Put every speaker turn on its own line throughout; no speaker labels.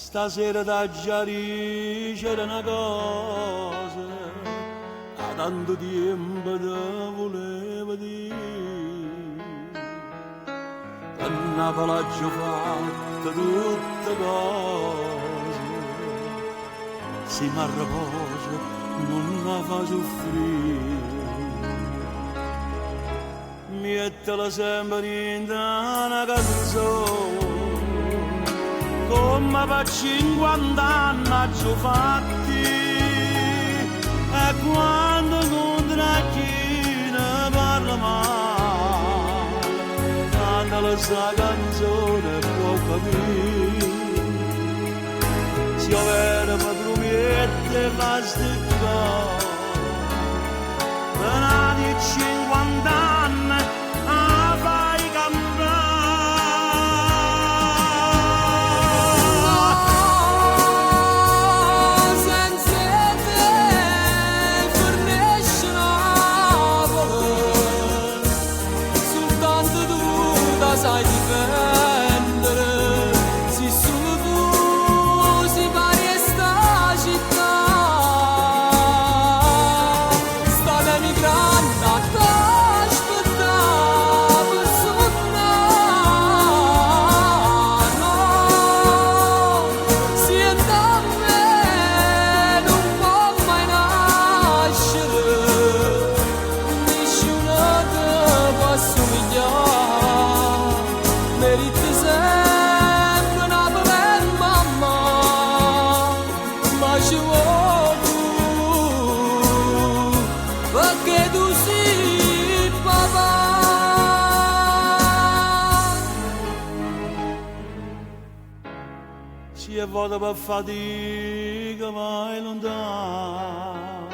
Stasera da Giari c'era una cosa, da tanto tempo te volevo dire. A Napoli ho fatto tutte cose, se mi riposo non la fa soffrire. Mettela sempre in una canzone, come per 50 anni ho fatti, e quando incontra chi ne parla male, cantala sta canzone può capire. Se io vera mi promette fa sticcare, per di 50 anni a fai cambiare.
Sai difendere, se solo tu si pari a sta città, sta emigrando a t'aspettare per suonare, no, se da me non può mai nascere, nessuno ti può assomigliare. Meriti sempre una bella mamma, ma ci vuoi tu, perché tu sei papà.
Si è vuota per fatica mai lontano,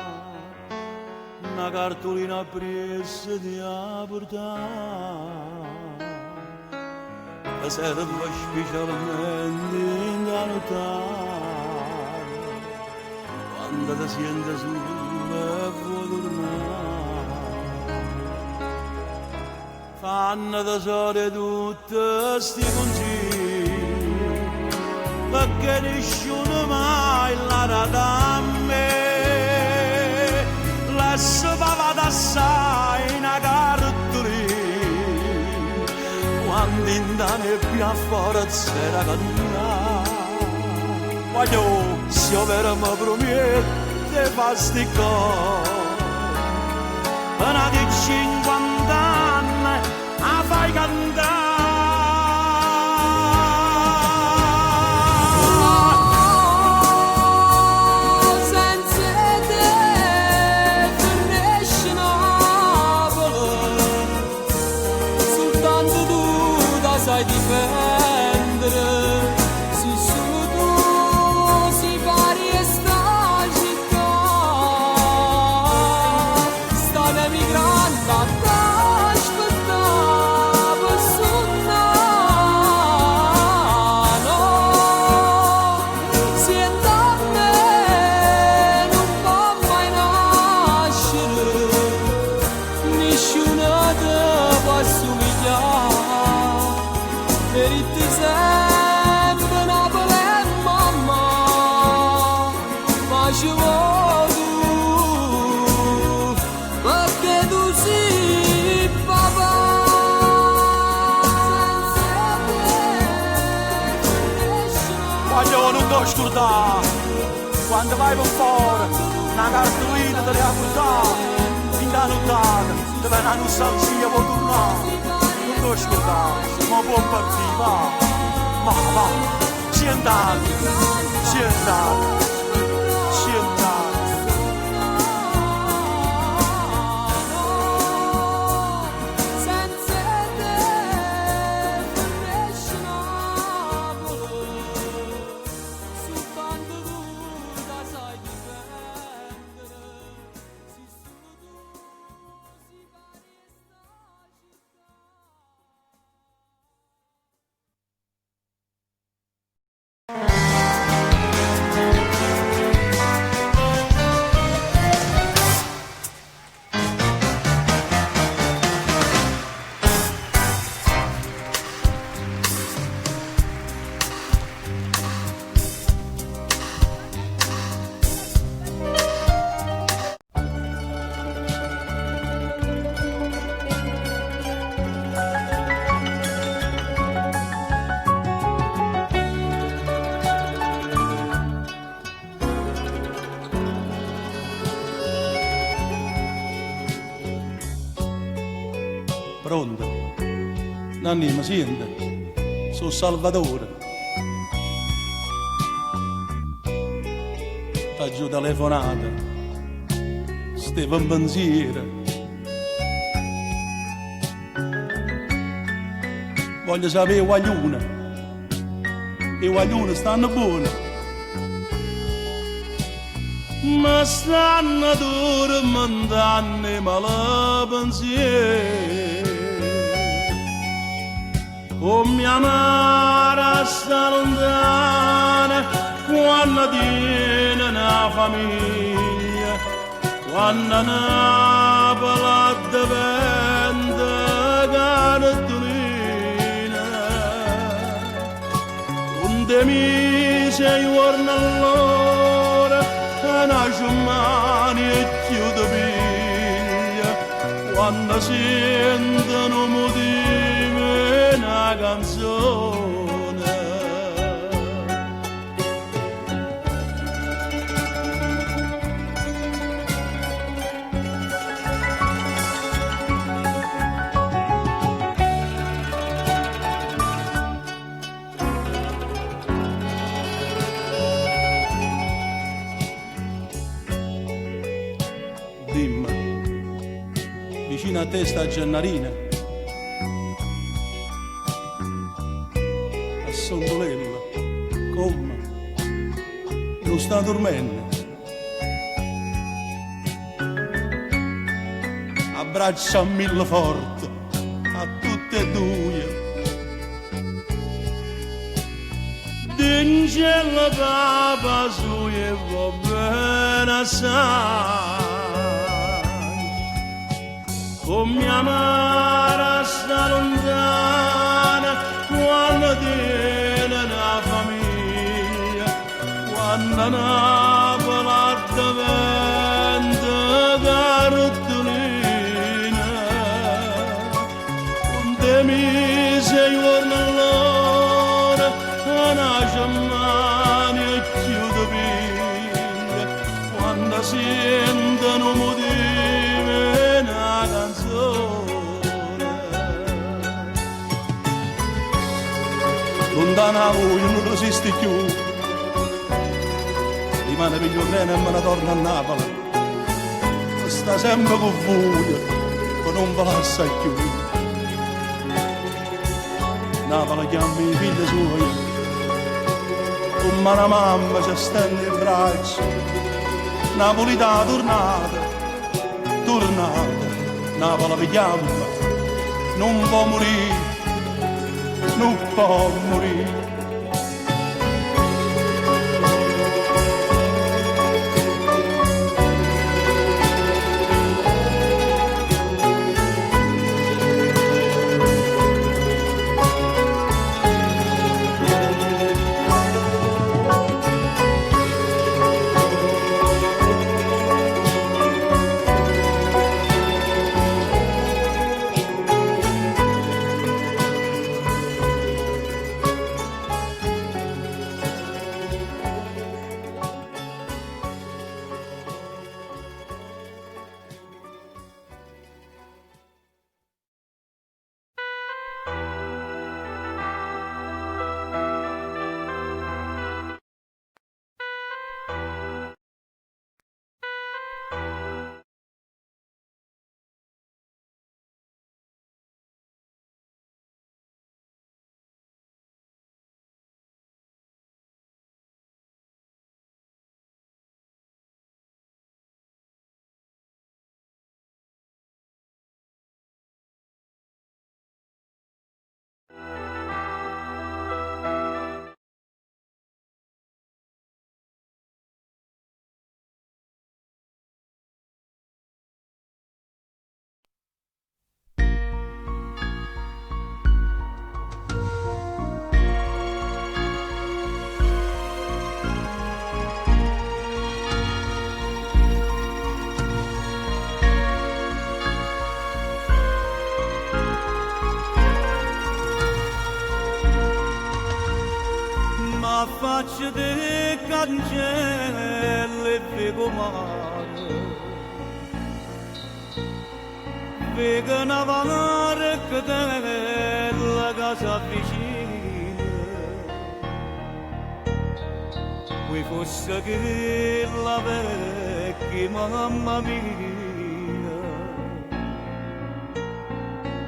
una cartolina presa di a portare, che serve specialmente in notare, quando ti senti sola e vuoi tornare. Fanno tesoro tutti sti consigli, perché nessuno mai l'ha dato a me. Lascia papà d'assai una cartolina, quando in da nebbia fuori c'era cammina. Voglio, se io vera mi promette fa sti cose, una di 50 anni a fai cantare.
Sai difendere, se solo tu si pari a sta città, sta emigrando a t'aspettare per suonare, no, se da me non può mai nascere, nessuno ti può assomigliare. Meriti sempre una bella mamma, ma ci vuoi tu, perché tu sei papà.
Voglio non ti scordare, quando vai per fuori, una cartolina te la portare, in da nottata, dove una nostalgia può tornare. Non ti scordare, ma può partire, va, si è andato, si è andato, si è andato. Pronto? Nanni, mi sente? Sono Salvatore. T'ho telefonata. Stavo in pensiero. Voglio sapere i guaglioni. I guaglioni stanno buoni. Ma stanno dormentando e male pensiero. Con mia madre sta lontana quando tiene una famiglia, quando Napoli diventa cartolina. Un demi sei giorni all'ora, una giornata e chiude piglia, quando sentono motivi una canzone. Vicino a te sta Gennarina, a Sondolella, come non sta dormendo. Abbraccia a mille forte a tutte e due. D'ingella papa su e va bene assai. Con mia madre sta lontana quando tiene una famiglia, quando Napoli diventa cartolina. Un demi sei giorni all'ora, una giornata e chiude piglia, quando sentono motivi una canzone. Lontana voi non resisti più, rimane piglio treno e me ne torno a Napoli, sta sempre con voi, ma non ve lascia più. Napoli chiama i figli suoi, come una mamma ci stende in braccio. Napolità tornata, tornata, Napoli vi chiama, non può morire, non può morire. Faccia di cancelle e fegomare, Vega navare che della casa vicina, qui fosse che la vecchia mamma mia,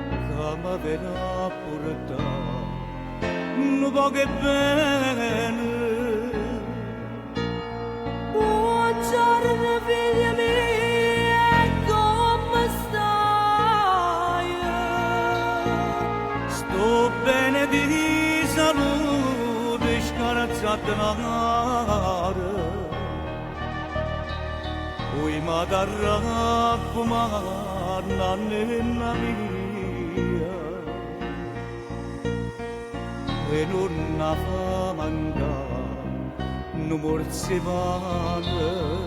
che mi verrà a portare un po' che bene.
Buongiorno figlia mia, come stai?
Sto bene di salute, scarazzato nare. Poi mi darà fumare, nonna mia, e non la fa mancare, non morse male.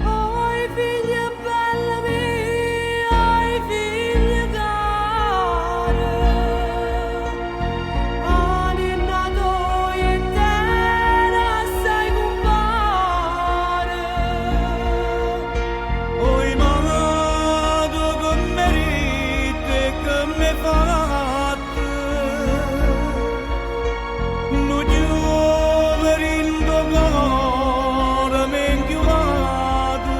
Oi figlia bella mia, oi figlia cara, anima tua intera sai compare.
Oi malato che merite che mi fatte, non giovere in cuore mi inchiodate,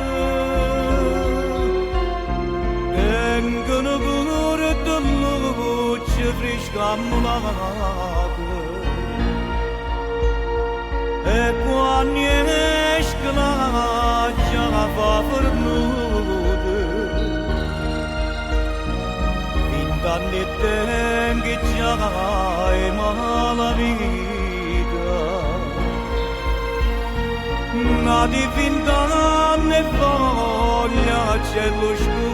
tengono pure di luce fresca ammalata, e quando esce la già fa vernuta, vent'anni tengo già e mala vita, nati vent'anni voglia c'è lo scuro.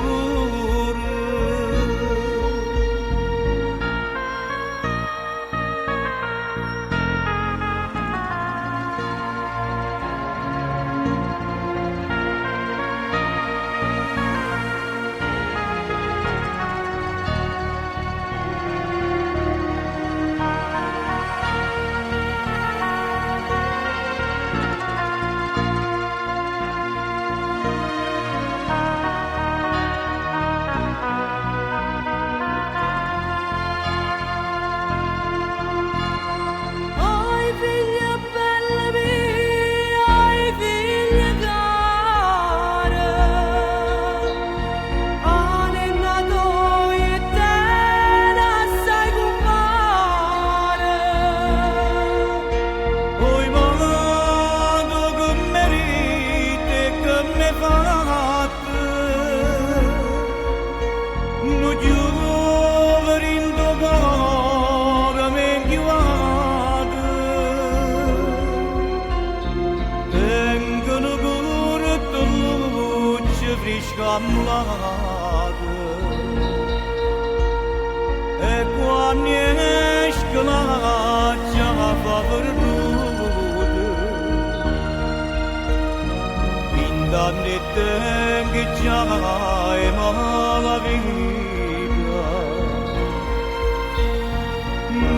Oi figlia bella mia, oi figlia cara, anima tua intera sai compare.
Oi malato che merite che mi fatte, non giovere in cuore mi inchiodate, tengono pure di luce fresca ammalata, e quando esce la già fa vernuta, vent'anni tengo già e mala vita,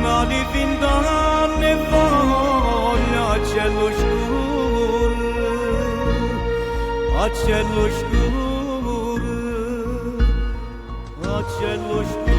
nati vent'anni voglia c'è lo scuro, c'è lo scuro, c'è lo scuro.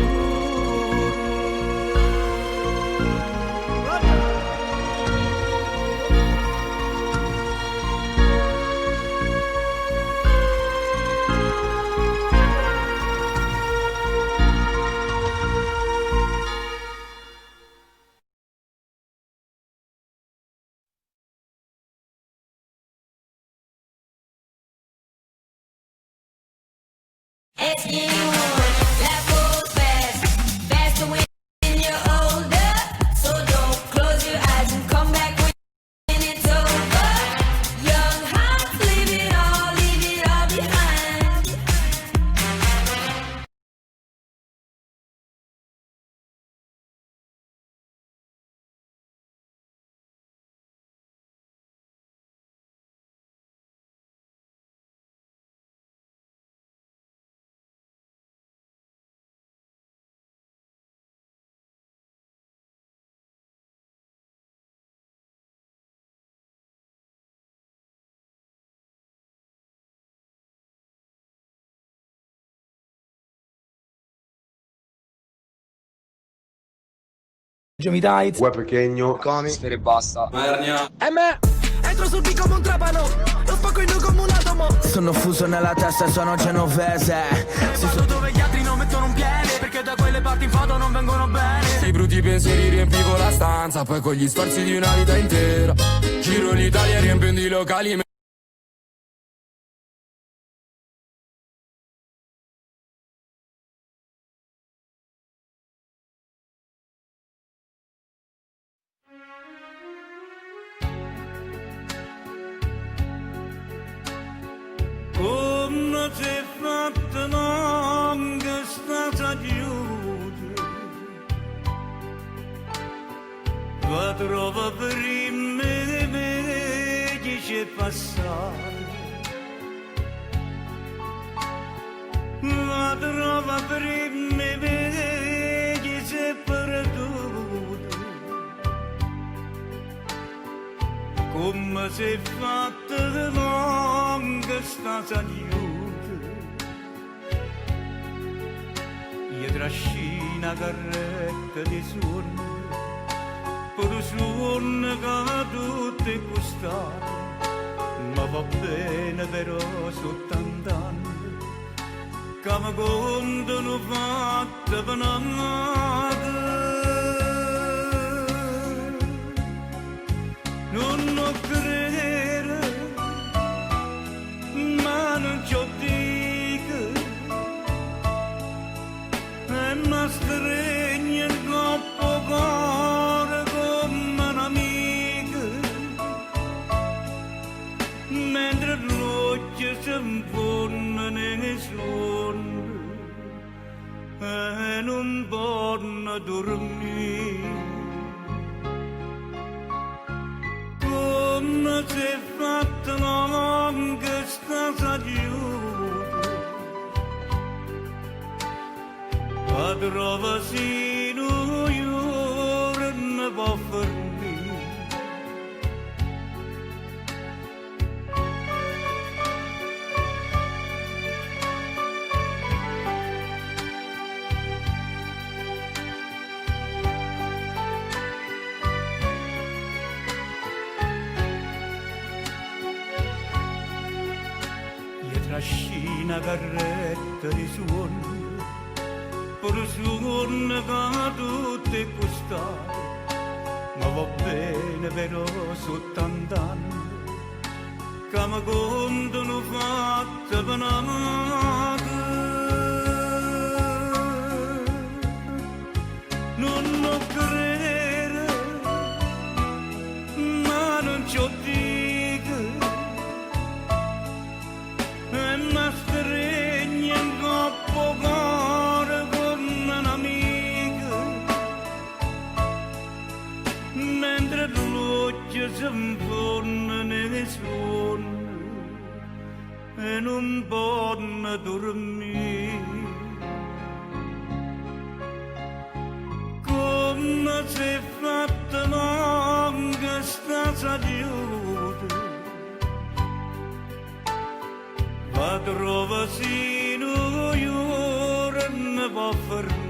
It's you.
Gemitites,
Uè Pechegno,
Comi, Sfere e Basta,
Ernia.
Entro sul beat come un trapano, lo spacco in due come un atomo.
Sono fuso nella testa e sono genovese.
Vado dove gli altri non mettono un piede, perché da quelle parti in foto non vengono bene.
I brutti pensieri riempivo la stanza, poi con gli sforzi di una vita intera giro l'Italia riempiendo i locali.
Come si è fatta lunga sta stagione, la trova prima che c'è passata, la trova prima che c'è perduta, come si è fatta lunga sta stagione. Io trascina carretta di suono, per suono che tutte costano, ma va bene però soltanto anni, che mi contano fatta panata. Non ho credere, ma non ci ho dico, e mi stringe il troppo cuore come un'amica, mentre l'occhio si infonde nei suoni e non può dormire. Come si è fatta lunga sta stagione, la trova sino io non può fermare. Trascina carretta di suono, per suono che tutte costano, ma va bene però soltanto anni, che mi contano fatta panata. Non ho credere, ma non ci ho dico, e mi stringe in troppo cuore come un'amica, mentre l'occhio si infonde nei suoni e non può dormire. Come si è fatta lunga sta stagione, la trova sino io non può fermare.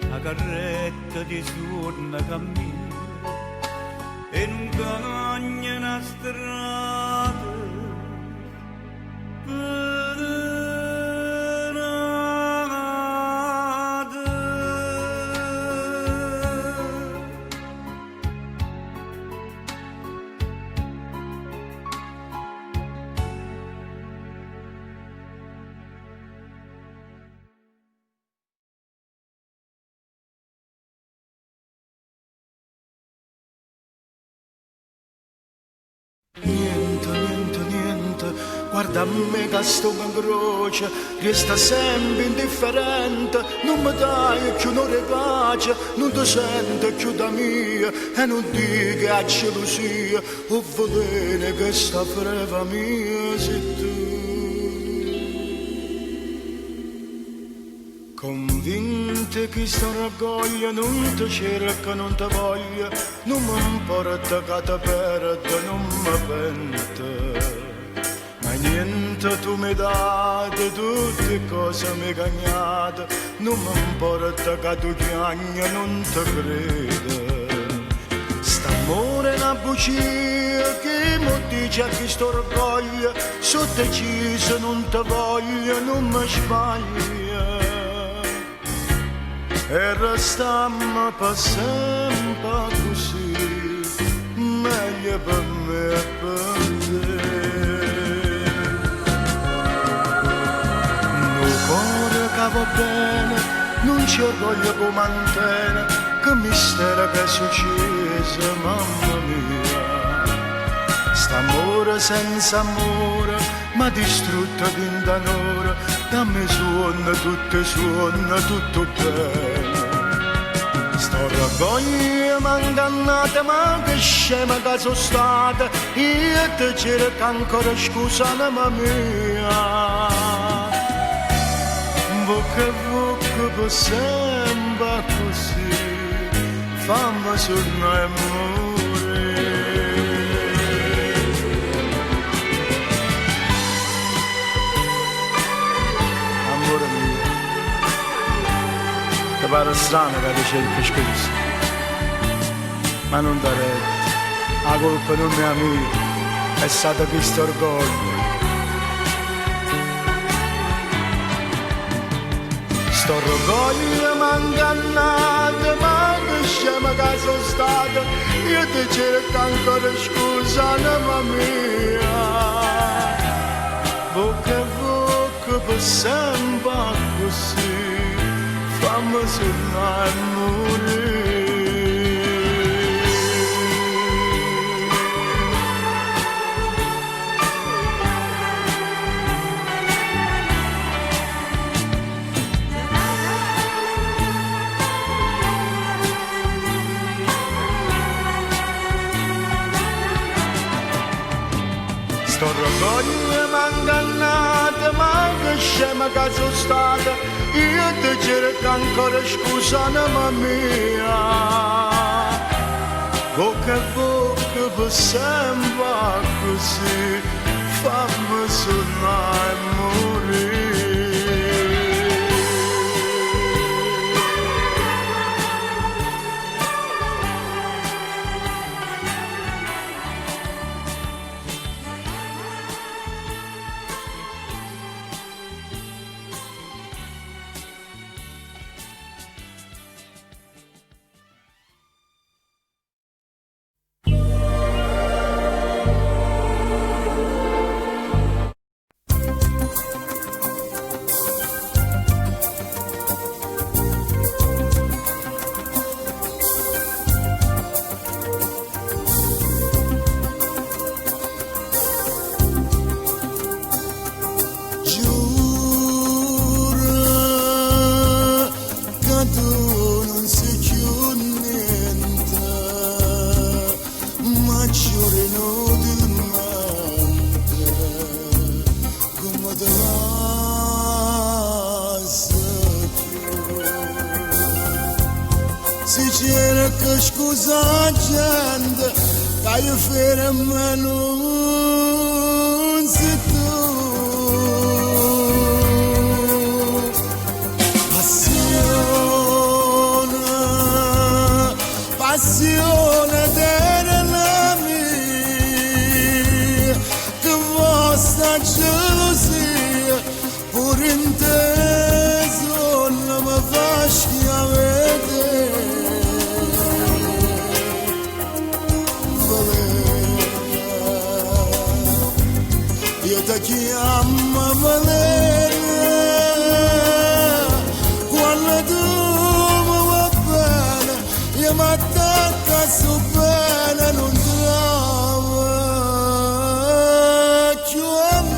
La carretta di suona cammina e non cagna una strada.
Niente, guarda a me che sto in croce, resta sempre indifferente, non mi dai più un'ora di pace, non ti sento più da mia, e non dico che ha gelosia, o volere che sta freva mia sei tu. Convinta che sto raggoglia non ti cerca, non ti voglia, non mi importa che ti perda, non mi pente, ma niente tu mi date, tutte cose mi cagnate, non mi importa che tu chiagni, non ti credo. St'amore è una bugia che mi dice che sto orgoglio, sono deciso, non ti voglio, non mi sbaglio. E restammo per sempre così, meglio per me e per te. Il cuore che va bene, non c'è orgoglio che mantiene, che mistero che è successo, mamma mia. St'amore senza amore m'ha distrutto in d'amore, dammi suono, tutto bene. Sto orgoglio m'ha ingannato, ma che scema che sono stata, io ti cerco ancora scusa, mamma mia. Bocca per sempre così, fammi tornare a morire. Amore mio, ti pare strano che ti cerchi scusa, ma non da retta, la colpa non è mia, è stato questo orgoglio. Sto orgoglio m'ha ingannato, ma che scema che sono stato, io ti cerco ancora scusa, mamma mia. Bocca a bocca per sempre così, fammi tornare a morire. Sto orgoglio m'ha ingannato, ma che scema che sono stata, io ti cerco ancora scusa, mamma mia. Bocca a bocca per sempre così, fammi tornare a morire.
Si cerca scusa gente, dai ferma non si tu. Passione della mia, che vostra gelosia, pur inteso non mi fa schiavere. Io ti chiamo Valeria, quando tu mi va bene, io mi attacco su bene, non trovo più a me.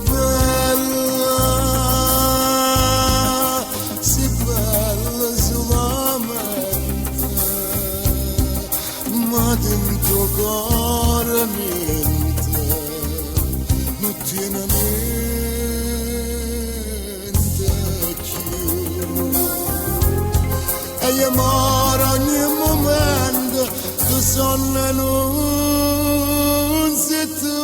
Bella, sì bella solamente, ma dentro cuore niente, non tiene niente più. E io moro ogni momento, tu quando sonno non sei tu.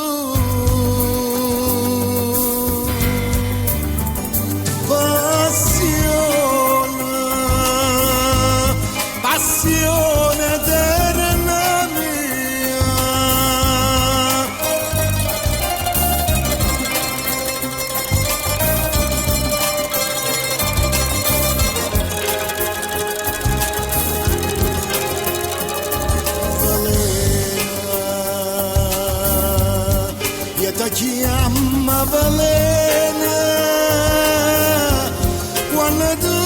Passione eterna mia. Valena, io ti chiamo Valena, quando tu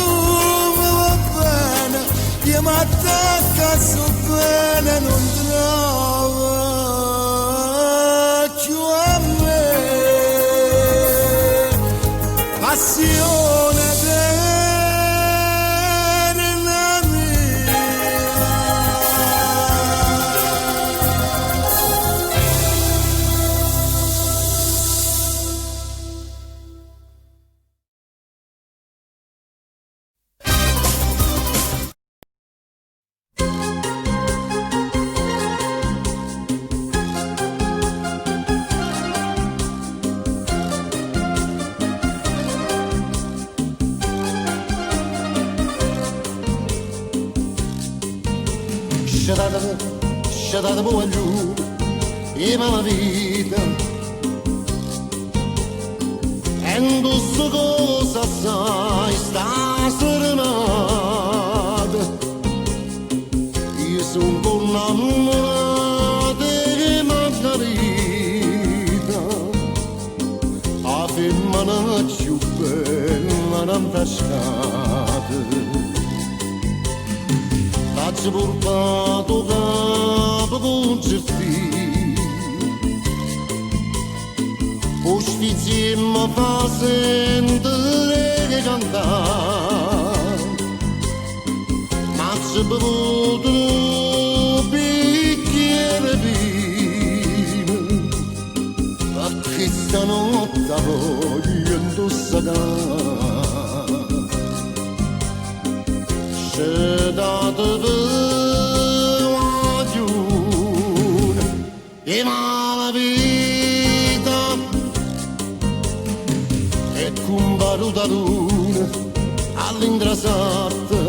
mi va bene, io mi attacco su bene, non trovo più a me passione eterna mia. Sciadata voglio e la vita e non so cosa sai sta serenata. Io sono un po' innamorata di Margherita, la femmina più bella non tascata. T'ho portato capo con certi, ostizie mi fa sentire che cantare, ma c'è bevuto un bicchiere vino, perché stanotte voglio indossare. C'è dato ragione e la vita è combaruta l'una all'ingrasata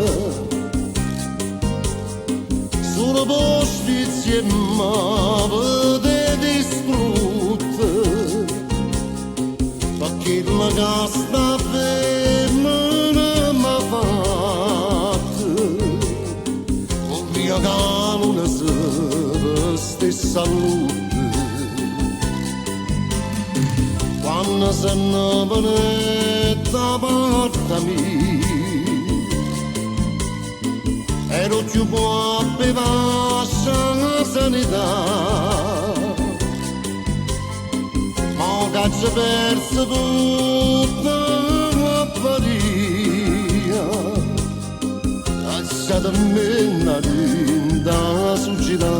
solo posti insieme avete distrutta perché la casta femmina m'ha una stessa lutte quando se ne viene da parte mia ero più buono per la sanità ma che ci perso tutta la faria lasciate me una linda società.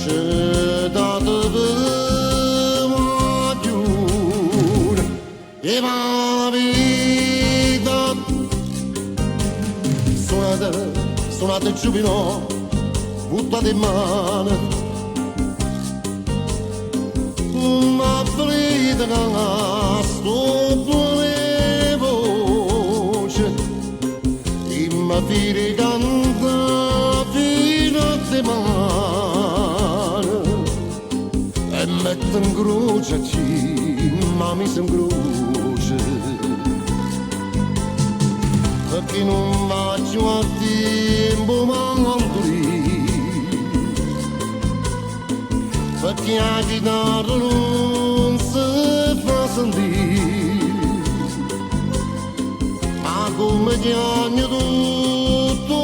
C'è dato ragione e la vita suonate giubilo buttate in mano una ferita che sto buone voce ma fire canta fino a te mano e mette in croce ma mi si incroce perché non faccio a tempo mandolino perché la chitarra non si fa sentire ma come chiami tutto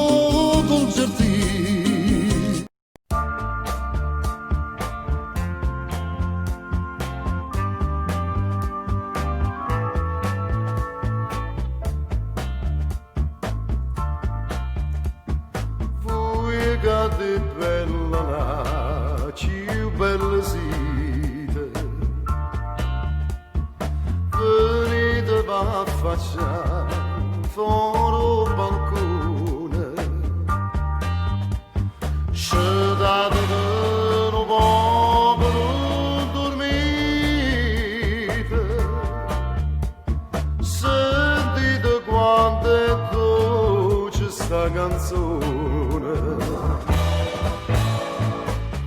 concertino.
Di bella più bella sita venite a affacciare fuori il bancone sta canzone,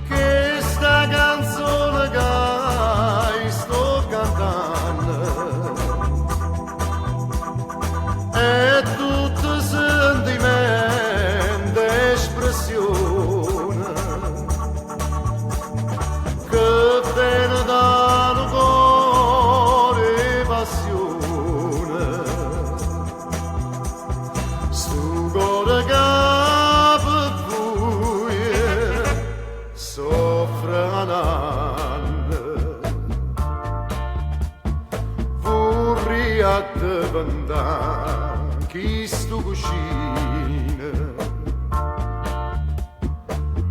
che sta canzone che sto cantando è tutto sentimento, espressione che viene dal cuore, passione, sto cuore che per cui soffre un anno, vorrei a te vendare chi sto cucina,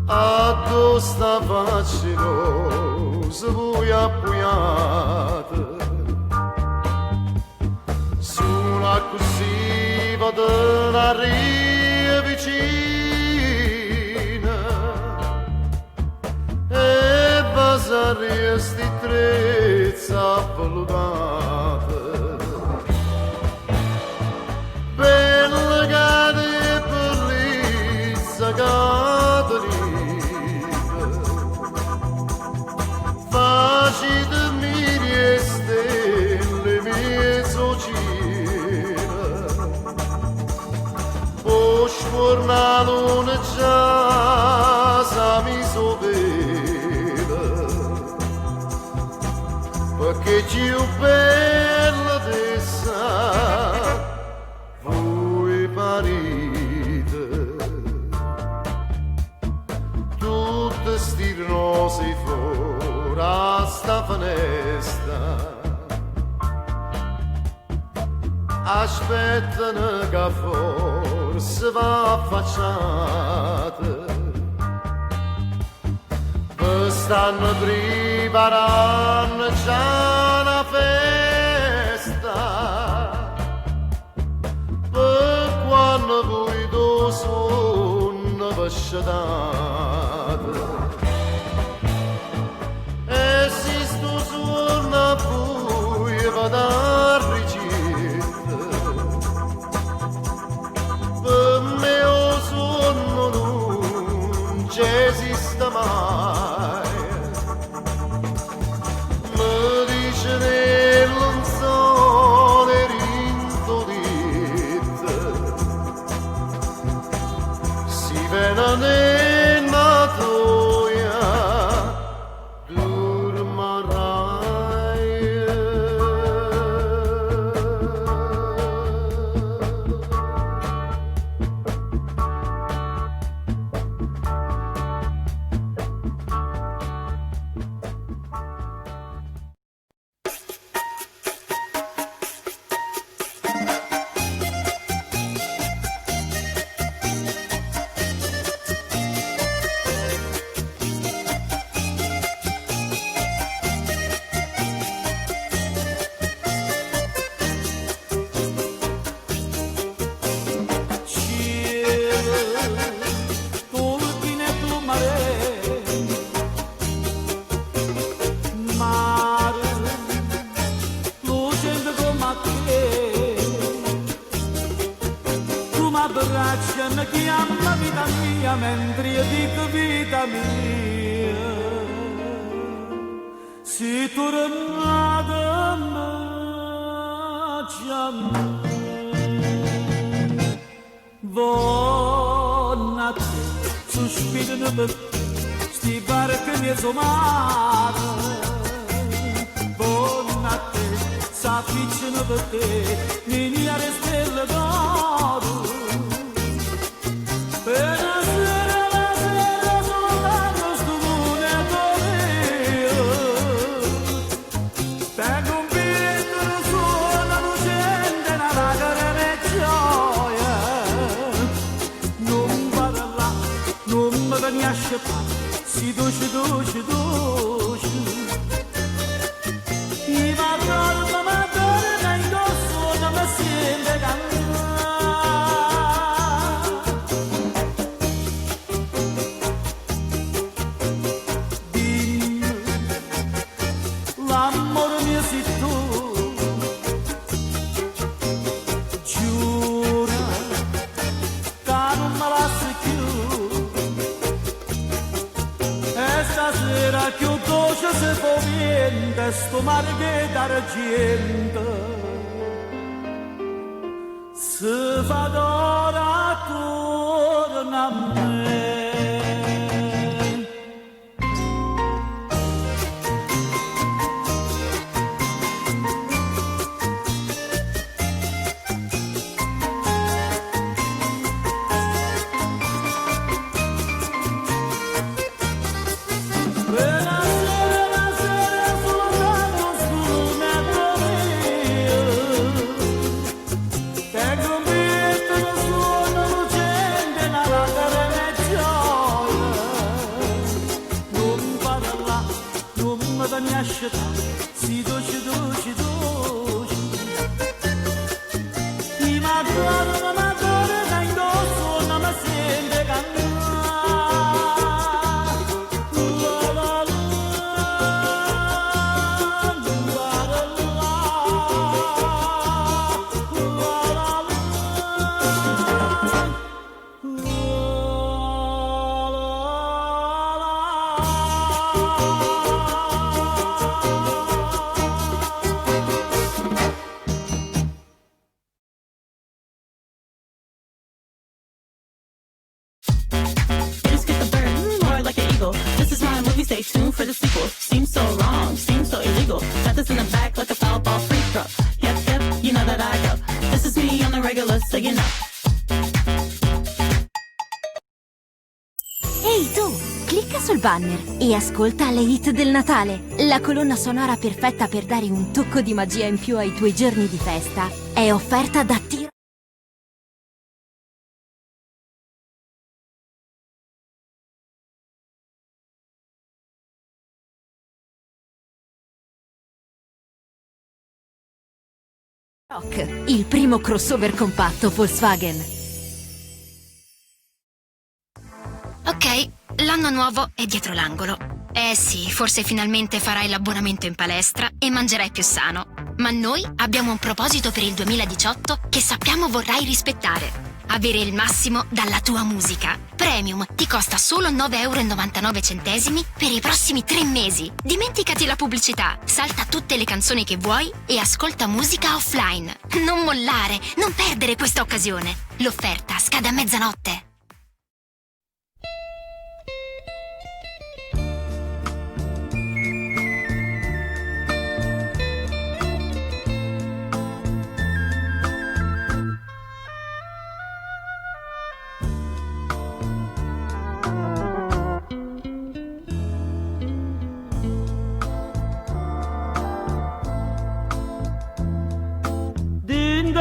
addo sta facendo se vuoi appuyata, sulla così vado la ria vicina e basare sti trezza appellutata, bella cade bellezza caterina, facite miri e stelle mezzocina, poi sforna luna già sa mi sovela, perché più bella di sa voi parite, tutte sti rose fuori a sta finestra, aspettano che forse va affacciata, per stanno preparando già una festa, per quando voi do sonno vasciatate, e si sto suono a voi vado a ricetta, per me o sonno non esiste mai, mi dice nel sole rintolite, si vena nella toia
mi chiama vita mia, mentre io dico vita mia, si tu tornata me chiama, buona te, sospirano per sti barche mezzo mare, buona te, s'afficciano per te, miliardi stelle d'oro. Per la sera soltanto sto mondo io, tengo un biglietto da sola, lucente, una lacrima e gioia, non vado là, non mi vieni a scippare, si dolce, dolce, dolce, i padroni mi torna indosso, non mi sente cantare. marghe d'argento si fa d'ora torna a me. Si dolce, dolce, dolce. I matore da indosso non mi sente cantare. La la la, la la la,
Stay tuned for the sequel. Seems so wrong, seems so illegal. Got this in the back like a foul ball free throw. Yep, yep, you know that I go. This is me on the regular, so you know.
Ehi tu, clicca sul banner e ascolta le hit del Natale. La colonna sonora perfetta per dare un tocco di magia in più ai tuoi giorni di festa. È offerta da Tiro. Rock, il primo crossover compatto Volkswagen.
Ok, l'anno nuovo è dietro l'angolo. Eh sì, forse finalmente farai l'abbonamento in palestra e mangerai più sano. Ma noi abbiamo un proposito per il 2018 che sappiamo vorrai rispettare. Avere il massimo dalla tua musica. Premium ti costa solo 9,99 € per i prossimi 3 mesi. Dimenticati la pubblicità, salta tutte le canzoni che vuoi e ascolta musica offline. Non mollare, non perdere questa occasione. L'offerta scade a mezzanotte.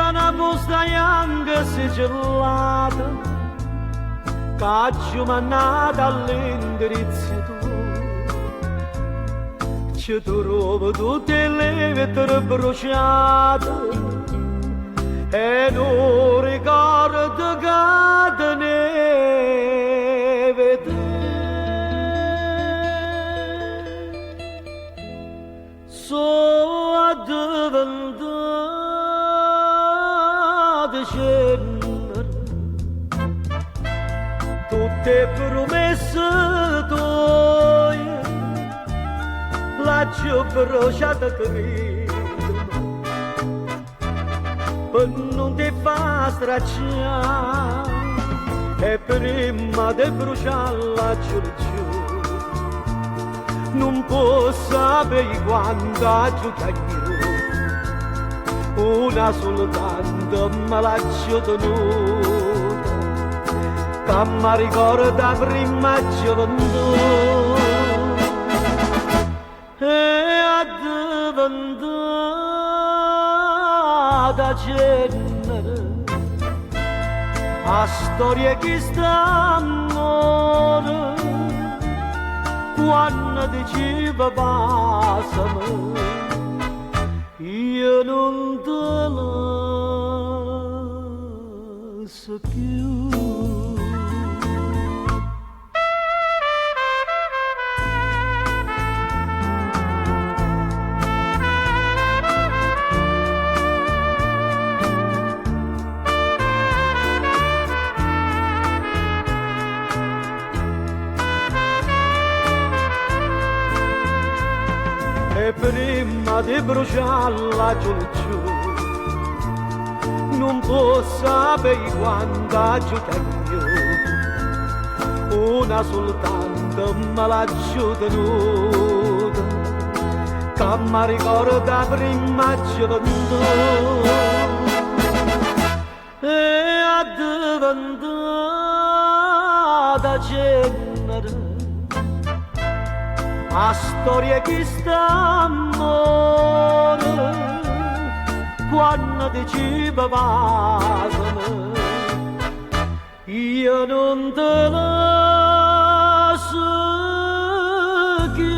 Una busta bianca sigillata che mannata all'indirizzo tuo. Ci trovo tutte le vetture bruciate e non ricordo che te ne vedere. So addiventata tutte promesse tue l'ho bruciata credo per non ti fa stracciare e prima di bruciarla giù non posso sapere quanta giocare una soltanto me l'ha tenuta che mi ricorda prima gioventù e addiventata genere a storia che sta amore quando diceva passami io non te lascio più. E prima di bruciarla giù giù, non può sapere quanta giù tengo, una soltanto me l'ha giù tenuta, che mi ricorda prima gioventù, e a diventata genere, a storia che sta amore, quando diceva vasami, io non te la so che.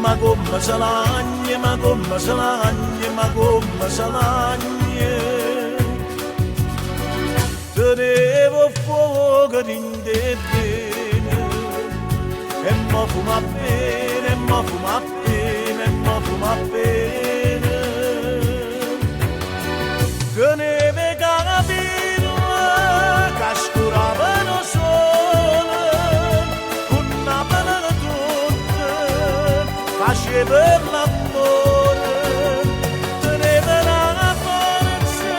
ma come salagne, ma come salagne, ma come salagne. Tenevo fuoco in te bene, e mo fuma bene, e mo fuma bene, e mo fuma bene. Tenevo capito che scuravano sole, con una pena tutta, faceva l'amore. Teneva la forza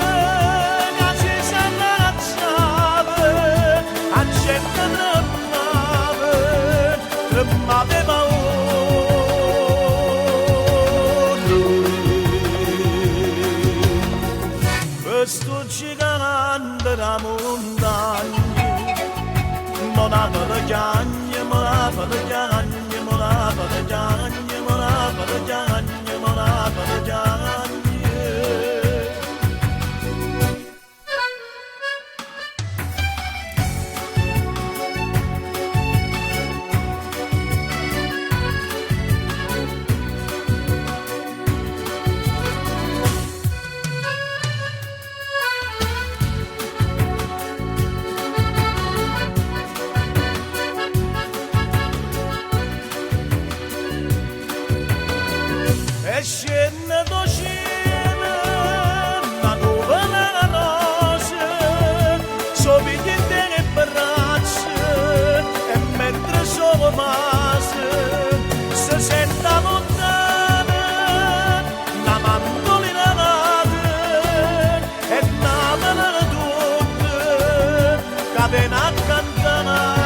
che ci s'allacciava, a gente tremava paura. Questo gigante da montagna, monava le chiagne, monava le chiagne, monava le chiagne, monava le chiagne, monava le chiagne. E scende do cielo una nuvola rosa, sopiglia in te le braccia, e mentre sono mase si sente lontana una mandolina nata e una mano tutta che viene a cantare.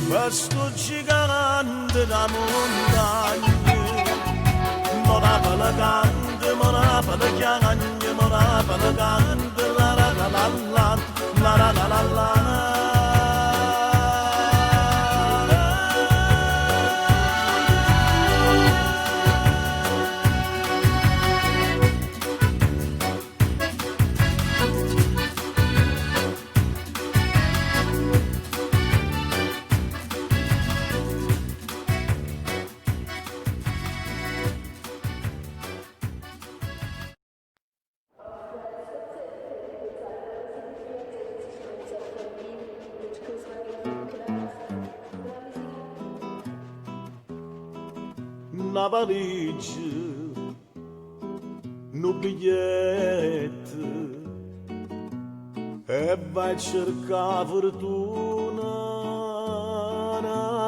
Questo gigante da montagna, morava la cante, morava la chiagna, morava la cante, la la la la la, la la la la la. Una valigia, un biglietto, e vai a cercare fortuna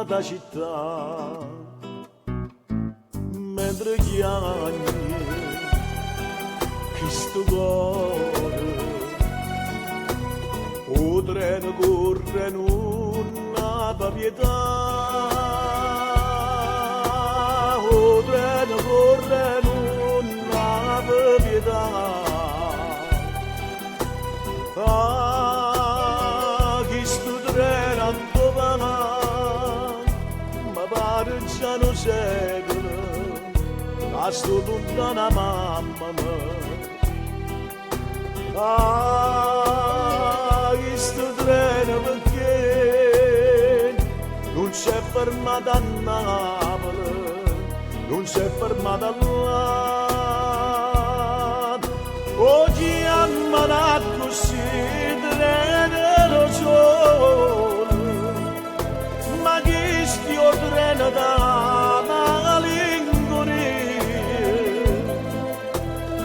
da città, mentre chiagni questo cuore, o treno corre in una pietà. pietà. Chi sto treno a domani, ma pare già un secolo, a sto tutta una mamma mia. Chi sto treno perché non c'è fermata a Napoli, non c'è fermata là. Oggi ammalato così treno solo, ma chi stia treno da malinconia,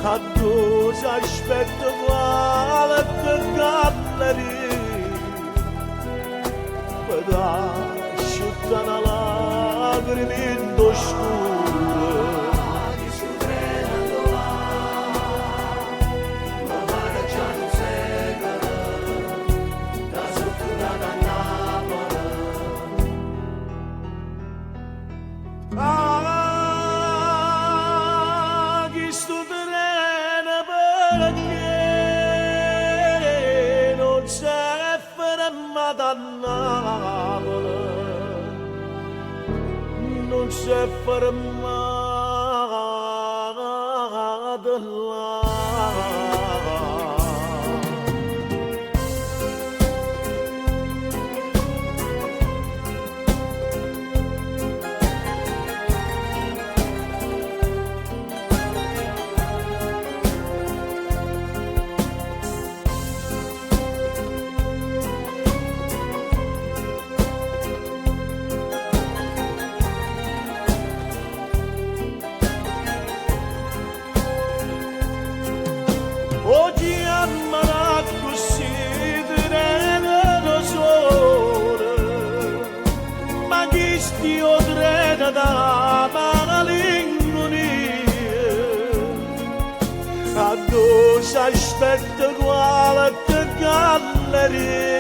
a dove aspetta qualche galleria, per asciuttare una lacrima in scuro. Chi sto treno perché non c'è fermata a Napoli, non c'è fermata là. Oggi ammalato così treno solo, ma chi stia treno da malinconia, a dove aspetta qualche galleria,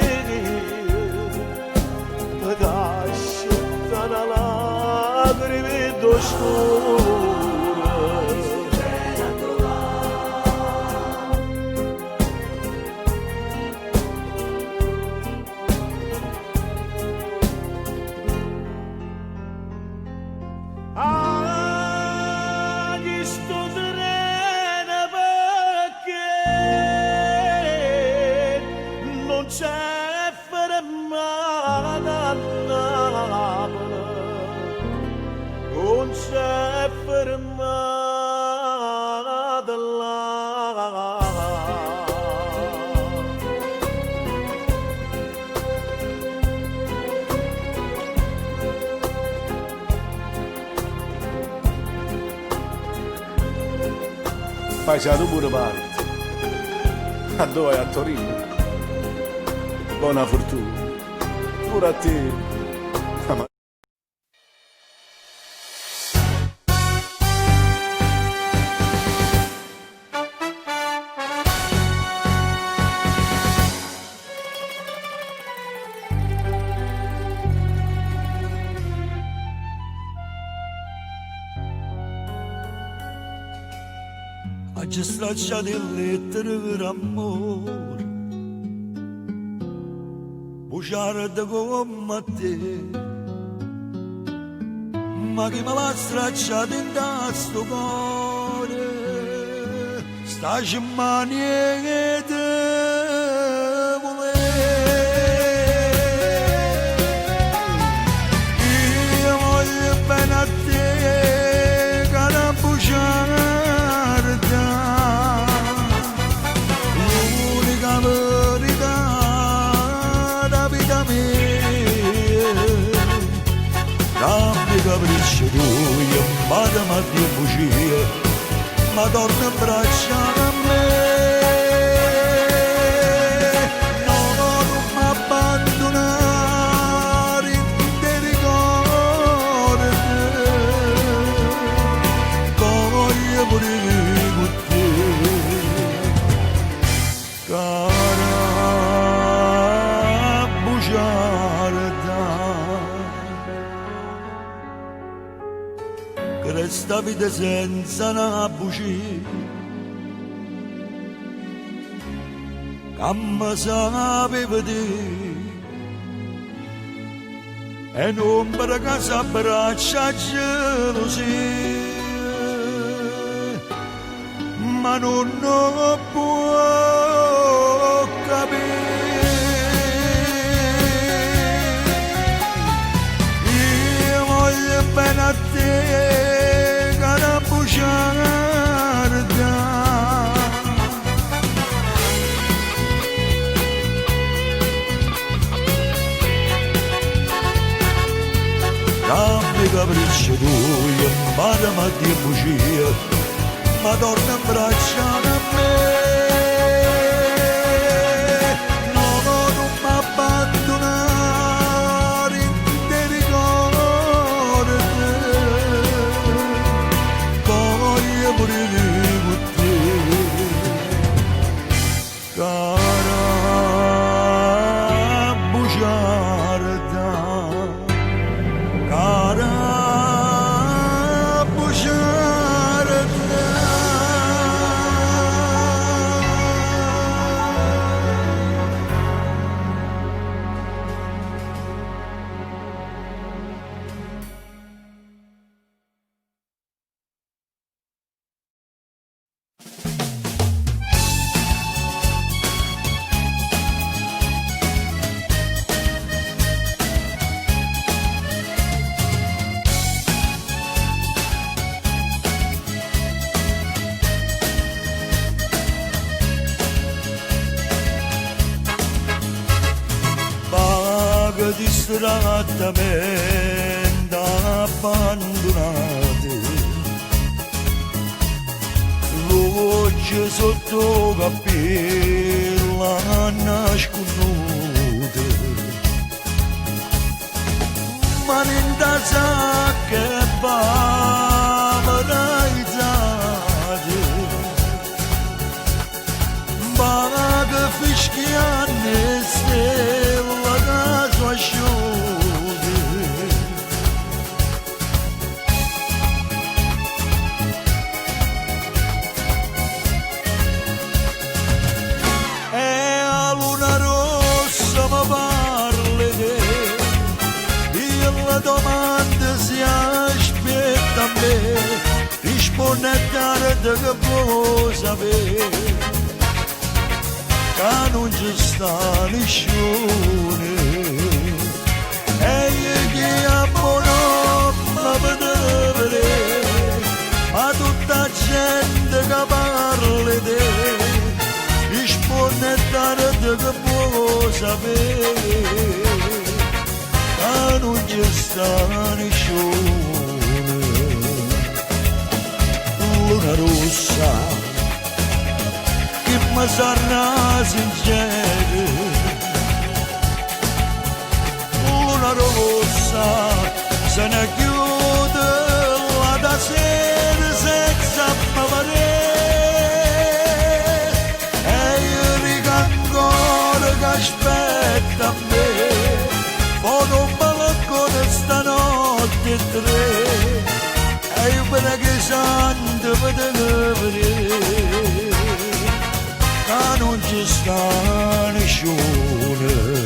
per asciuttare una lacrima in scuro. Non c'è fermata a Napoli, non c'è fermata là.
Paesano pure parte, a dove? A Torino. Buona fortuna, pure a te.
Ha già stracciato le lettere per amore, bugiarda come te, ma chi me l'ha stracciato in sto cuore, sta cimania te volere. Io voglio bene a te, cara bugiarda, l'unica verità da vita mia. Dammi capriccio tuo, madama di bugie, ma torna in braccia a me. No, non mi abbandonare in te ricordi, voglio morire con te, cara bugiarda. Resta vita senza una bugia,
come sapeva te e non per casa abbraccia gelosia ma non può capire io voglio bene a te cara bugiarda dammi capriccio tuoi imparami di bugia ma torna a bracciare a me no, non mi abbandonare in te ricordi voglio morire con te cara bugiarda cara distrattamente abbandonate luce sotto capilla nascondute ma in tazza che valorizzate ma che fischiane stella da sua asciughe e a luna rossa mi parli te io la domanda si aspetta a me risponde tardi che può sapere che non ci sta nessuno e io che abbono mi vedere a tutta gente che parli te risponde tardi che può sapere che non ci sta nessuno luna rossa ma sarà sincero luna rossa se ne chiude la da sera senza pavarere e io riga ancora che aspetta a me fono un balcone stanotte tre e io per che santo vedere non ci sta nessuno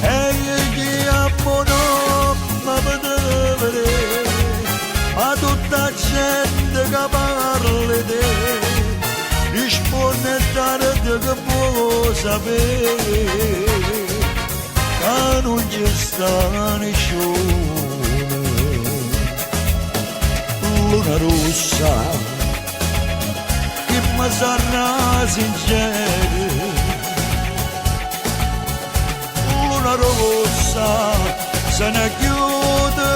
e io che abbono ma vedere a tutta gente che parli te risponde tardi che può sapere che non ci sta nessuno luna rossa che mi sarà sincero luna rossa se ne chiude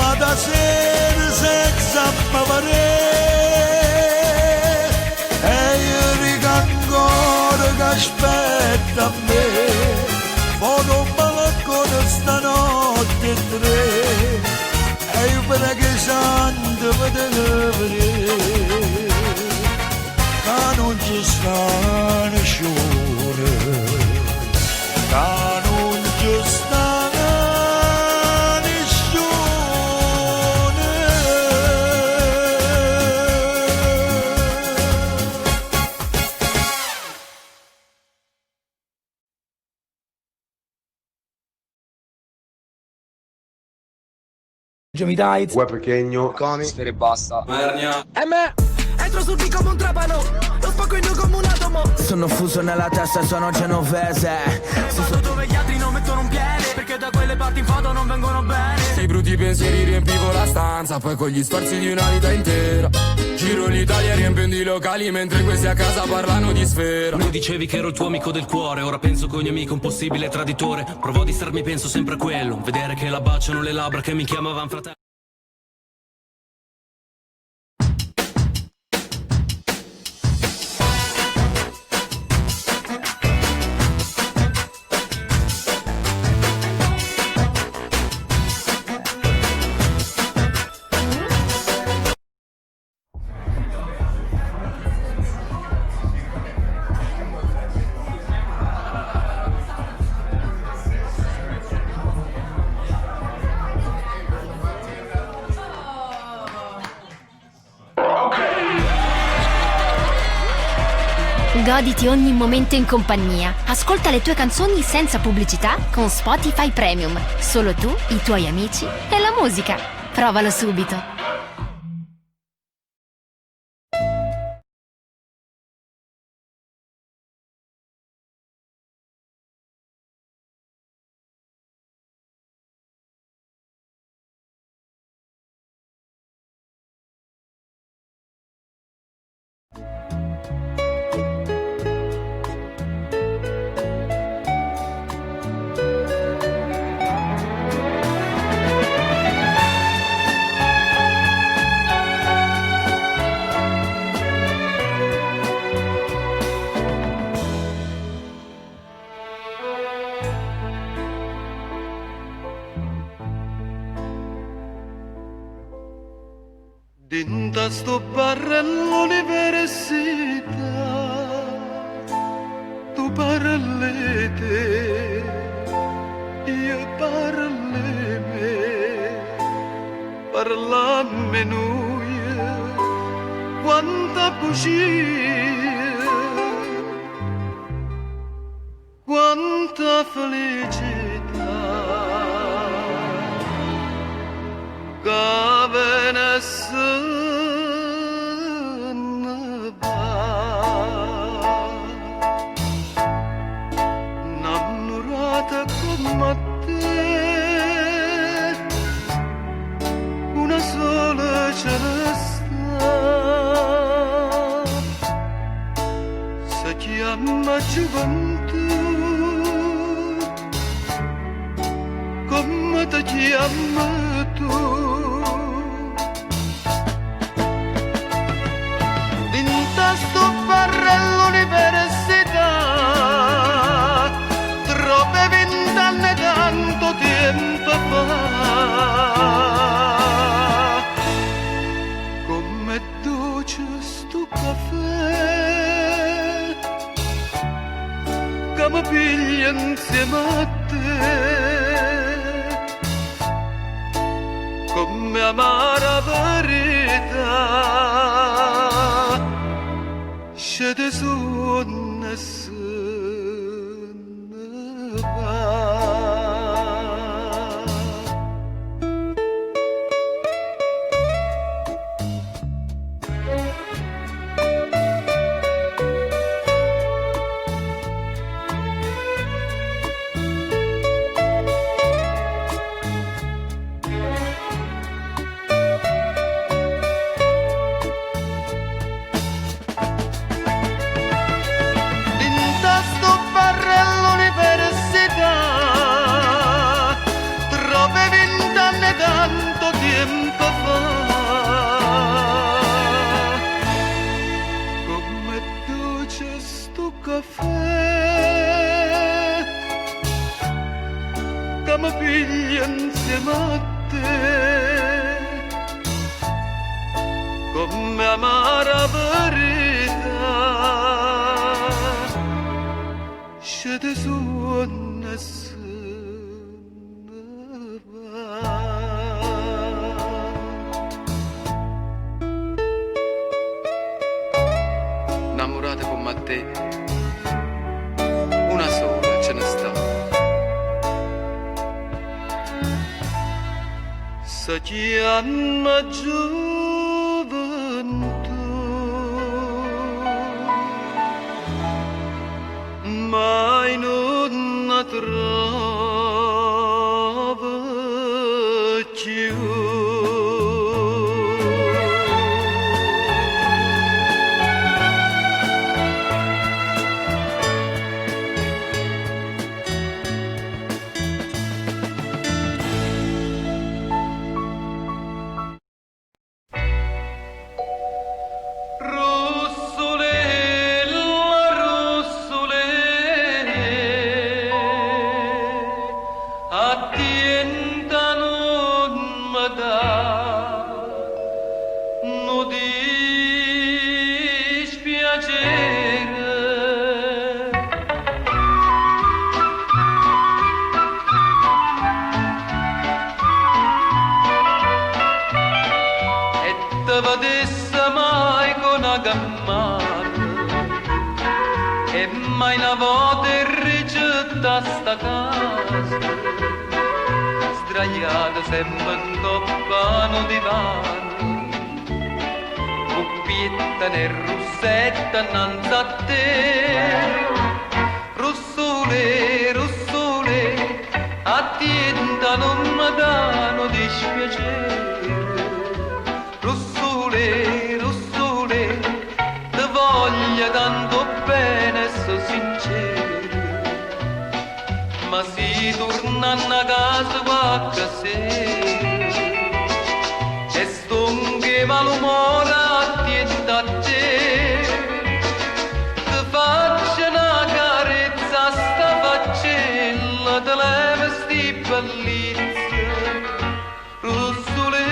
la da sera senza pavarere e io riga ancora che aspetta a me fono un balcone stanotte tre e io per che santo da vedere che non ci sta nessuno, che non ci sta
Gemidai, Gue Pechegno, Comi, Sfere Basta, Mernia,
entro sul D come un trapano, lo spacco in due come un atomo.
Sono fuso nella testa, sono genovese.
Foto dove gli altri non mettono un piede, perché da quelle parti in foto non vengono bene.
Sei brutti pensieri riempivo la stanza, poi con gli sforzi di una vita intera giro l'Italia riempendo i locali mentre questi a casa parlano di Sfera.
Tu dicevi che ero il tuo amico del cuore, ora penso che ogni amico è un possibile traditore. Provo a distarmi, penso sempre a quello, vedere che la baciano le labbra che mi chiamavano fratello.
Goditi ogni momento in compagnia. Ascolta le tue canzoni senza pubblicità con Spotify Premium. Solo tu, i tuoi amici e la musica. Provalo subito.
Dinta sto barra all'università, tu parli te, io parli me, parlammi noi, quanta bugia, quanta felicità, che venisse innamorata come te, una sola ce ne sta, si chiama gioventù, come ti chiami tu. Sto barra all'università, troppe 20 anni tanto tempo fa, come dolce sto caffè che mi piglia insieme a te, come amara verità. Şede sonnasını var.
come amara verità se te suona se ne va. Innamorata come te una sola ce ne sta. Se chiama gioventù, mai non la trova più. Sta casa sdraiata sempre in toppano divano, coppietta nel russetto innanzi a te. Rossole, rossole, attienta non mi danno dispiacere. Rossole, rossole, ti voglio tanto bene, so sincero. Ma si torna a casa qualche sera e stonche malumore attienta a te. Ti faccio una carezza a sta faccella, te leva sti bellizze, rossole.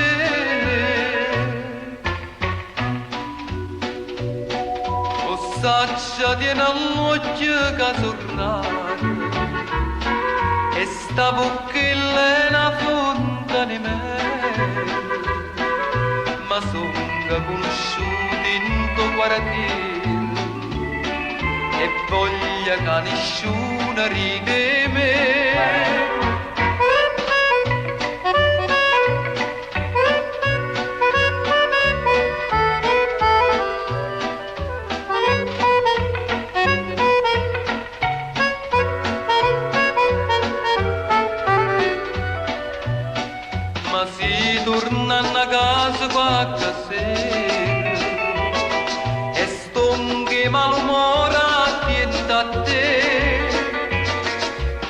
O saccia tiene all'occhio che sorrare e sta bocchella è una fonte di me, ma sono conosciuti in tuo quartiere e voglio che nessuno ride me. Tornando a casa qualche sera e stonche malumore attienta a te.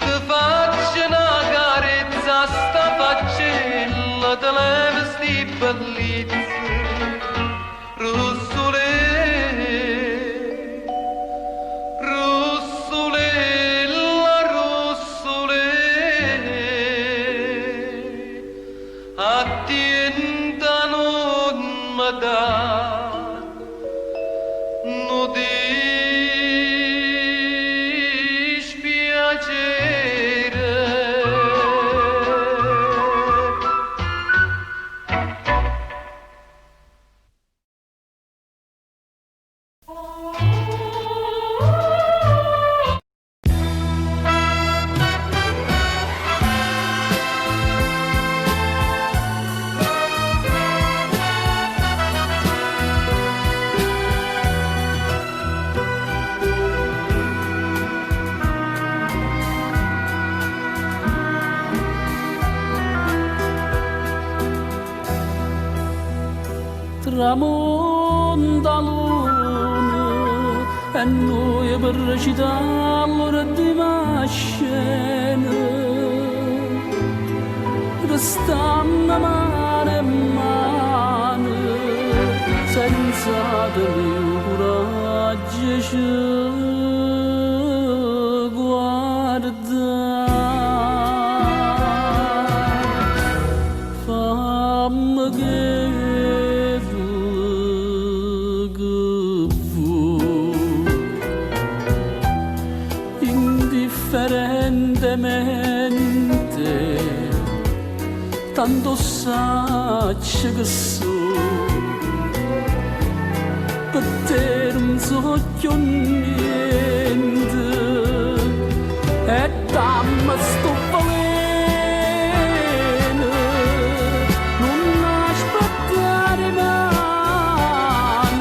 Ti faccio una carezza a sta faccella, te leva sti bellizze, rossole, rossole, la rossole. Attienta non mi danno dispiacere.
Tramonta luna e noi per recitarlo di scena restanno mano in mano senza del coraggio ci guardare. Fammi che faccia che so per te non so più niente e dammi sto valeno non aspettare mai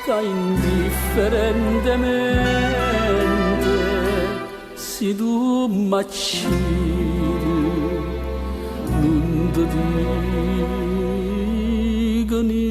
che indifferentemente se tu m'accidi non ti dico niente.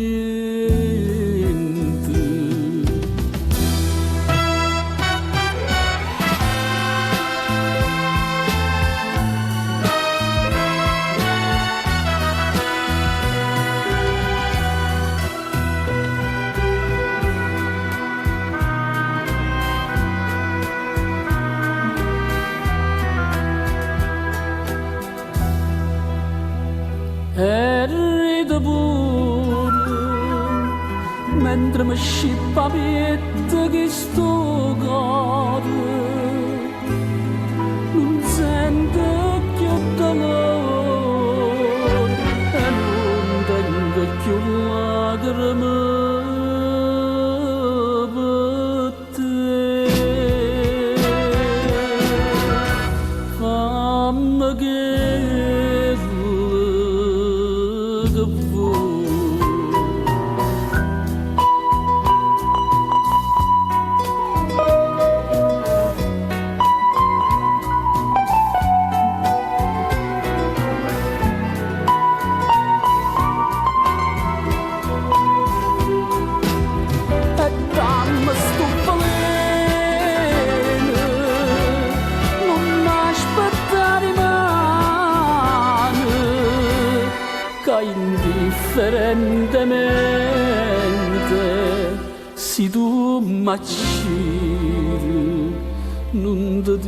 E rido pure mentre mi scippa pietta che sto cuore non sento più dolore e non tengo più lacrime per te. Fammi che indifferentemente se tu m'accidi non ti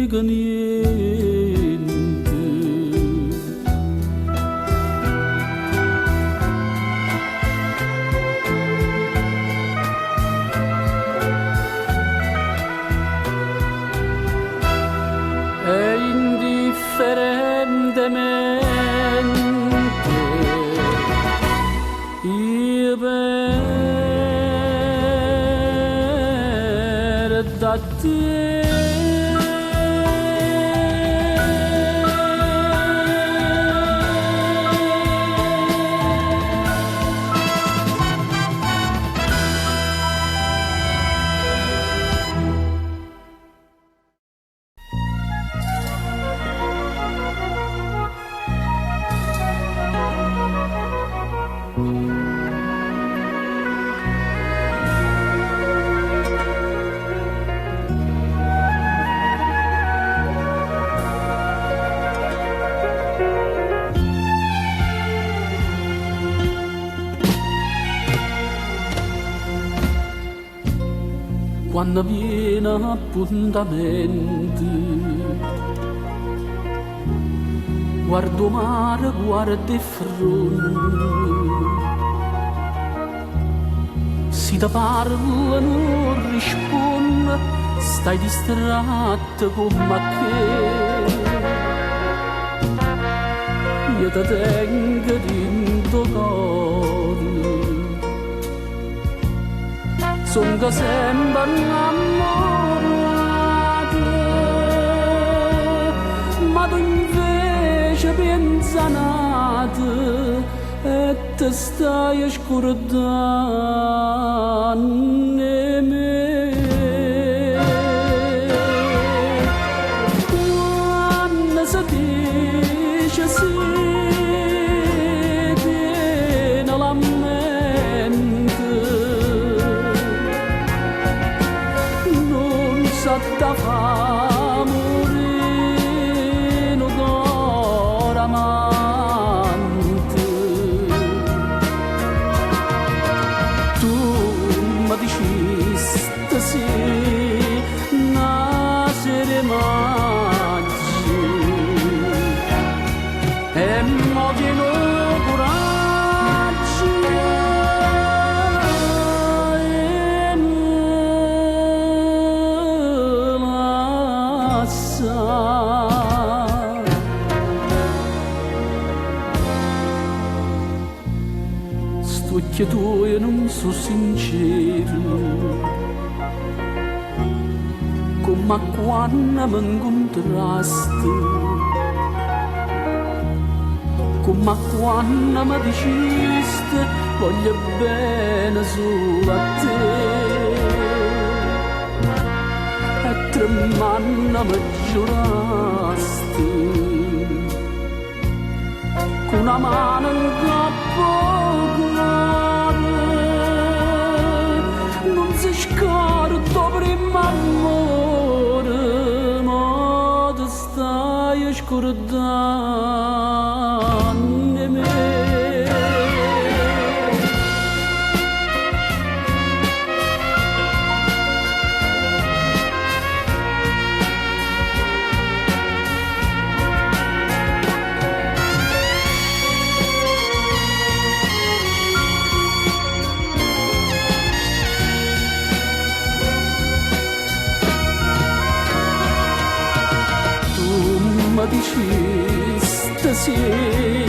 dico niente. È indifferentemente io per da te. Quando viene appuntamento guardo mare, guardo il fronte si ti parla non risponde stai distratto come che io ti tengo dentro cuore sono sempre innamorato, ma tu invece pensa nato e te stai scordando me. Quando si dice sì, viene la da fa morire d'ora amante tu mi dicesti sì nascere maggio e mo pieno coraggio occhi tuoi non sono sinceri, come quando mi incontrasti, come quando mi dicesti voglio bene solo a te, e tremando mi giurasti con una mano in capo non si scorda prima amore, ma ti stai scordando me. Diceste sì,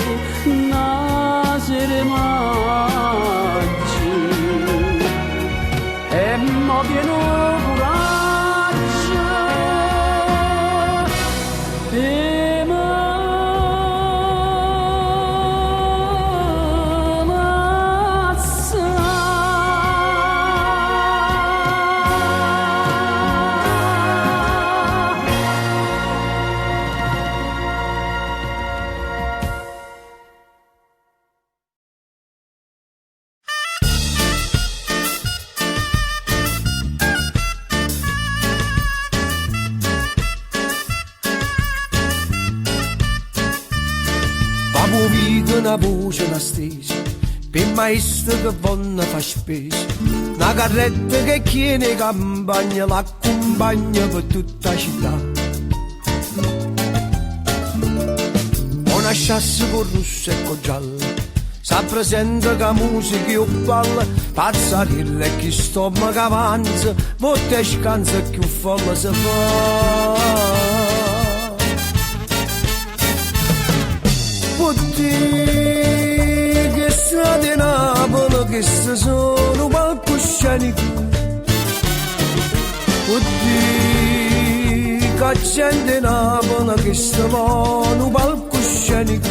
nascere maggi e mo pieno coraggio e
una voce, una stesa, per il maestro che vanno fa spesa, una carretta che chiede campagna, l'accompagna per tutta la città. Una chassa con rosso e con giallo, si presenta che musica io balla, pazzarilla e chi stomaco avanza, botte e scanza e chi folla si fa. Che strade Napoli che sono palcoscenico, che gente Napoli che stavano palcoscenico,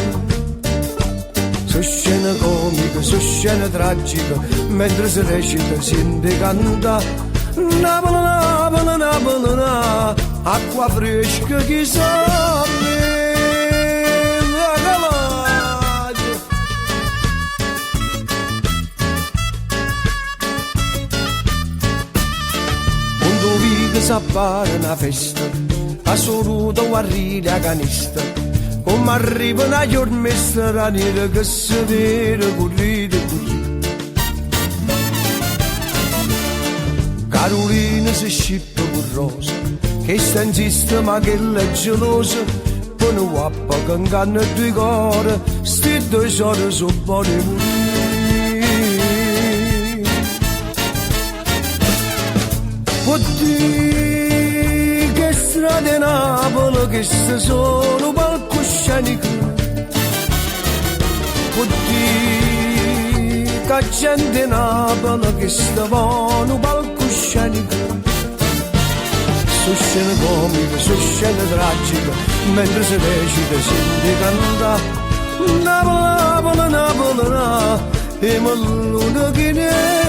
so scena comica, so scena tragica, mentre si recita sente canta Napoli, Napoli, Napoli, Napoli, acqua fresca che sa s'appare una festa, a saluto guarire a canista, come arriva una giornata ranira che si vede correre così. Carolina si scippa con Rosa, che sta in sistema che è gelosa, poi una guappa che inganna due cuore, sti due sorelle sono buone morire. Che strade Napoli che sono palcoscenico, che gente Napoli che stavano palcoscenico, so scene comiche, so scene tragiche, mentre si recita sente canta Napoli, Napoli, Napoli, Napoli, e malluna che ne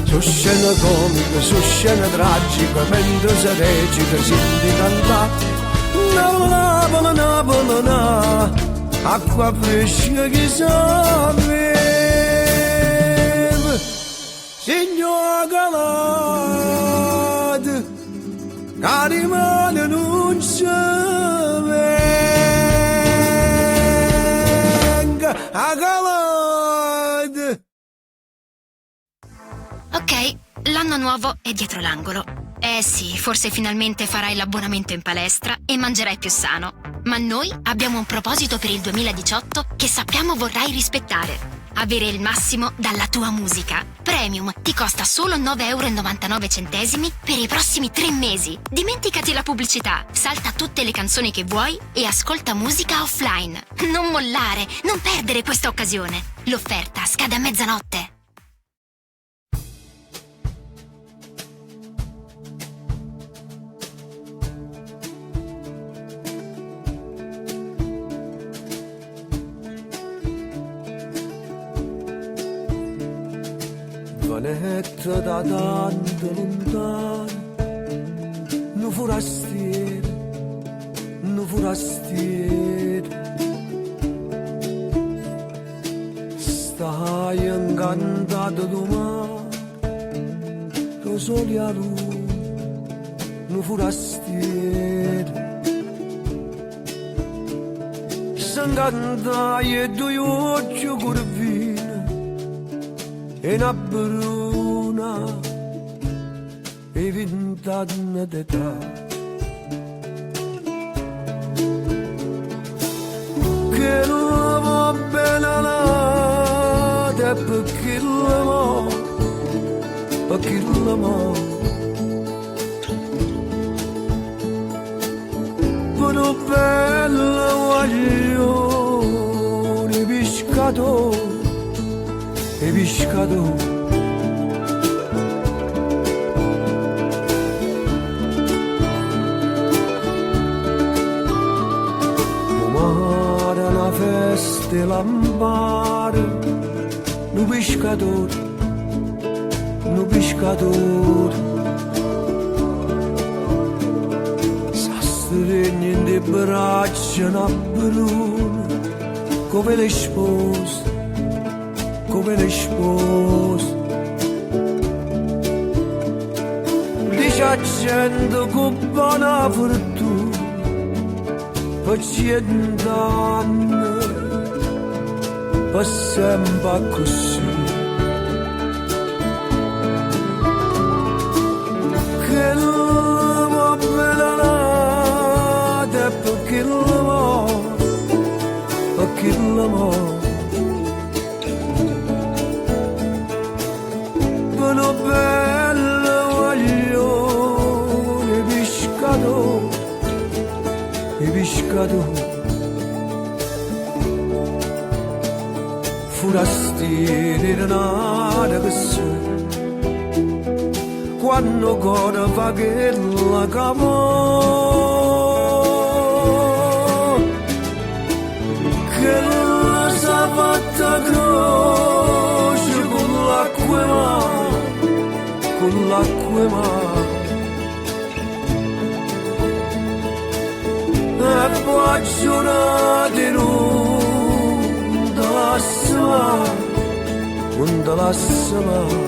so scena comica, so scena tragica, mentre si recita senti cantare Napoli, Napoli, Napoli, acqua fresca che sapeva, signor Galate, cari male non si venga a Galate.
Ok, l'anno nuovo è dietro l'angolo. Eh sì, forse finalmente farai l'abbonamento in palestra e mangerai più sano. Ma noi abbiamo un proposito per il 2018 che sappiamo vorrai rispettare. avere il massimo dalla tua musica. Premium ti costa solo 9,99 € per i prossimi 3 mesi. Dimenticati la pubblicità, salta tutte le canzoni che vuoi e ascolta musica offline. Non mollare, non perdere questa occasione. L'offerta scade a mezzanotte.
Vanetta da tanto lontano, un forastiero, stai incantato di mare, lo sole a lui, un forastiero, s'incantai e due occhi curvini, e una bruna e 20 anni d'età, che non va bene nata perché l'amore però bella guaglione pescatore e pescatore, mare una festa e lampare, un pescatore, s'astregna in le braccia una bruna, come le spose, dice a gente con buona fortuna, per 100 anni, per sempre così. Che non va bene nata perché l'amore, una bella guaglione pescatore, forastieri nata che sei, quando ancora fa che la camo, che la sa fatta croce con l'acqua mare, e poi giurate non te lascia mai.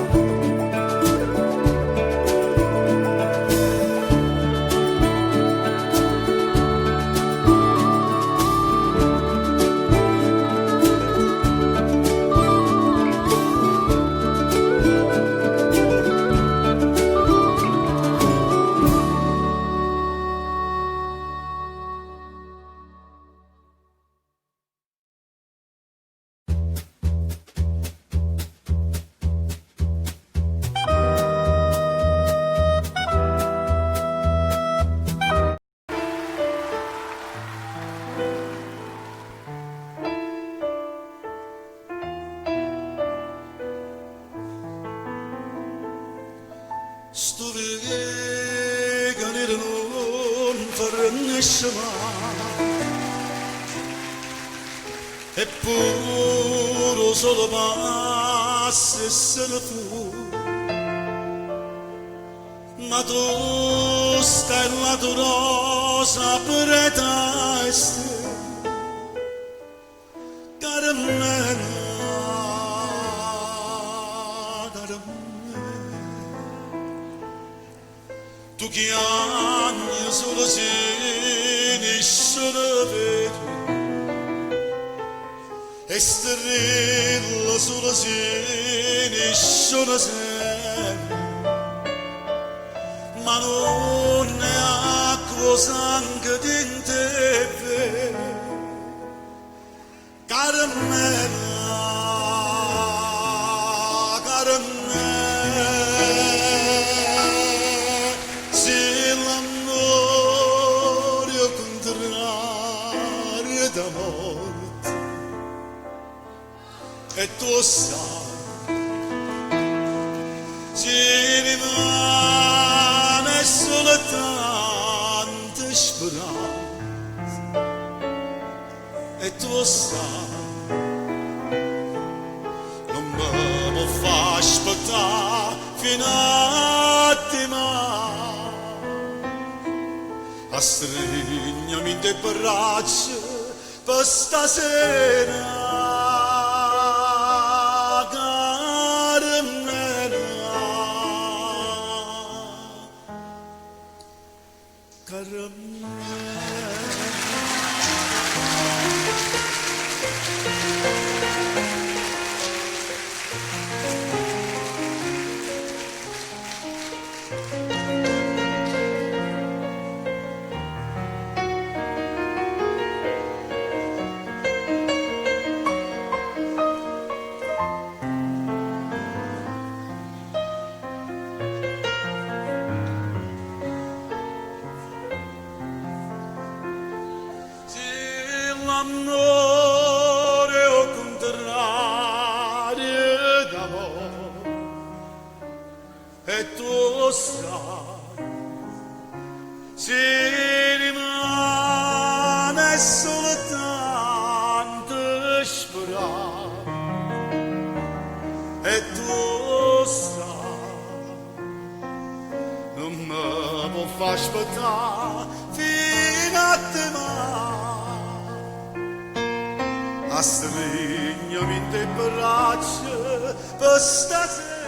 Eppure solo passi e se ne fu, ma tu stai la tua rosa per testa, caramella, tu che anni solo si sono vedi, e strilla sulla sini sono sempre, ma non è acqua sangue di te, caramella,
d'amore e tu sai ci rimane soltanto speranza e tu sai non me lo fa aspettare fino a domani a stringermi in te braccia per stasera
l'amore o contrario d'amore e tu sai ci rimane soltanto speranza e tu sai non me può far aspettare fino a domani a stringermi in te braccia per stasera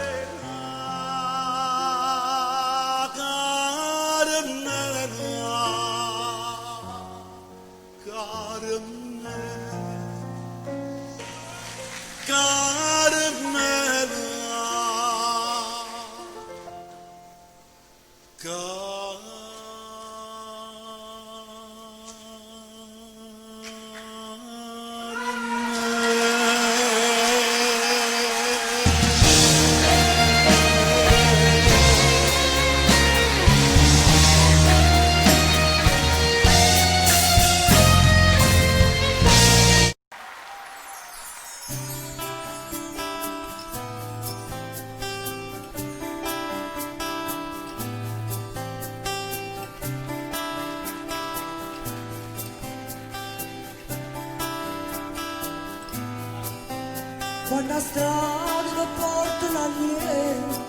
Quando a strada che portano a niente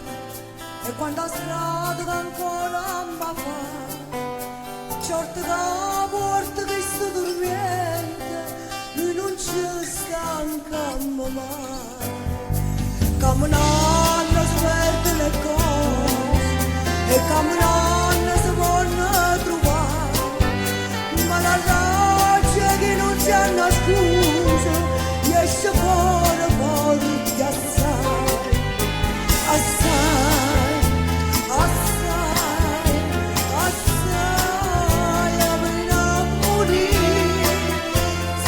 e quando a strada che ancora mi fa certo che la porta che sto dormiente lui non ci stanca mai camminando sperte le cose e camminando si vuole trovare ma la ragione che non si ha una scusa esce fuori forte assai, assai, assai, assai, aprire a morire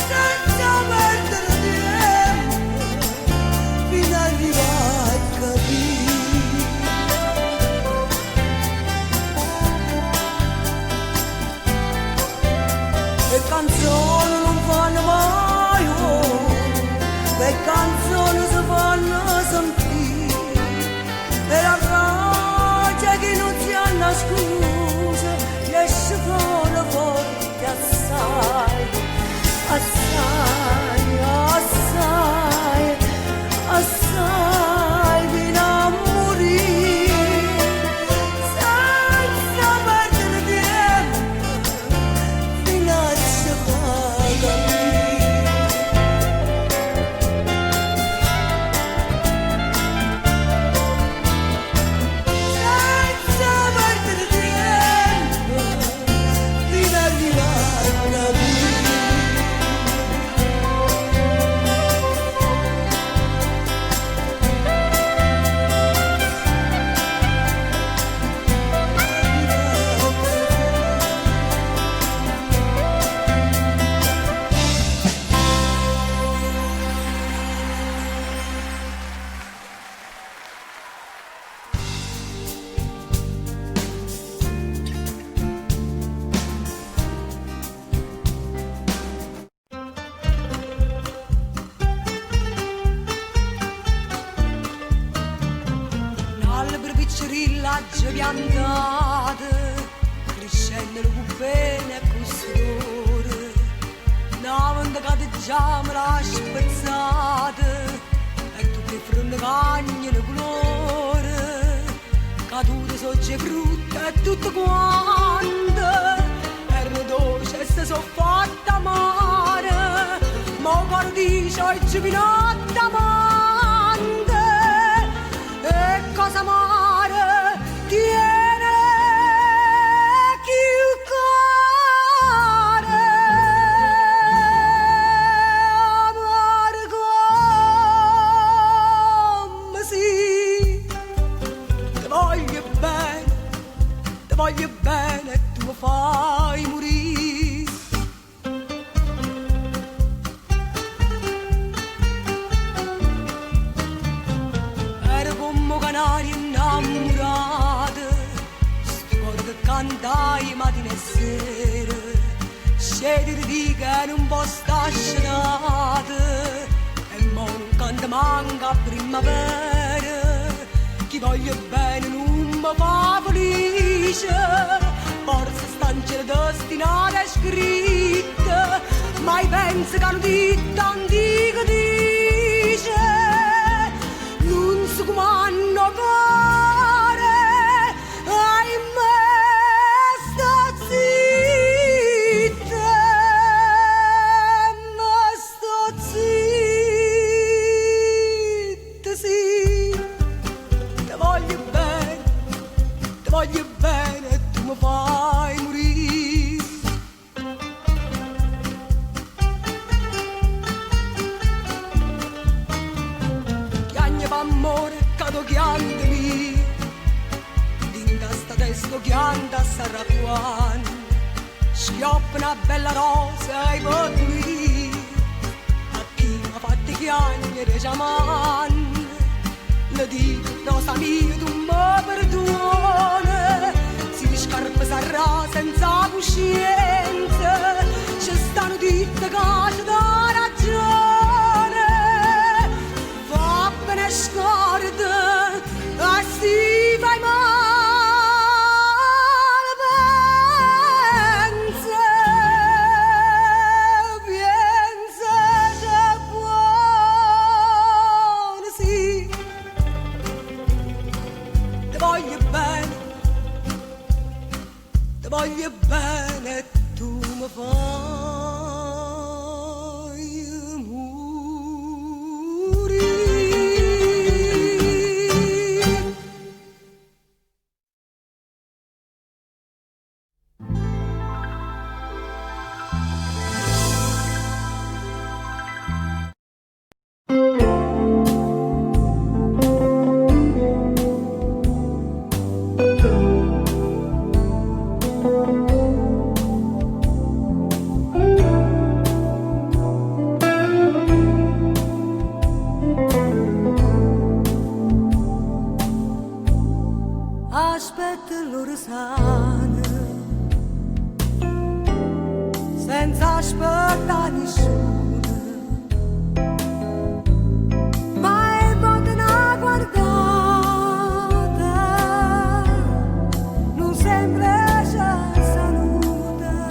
senza perdere tempo fino a arrivare raggi piantate, crescendo le cupene e costore, navanda categgiamo la spezzate, e tutte fronte cagne di colore, cadute sogge frutta e tutto quanto, erano dolce e se so fatta amare, ma caro dice oggi vinotta amante, e cosa amare tiene più care, amare come sì, ti voglio bene e tu mi fai morire. Era come canari innamorate, sto cuore che cantai mattina e sera, scendere di che non può sta scenate, e mo non canta manca a primavera, chi voglio bene non mi fa felice, forse stanze destinate e scritte, mai penso che hanno detto antico dice, non so come hanno fare, ahimè sto zitta, ma sto zitta, sì, ti voglio bene e tu mi fai morire. Chiagna d'amore cado chiantami, dinga sta testo chianta sarà quan, schioppa una bella rosa ai potri, a chi mi ha fatto chiagnere giaman, le dico rosa mia tu mi perdona, si scarpa sarà senza coscienza, ci stanno ditte cose da ragione, va bene scorda, e si fai male, pensa già buono, sì, ti voglio bene e tu mi fai morire. Aspetta l'ora sana, senza aspettare nessuno, mai potrà una guardata, non sembra già saluta,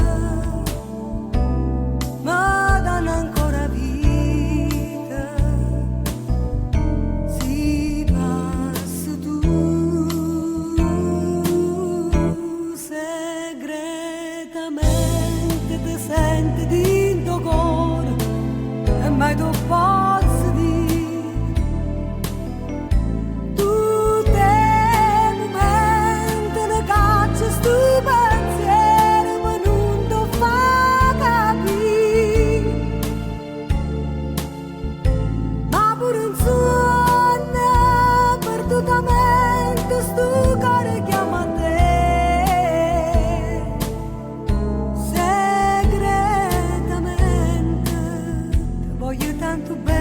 ma danno ancora vita, si passa tu. Segretamente ti senti dentro cuore e mai tu posso dire tutti i momenti ne caccia sto pensiero ma non ti fa capire, ma pure un sogno perdutamente sto cuore chiama a te. Tanto bene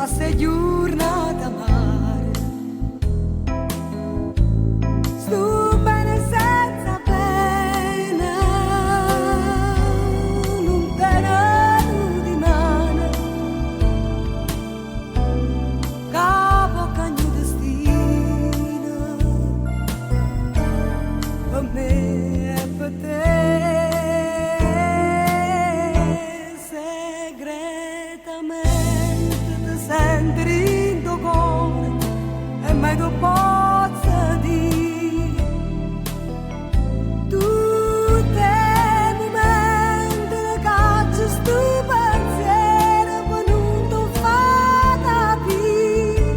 ste giornate mare. Sto bene senza pena, non tenere di mano, capo cagno destino, per me e per te. E mai tu possa dire tutti i momenti che c'è sto pensiero per non ti fa capire,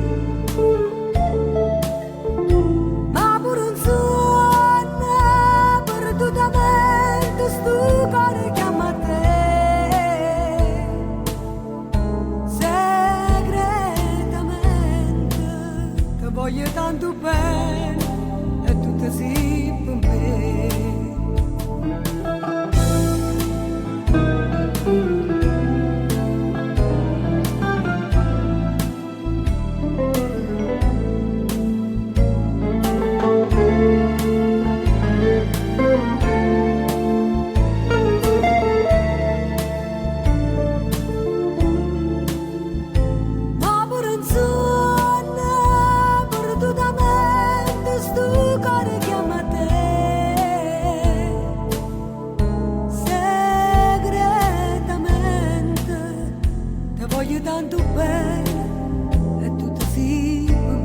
ma pure un sogno perdutamente sto cuore chiama a te. Voglio tanto bene e tutto sì per me. Ma pure un sogno perdutamente sto cuore chiama a te. Segretamente ti voglio tanto bene e tutto sì per me.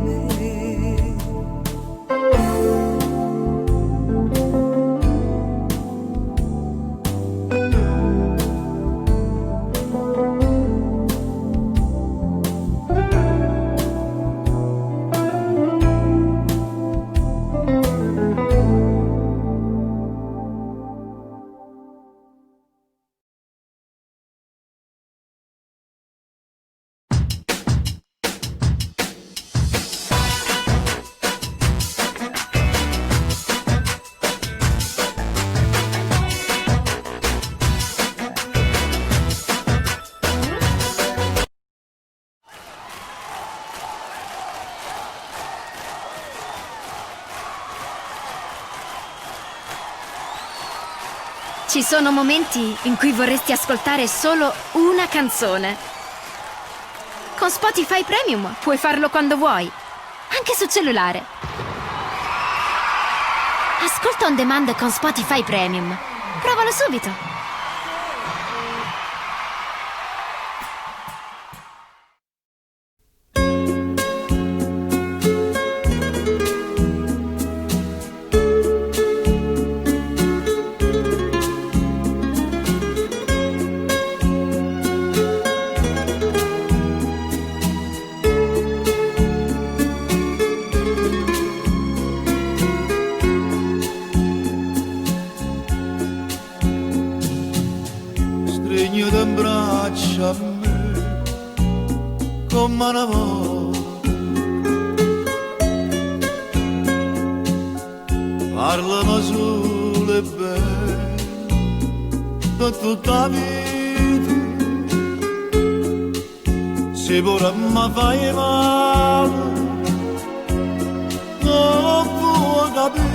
Ci sono momenti in cui vorresti ascoltare solo una canzone. Con Spotify Premium puoi farlo quando vuoi, anche su cellulare. Ascolta on demand con Spotify Premium. Provalo subito.
Stringiti in braccio a me come una volta, parlami solo e bene per tutta la vita. Se pure mi fai male non puoi capire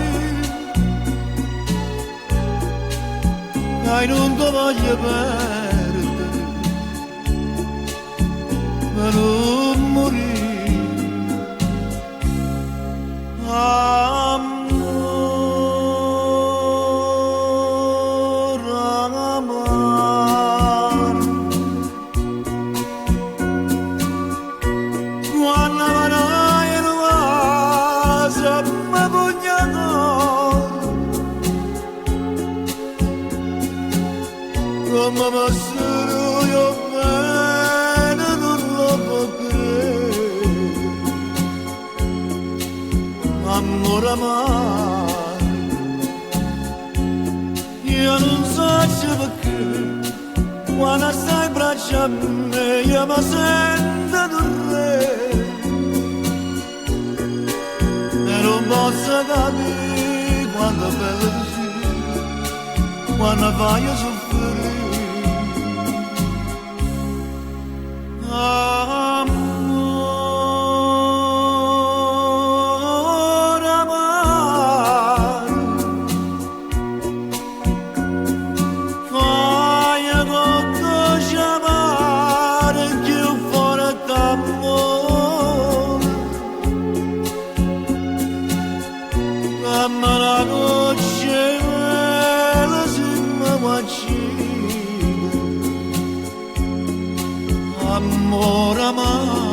che non ti voglio perdere per non morire. Amore, amore, quando vedrai in casa mi pugnato, come passero io bene non lo può credere. Amore amore, io non so perché quando stai in braccio a me io mi sento un re e non posso capire quanto è bello così, quando voglio soffrire. Amore, amore amaro.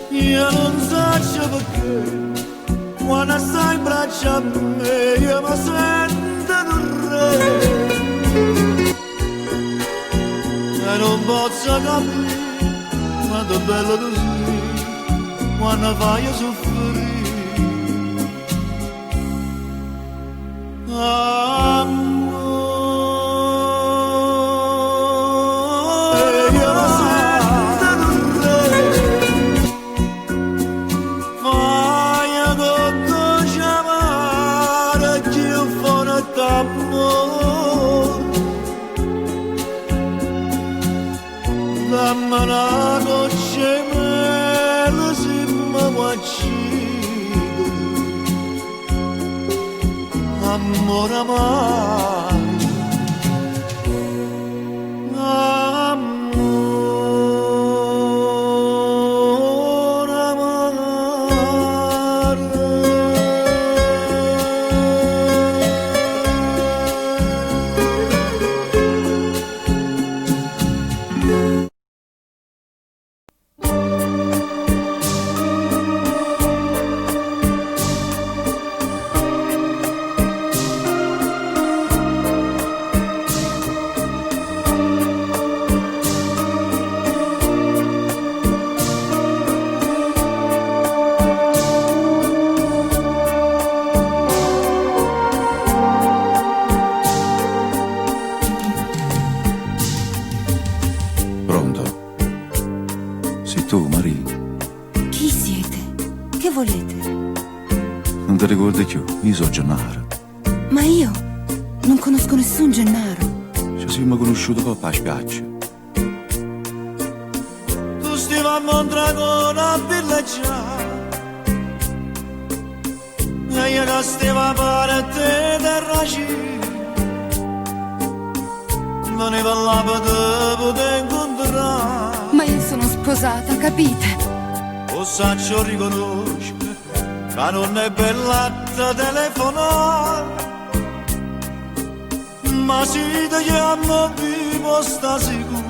Io non so perché, quando stai in braccio a me, io mi sento un re. E non posso capire quanto bello tu sei, quando fai soffrire. Dammi una noce mele se mi guaccino, amore amaro, amore amaro.
Tu, Maria.
Chi siete? Che volete?
Non ti ricordi più? Io sono Gennaro.
Ma io non conosco nessun Gennaro.
Ci siamo conosciuti proprio a spiaggia.
Tu stavamo un dragone a villeggiare e io che stavo a parte del racino. Non ne parlava di poter incontrare.
Ma io sono sposata, capite?
O saccio riconosce che non è bella da telefonare, ma se ti chiamo vivo sta sicuro,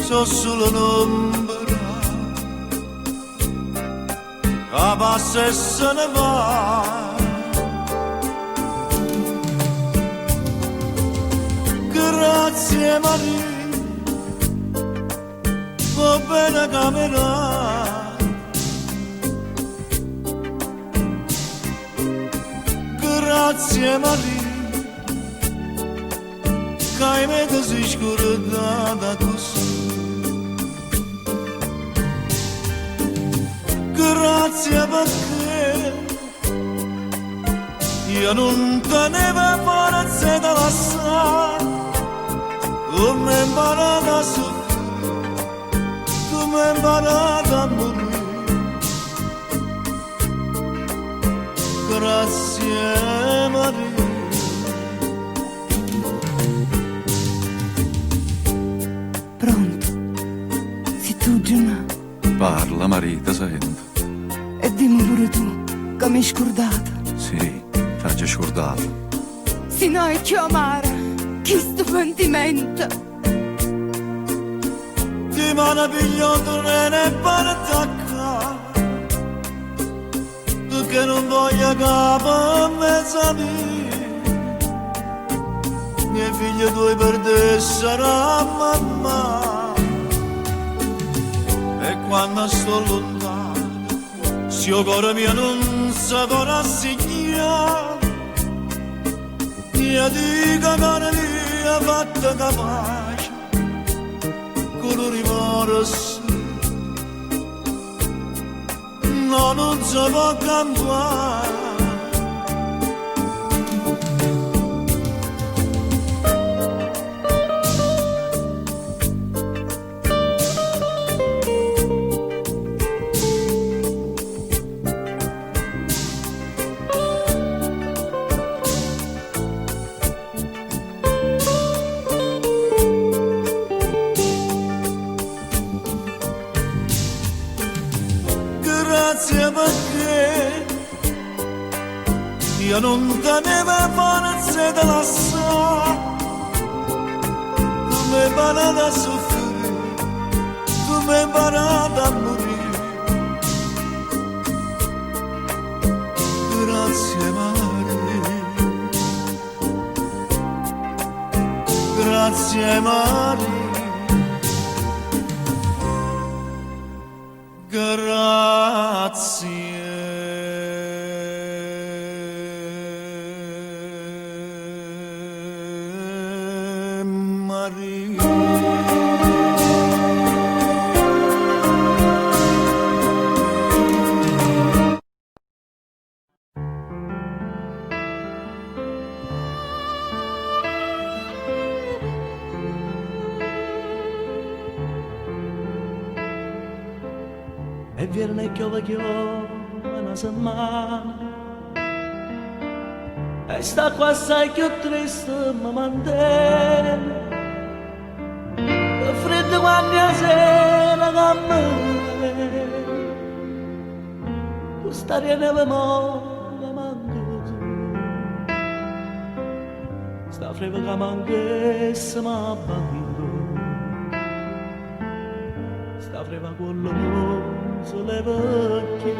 so solo l'ombra che passa e se ne va. Grazie Maria, va bene camera. Grazie Maria, che hai messo si scordata così. Grazie perché io non tenevo forza da lasciare, come ho imparato a soffrire, come ho imparato a morire. Grazie Maria.
Pronto? Sei tu, Gianna?
Parla, Maria, ti sento.
E dimmi pure tu, che mi hai scordata.
Sì, faccio scordato.
Se no è più amara, che sto pentimento.
Ti manda piglio tu ne per attaccare, tu che non voglio capo a mezzo a me. Mie figli tuoi per te sarà mamma, e quando sto lontano, se il cuore mio non saprà segnare, io dico che mia fatta capace, con un rimorso, no, non si può cambiare.
grazie perché io non tenevo forza di lasciare, tu mi hai imparato a soffrire, tu mi hai imparato a morire. Grazie Maria, grazie Maria, grazie.
E viene chiova una settimana e sta qua assai più triste mi mantiene e freddo quando la sera con me tu stai a neve molla manco tu sta freddo che manchesse ma bambino sta freddo quello sulle vecchie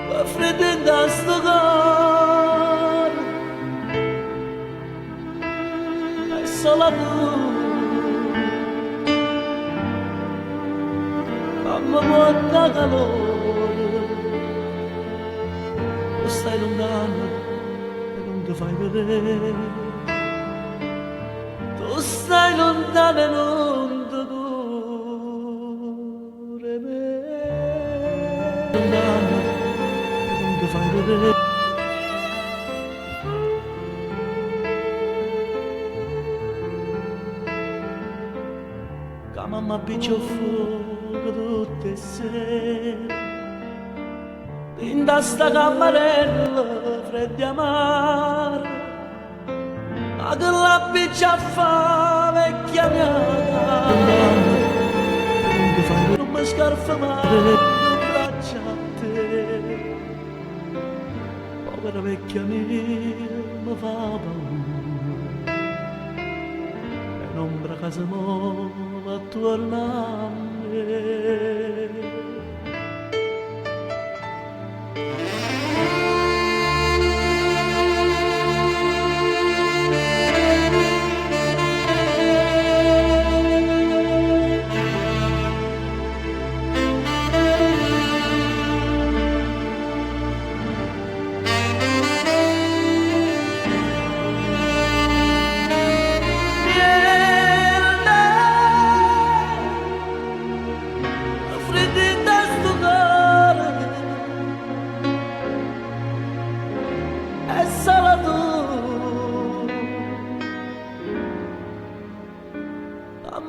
va freddo in sto cuore è solo tu mamma porta calore tu stai lontano fai vedere tu stai lontano e non ti dure me lontano e non ti fai vedere che mamma piccia fuoco tutte le sere in sta camarella fredda e amara ma che la piccia fa vecchia mia non mi scarfa mai le braccia a te povera vecchia mia mi fa paura e l'ombra che si muove attorno a me.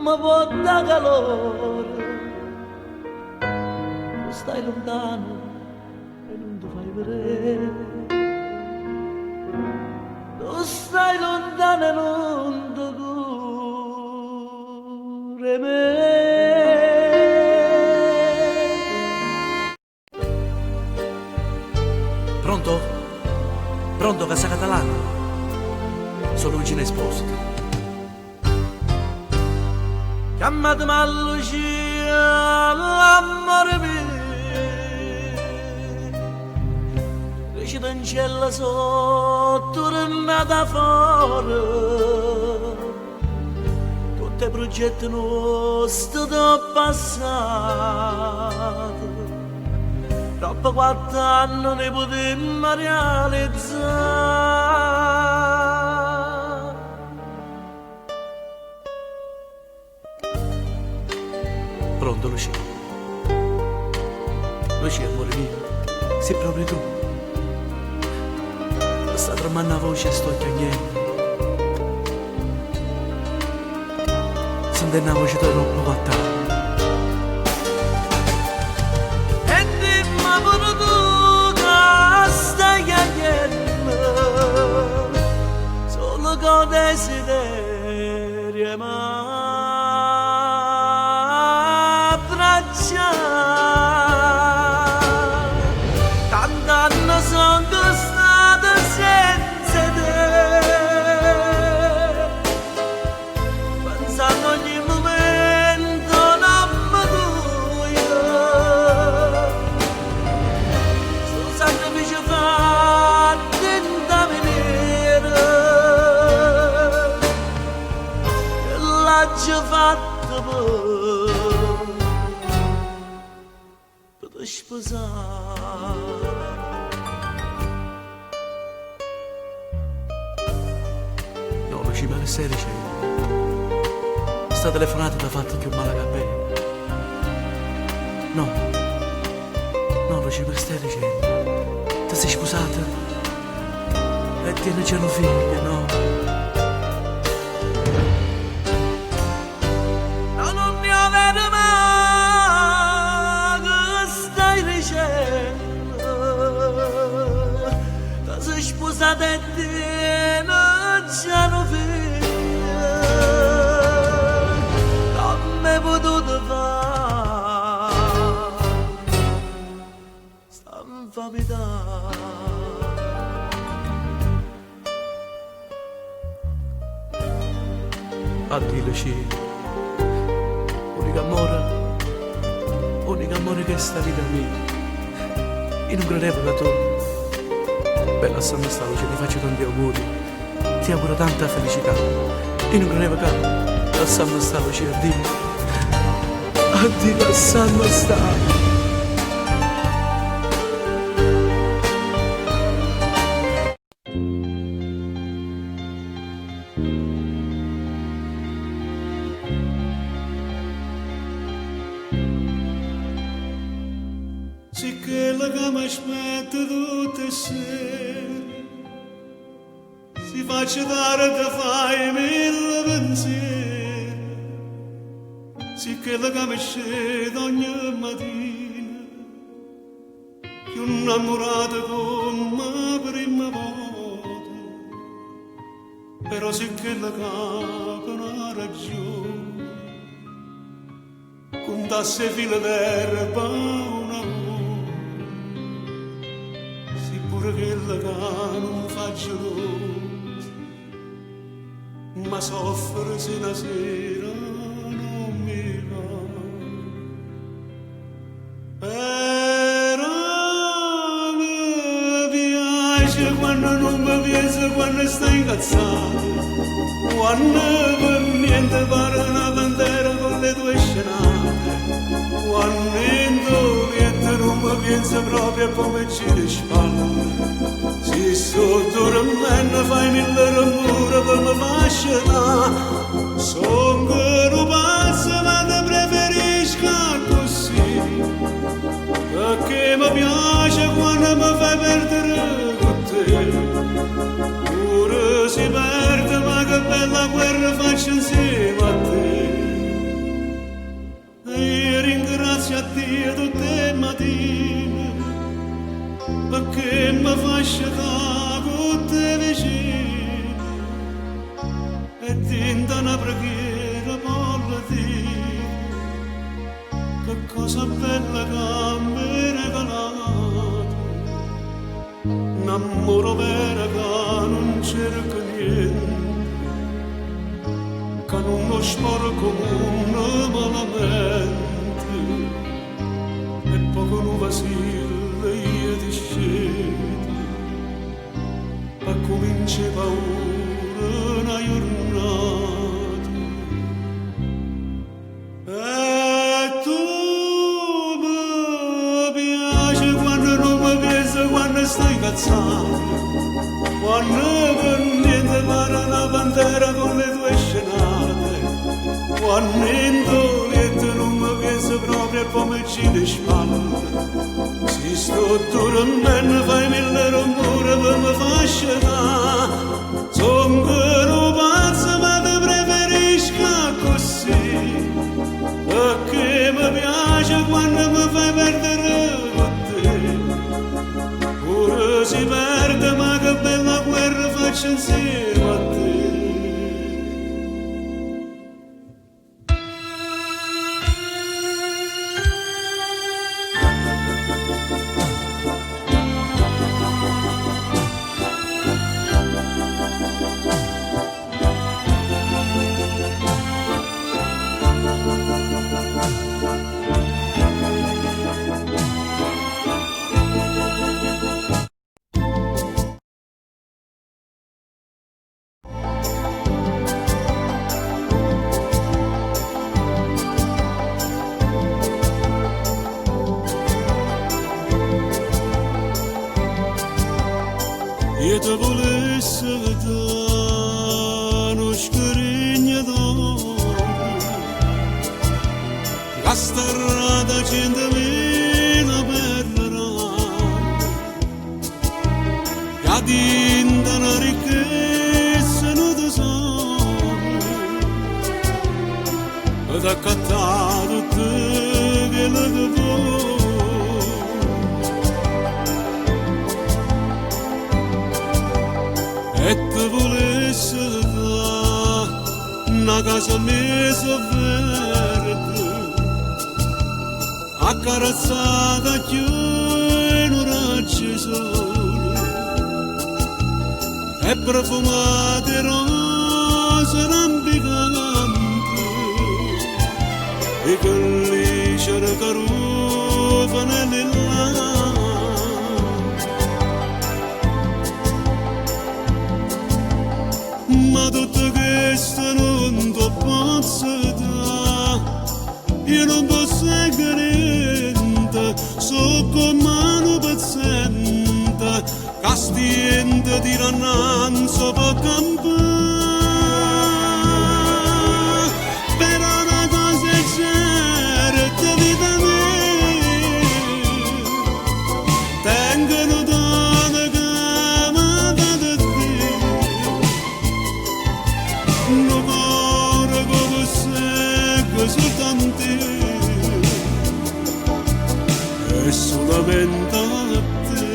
Ma porta calore tu stai lontano e non ti fai vedere tu stai lontano e non ti dure me. Pronto? Pronto Casa Catalana? Sono Luigi Esposito. Chiamatemi a Lucia, l'amore mio, recita in cielo sotto, tornata fuori, tutti i progetti nostri da passato, troppo 4 anni ne potremmo realizzare. Pronto Lucia? Lucia, amore mio, sei proprio tu. Sta tremando la voce e sto piangendo. Sento una voce troppo fatta. E dimmi pure tu che stai piangendo. Solo che desiderio ma abbraccia tant'anno sono stato senza te pensando ogni momento non tuo sto sacrificio fatto in da venire l'ho fatto per sposare. No, Luci, ma che stai dicendo? Sta telefonata ti ha fatto più male che bene. No, no, Luci, ma che stai dicendo? Ti sei sposata? E tieni già una figlia, no? Sposata e te non c'è una figlia, come potuto fare sta infamità? Addio Lucia, unica amore che è sta vita mia, io non credevo che tu. Bella Santa Lucia, ti faccio tanti auguri, ti auguro tanta felicità. Io non credevo che la Santa Lucia, addio la Santa.
Sì che la che mi aspetta tutte sere, si faccia dare che fai mille pensieri, sì che la che mi scende ogni mattina, più innamorata come prima volta, però sì che la che ha ragione, contasse fila d'erba un amore, pure quella che non faccio l'osa, ma soffre se una sera non mi va. Però mi piace quando non mi piace, quando stai incazzato, quando per niente pare una bandera con le tue scenate, quando niente non mi pensa proprio come ci le spalle. Si sotto me fai mille rumore per me fasciare, son che non pazzo ma ne preferisco così, perché mi piace quando mi fai perdere con te, pure si perde ma che bella guerra faccio insieme a te. E io ringrazio a Dio tutte le mattine, perché mi fa scegliere con te vicino, e tinta una preghiera per dire che cosa bella che mi hai regalato, un amore vero che non cerca niente, che non lo sporco come malamente, e poco non vacilla io ti scelgo, ma comincia paura una giornata, e tu mi piace quando non mi pensi, quando stai cazzato, quando per niente pare una bandera con le tue scenate, quando indolietto non mi pensi proprio come ci le spalle, si sto dormendo fai mille rumore per me fascinare, son che non pazzo ma ti preferisco così, perché mi piace quando mi fai perdere con te, pure si perde ma che bella guerra faccio insieme a te.
io ti volessi dare uno scrigno d'oro, la strada 100.000 perleranno, che dinta una ricchezza non tesoro, ed accattato te che la devo. E te volesse dare una casa messa verde, accarezzata più in un raggio sole, e profumate rose rampicanti, e quelli c'era carufano nell'aria. Ma tutto questo non ti posso dare, io non posso niente, so come mano paziente, che stiente di rannanzo per campare, però una cosa è certa, vita mia, tengono donne che amano di te. No cuore come secco soltanto e solamente a te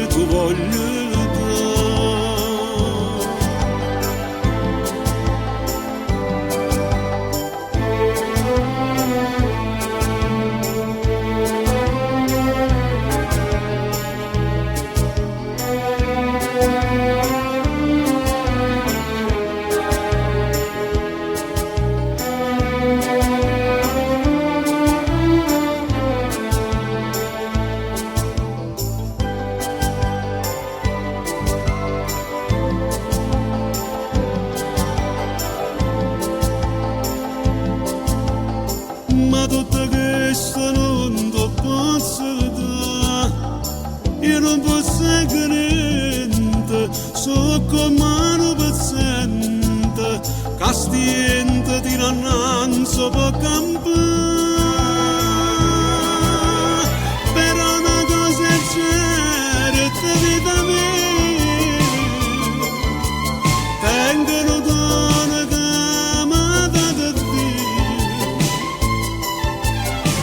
tu voglio ma tutto questo non ti posso dare, io non posso niente, so come mano paziente, che stiente di rannanzo per campare, però una cosa è certa, vita mia, tengono donne che amate di te.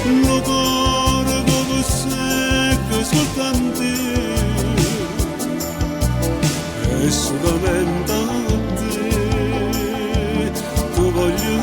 No cuore come secco soltanto e solamente a te tu voglio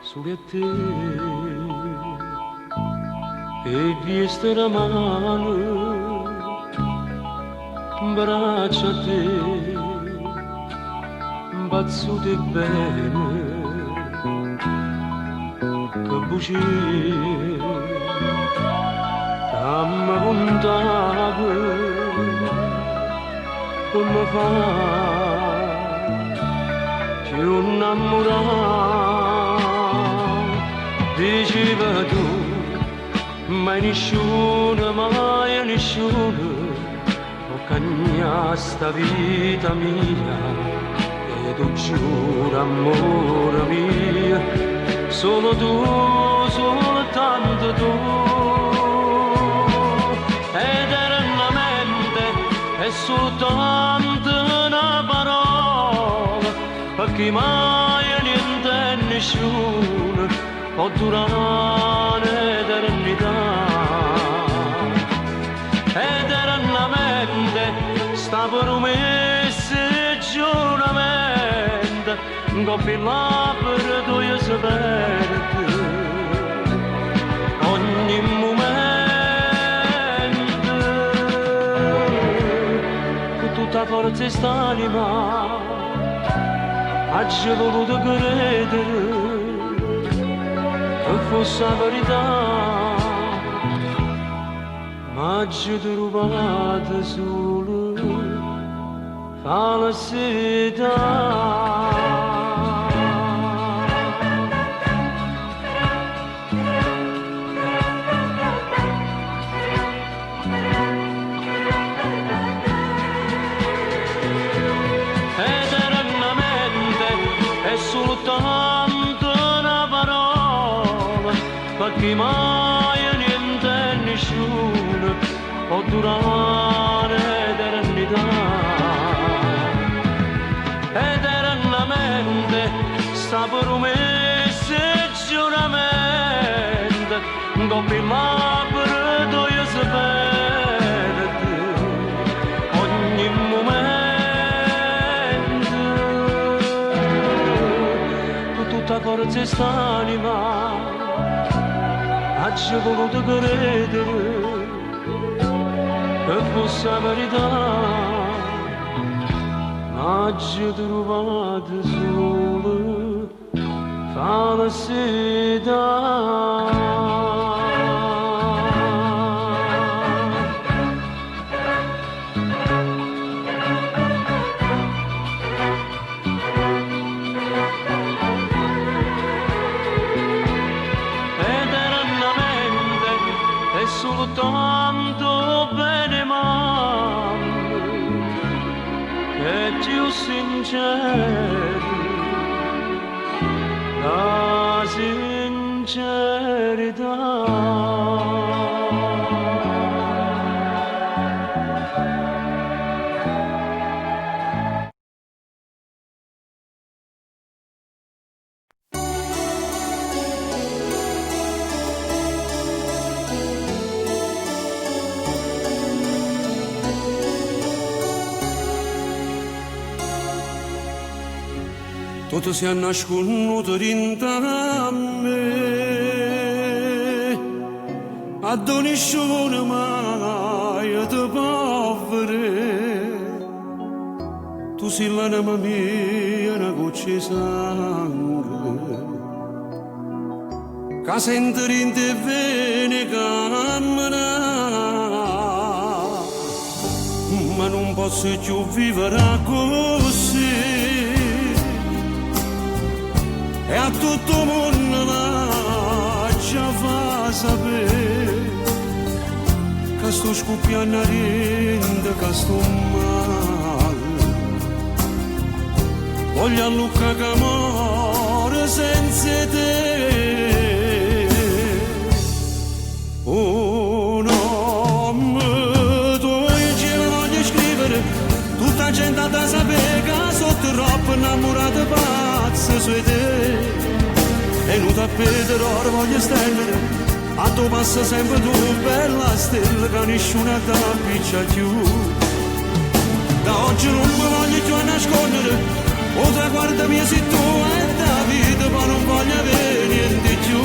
solo a te e visto la mano braccia a te bazzute bene che bugie t'amma puntava come fa più innamorato diceva tu mai nessuno può cambiare sta vita mia e tu giuro amore mio solo tu, soltanto tu eternamente è soltanto una parola perché mai niente e nessuno può durare l'eternità. Eternamente sta per un mese giuramento, coppi là per due sapere ogni momento, con tutta forza e st'anima oggi ho voluto credere che fosse la verità, ma oggi ho trovato solo falsità. Soltanto una parola, perché mai niente e nessuno può durare eternità. Eternamente sta per un mese giuramento, coppi là per due sapere ogni momento. Tutta forza e st'anima oggi ho voluto credere che fosse la verità, ma oggi ho trovato solo falsità. Soltanto bene mando e più sincero, la sincerità.
Tutto si è nasconuto dentro a me, ad ogni scione mai ti povere. Tu sei l'anima mia, una goccia di sangue, che sente dentro e viene cammina, ma non posso più vivere così. E a tutto il mondo già fa sapere che sto scoppiando a rende, che sto male. Voglio a Lucca che muore senza te. Oh no, tu in cielo voglio scrivere, tutta gente da sapere che sono troppo innamorata pazza su te. E non tappeto d'oro voglio stendere, a tu passa sempre tu, bella stella, che nessuno ti appiccia più. Da oggi non mi voglio più nascondere, o traguardo mio sei tu e da vita, ma non voglio avere niente più.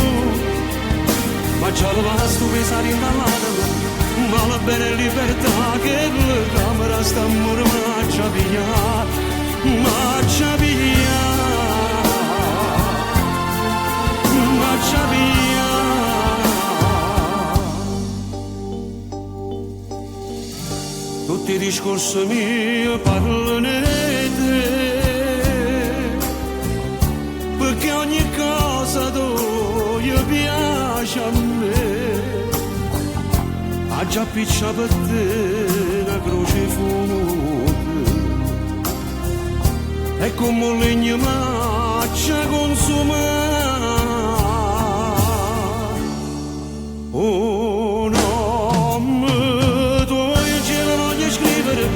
Ma già lo basta pensare in dall'anima, ma la bene libertà che la camera sta mormaccia via, marcia via. Marcia via. Tutti i discorsi miei parlano di te, perché ogni cosa tu piace a me. Ha già piccia per te una croce fuoco, e come un legno maccia consuma. Oh no, tu in cielo voglio scrivere,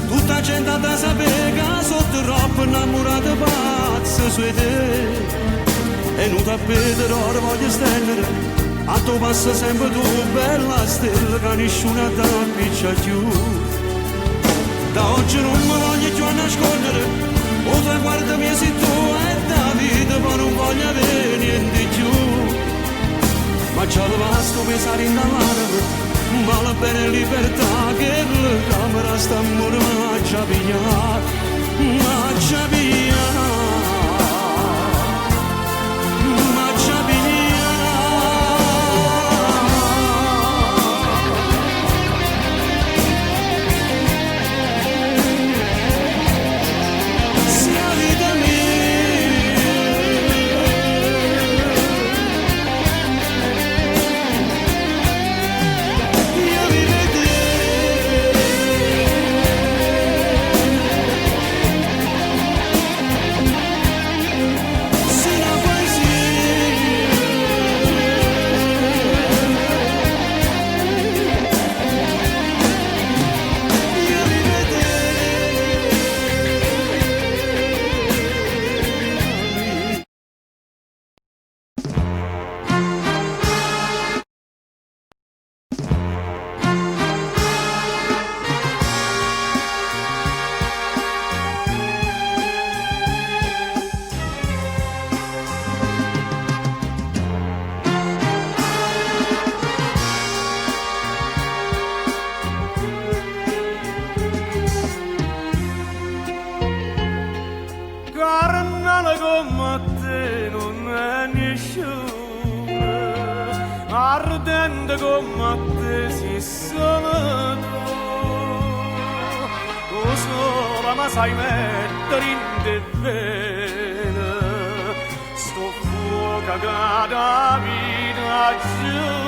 tutta gente da sapere che sono troppo innamorata pazza su te. E non tappeto d'oro voglio stendere, a tu passa sempre tu bella stella che nessuno ti appiccia più. Da oggi non mi voglio più a nascondere, o traguardo mio sei tu e da vita poi non voglio avere niente più. Ma già lo vasco pensare in dall'anima, ma la bene libertà che la camera sta morendo, ma già via.
Ardente come te si sono tu sola ma sai mettere in te vene sto fuoco che da vita gioventù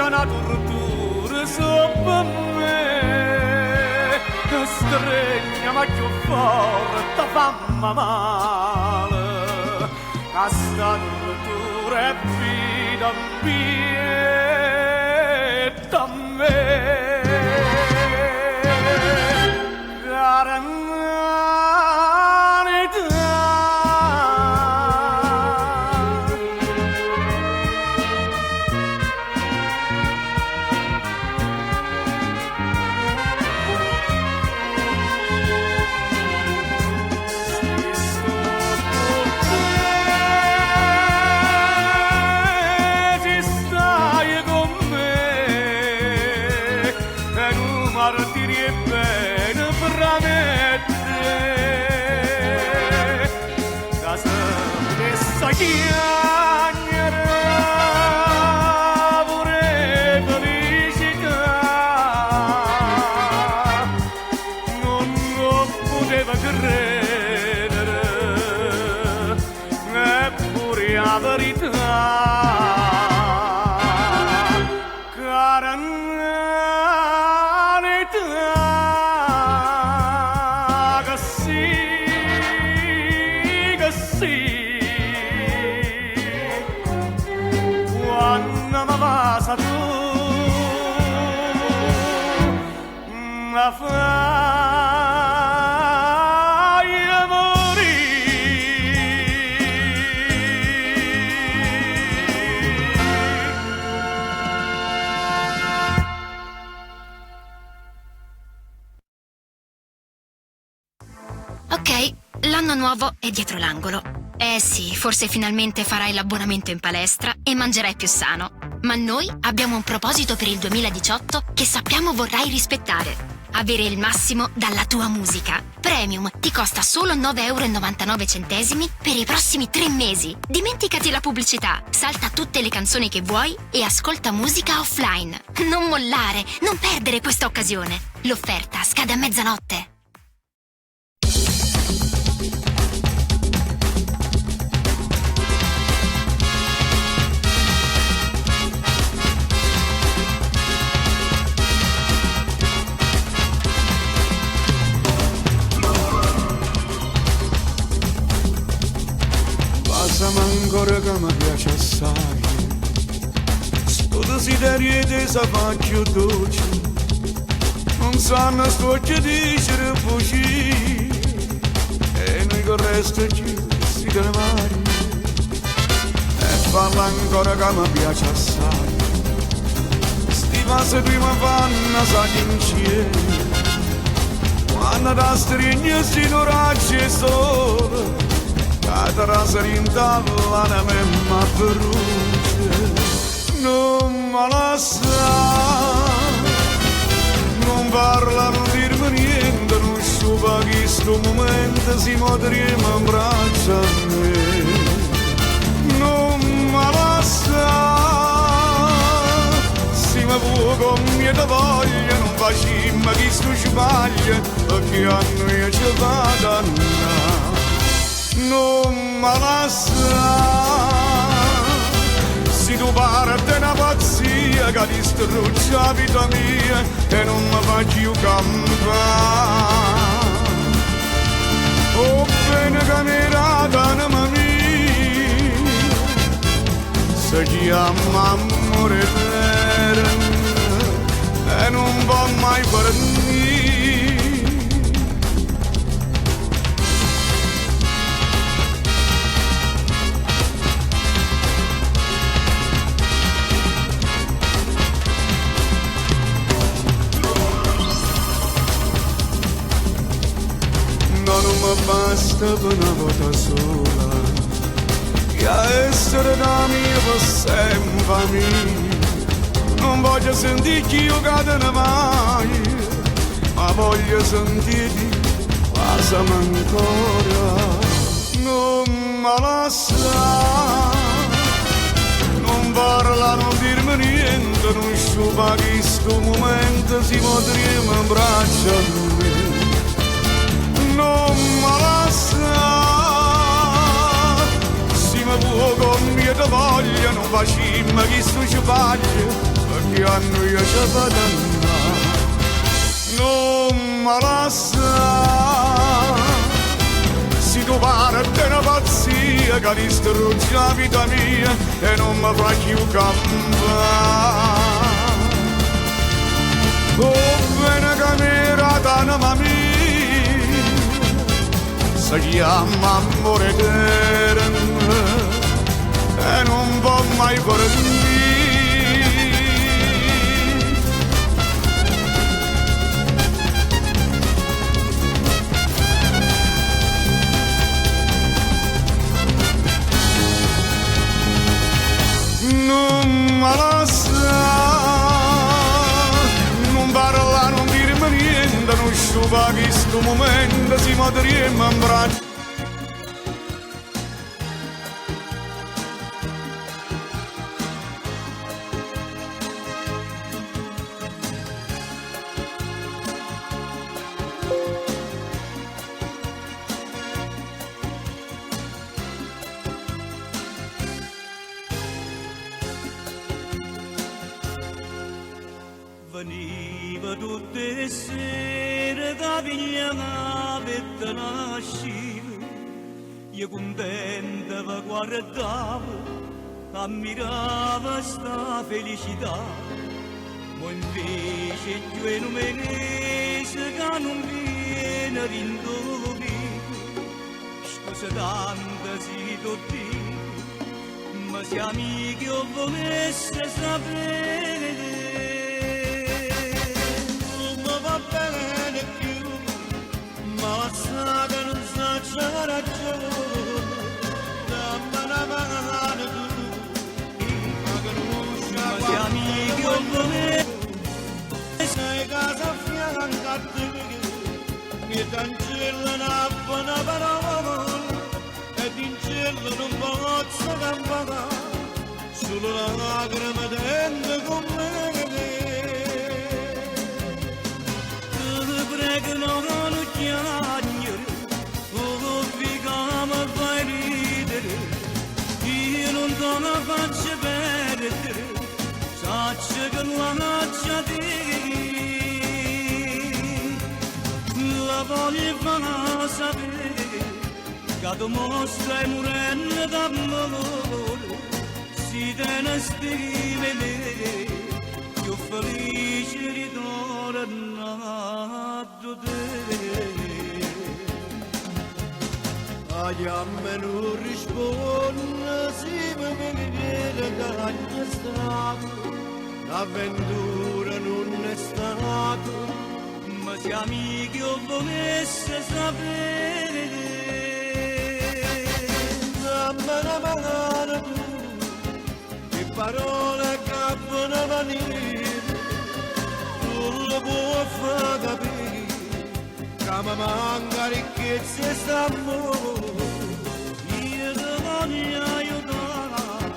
una tortura sopra me che stregna ma più forte fa male che sta tortura è vita mia a me la fai morire.
Ok, l'anno nuovo è dietro l'angolo. Eh sì, forse finalmente farai l'abbonamento in palestra e mangerai più sano. Ma noi abbiamo un proposito per il 2018 che sappiamo vorrai rispettare. Avere il massimo dalla tua musica. Premium ti costa solo 9,99 € per i prossimi 3 mesi. Dimenticati la pubblicità, salta tutte le canzoni che vuoi e ascolta musica offline. Non mollare, non perdere questa occasione. L'offerta scade a mezzanotte.
Passami ancora che mi piace assai, sto desiderio di sa faccio dolce, non sanno sto che dice fuggire, e noi che resto ci si deve mare, e parla ancora che mi piace assai, sti passi prima fanno sai insieme, quando da stringe si non raggi solo, la rasa rintavla me ma brucia, non me la sa, non parla, non dirmi niente, non sciupa che sto momento si modriamo in braccia a me, non me la sa, si mi può con mia voglia, non facciamo che sto sbaglia, perché a noi ci va dannare. Non me la sa, se tu parte una pazzia che distrugge la vita mia e non mi fa più campare. Oh bene camerata anima mia, si chiama amore vero e non può mai farmi. Non mi basta per una volta sola, che essere da mia per sempre mia. Non voglio sentire che io cado mai, ma voglio sentire passami ancora. Non me la sa, non parla, non dirmi niente, non sciupa che sto momento si modriamo in braccia a me. Non me la sa, si mi può con mia voglia, non facciamo che sto sbaglia, perché a noi ci fa dannare. Non me la sa, si tu parte una pazzia che distrugge la vita mia e non mi fa più campare. Oh bene camerata anima mia, si chiama amore eterno e non può mai farmi. Non me la sa, non parla, non dirmi niente, non sciupa che sto momento si modriamo in braccia.
Veniva tutte le sere da piglia nave te nasciva, io contenta vi guardavo, ammirava sta felicità, ma invece io non me ne dice che non viene rindovi, scusa tante si tutti, ma se amici o volesse sapere, non mi va bene più, ma sa che non sa c'è ragione, dammi una mano tu, ma se amici o volesse, sei casa a fianco a te, mi cancellano una parola, ed in cielo non posso campare, solo lacrime dentro con me. Ti prego non chiagnere, o figa mi fai ridere, io non te la faccio perdere, sacci che la faccia te. La voglio far sapere che tu mostrai morendo d'amore, si te ne stimoli, più felice ritorno a te. A chiamare non risponde, si mi viene dagli strati, l'avventura non è stata, ma se amici o volesse sapere, dammi una mano tu, che parole cappano a venire, tu lo puoi far capire, che mi manca ricchezza e s'amore, io ti voglio aiutare,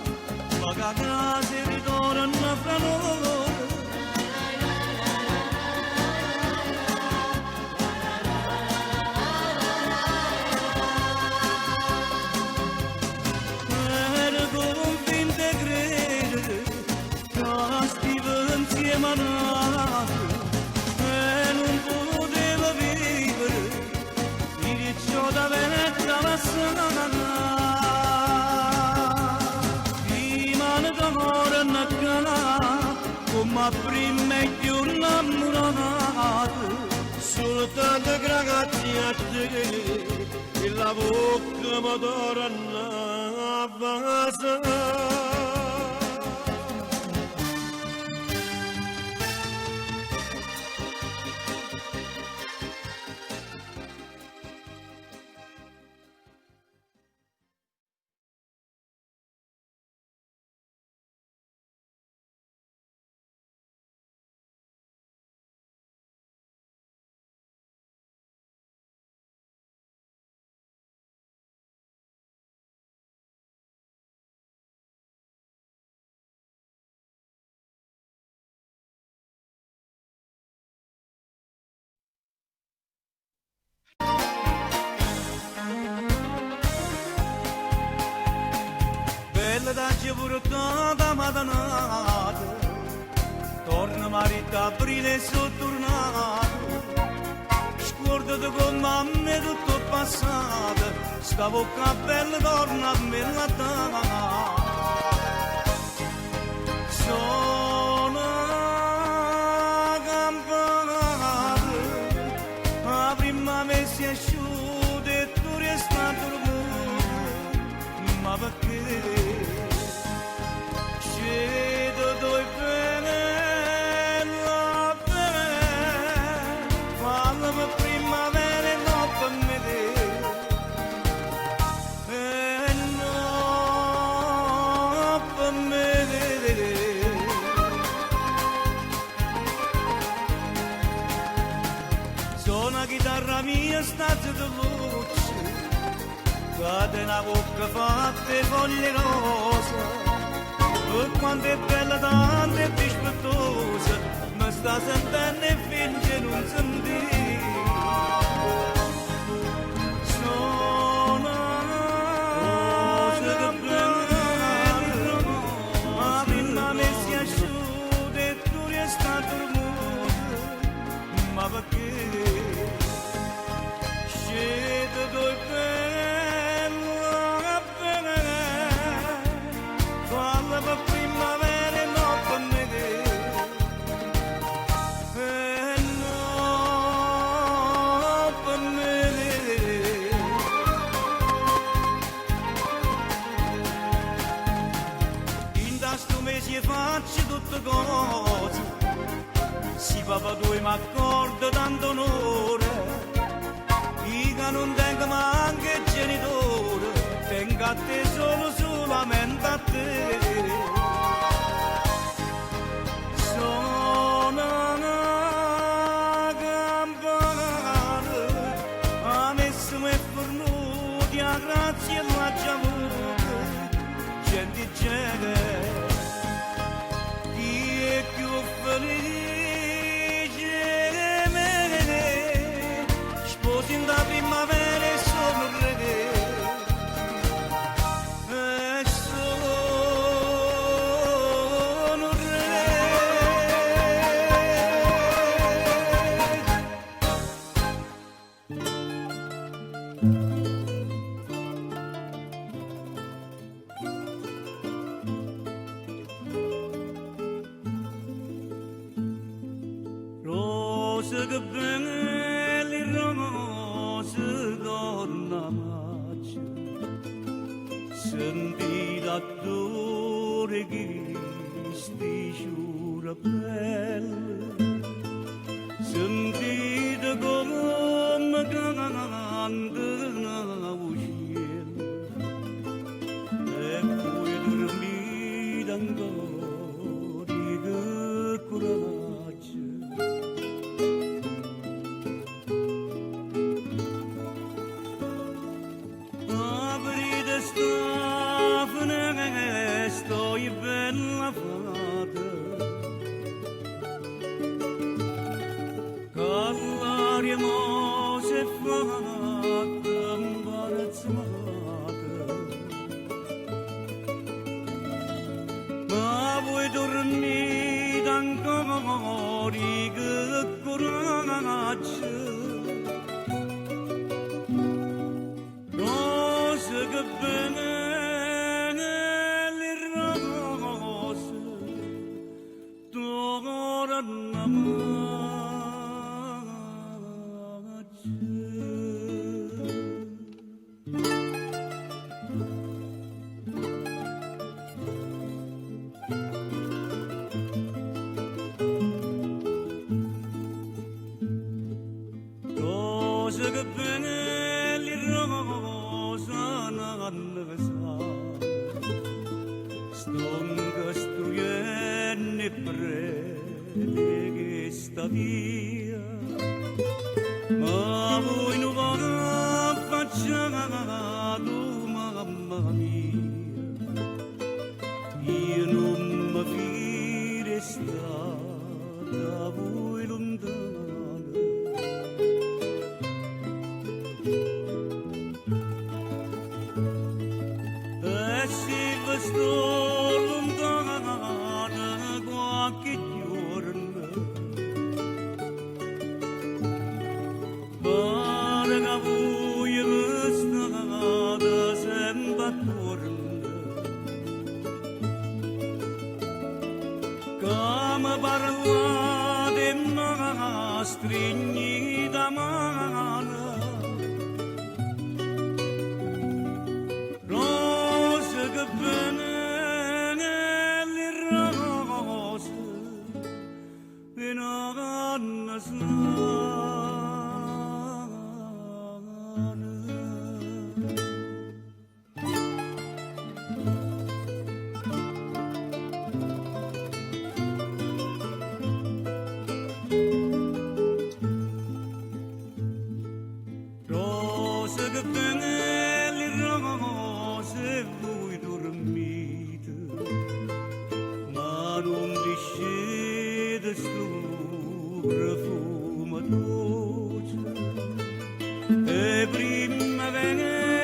ma che a casa ritorno fra noi. E non potevo vivere, mi diccio da venetta la prima d'amore a calare, come prima e più innamorata, soltanto grazie a te, e la bocca mi torna a base. Bella d'aggia pure tanta madanata, torna marita aprile sottornata, scordati con mamma e tutto il passato, sta bocca bella torna a me la data. Sono campata, la prima me si è asciutta e tu resta dormita, ma perché? Scedo dove bene, la bene, fallami primavera e no per me te. E no per me te. Suona chitarra mia, stazza di luce, cade una bocca fatta e foglie rosa. E quando è bella tanto è dispettosa, ma sta sentendo e finge non sentire. Sono che bella, ma prima me si asciutta e tu resta dormita, ma perché? Scedo dove bella, bella, falla per primavera e no per me. te. Sono una campana, a me se mi è fornuti a grazie alla giamura, gente chi è più felice di me, sposi in da primavera e sono re. Rose che belli rose d'ornamaccia, senti l'attore che sti giura belle, sentite come cantano uccelli, e poi dormite ancora che coraggio. Aprite sta finestra, bella fata, che l'aria mo si è fatta imbarazzata, ma voi dormite ancora che coraggio. Rose che bene le rose tornano rose che bene le rose non sa, stonga stuienne prede che sta via, ma voi non va facciato, mamma mia, io non mi fide sta da voi lontano. Sto lontana qualche giorno, pare che voi mi state sempre attorno, che mi parlate ma stringita mano. Che bene le rose e non sanno. Rose che bene le rose voi dormite, ma non vi scende sto profumo dolce, e primavera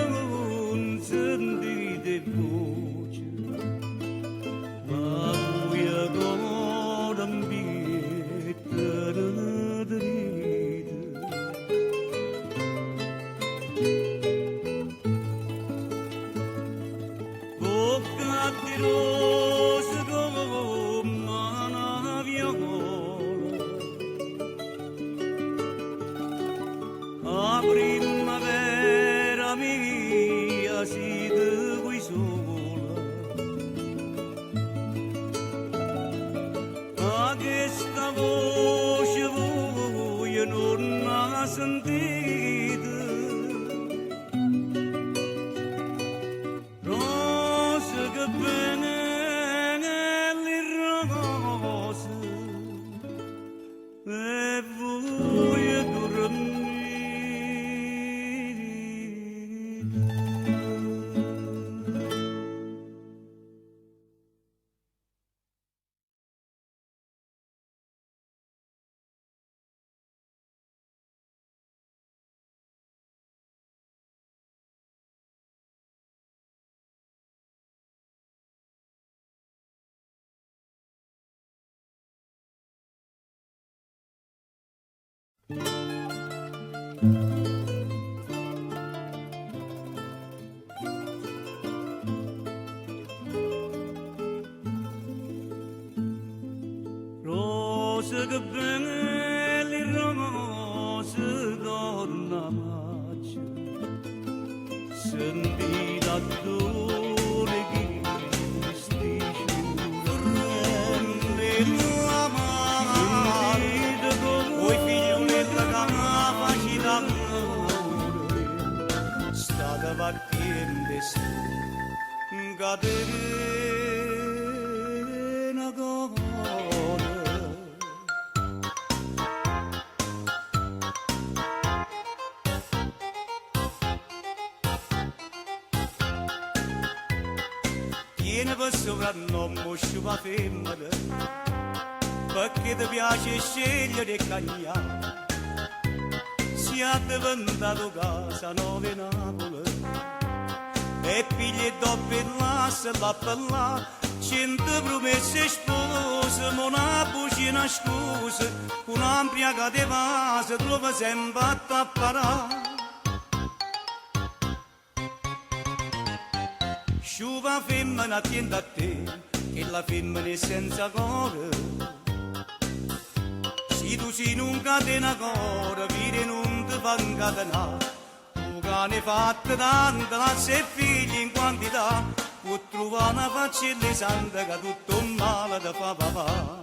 non sentite voce, ma voi ancora ambiente dite. Bocca di rose come una viola, a primavera mia siete qui sola, a questa voce voi non la sentite. Rose che e voglio dormire. Rose che belli rose donna macia, senti la dore che stisce prende la mano, oi figlioletta che mi faci l'amore, stata partendo sto cadere cosa. Tieni per soprannome sciupa femmina, perché ti piace scegliere e cagnare. Siate diventato casa nuova Napoli, e pigli dopo e lascia la pella, 100 promesse spose, ma una bucina scusa, un'ampia di vase trova sempre a tapparare. Sciupa femmina attenta a te, che la femmina è senza cuore. Se tu sei non catena cuore, vire non ti fa incatenare. Tu cane fatta tanta, lascia i figli in quantità, può trovare una faccella santa che tutto il male ti fa papà.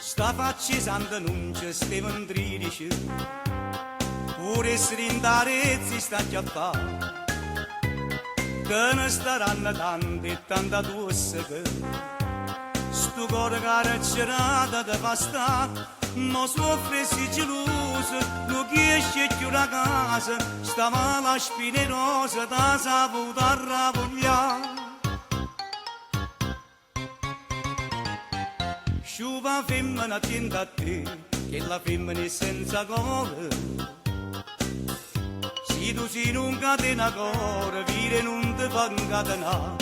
Sta faccia santa non c'è Steven 13, pure essere in tarezzi sta già fa, che ne staranno tante e tanta tosse che, sto cuore carcerata da fa sta, ma soffre si geloso, non riesce più la casa, sta mala spina rosa, da saputa ravogliare. Sciupa femmina attenta a te, che la femmina è senza cuore. Se tu sei non catena cuore, vire non ti fa incatenare.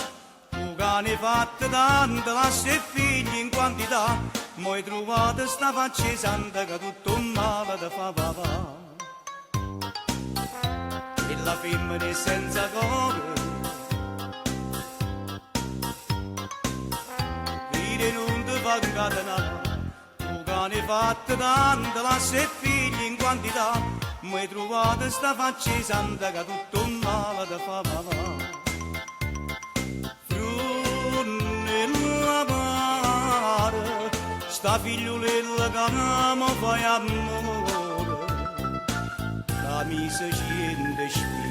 Tu cane fatta tanta, lascia i figli in quantità, ma hai trovato sta faccia santa che tutto il male ti fa papà. E la femmina è senza cuore, vire non va incatenare. Tu cane fatta tanta, lascia i figli in quantità, ma hai trovato sta faccia santa che tutto il male ti fa papà. Frunella mare, sta figliolella che mi fai amore, la misa scende spina.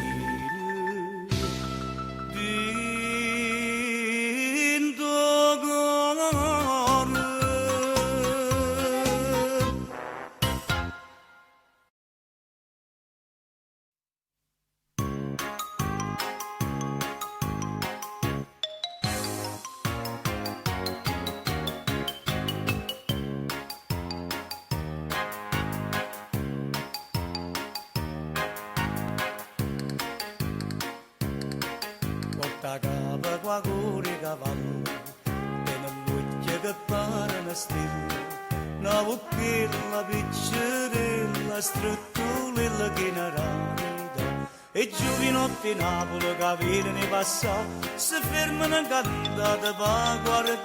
Porta capa qua cuore cavallo, e non voglio che pare una stella, una bocchella piccerella, struttulella che ne rarida, e giovinotti Napoli che viene ne passa, si fermano cantata per guardare.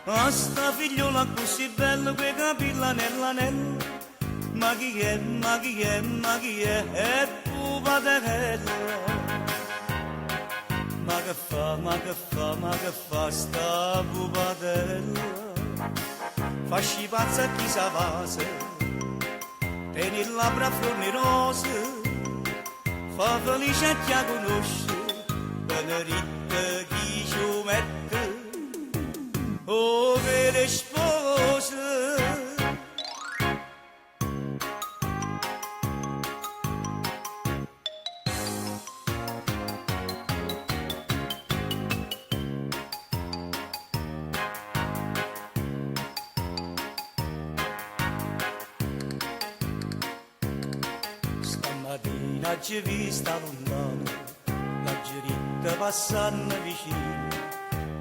A sta figliola così bella, quei capelli nell'anello, ma chi è, ma chi è, ma chi è pupaterella. Ma che fa, ma che fa, ma che fa sta pupadella? Fasci pazza a chi sa vase, tieni il labbra frone rose,
fa felice a chi conosce, benedetta chi ci mette, oh che le spose. Stamattina ci vista lontano, la giritta passando vicino,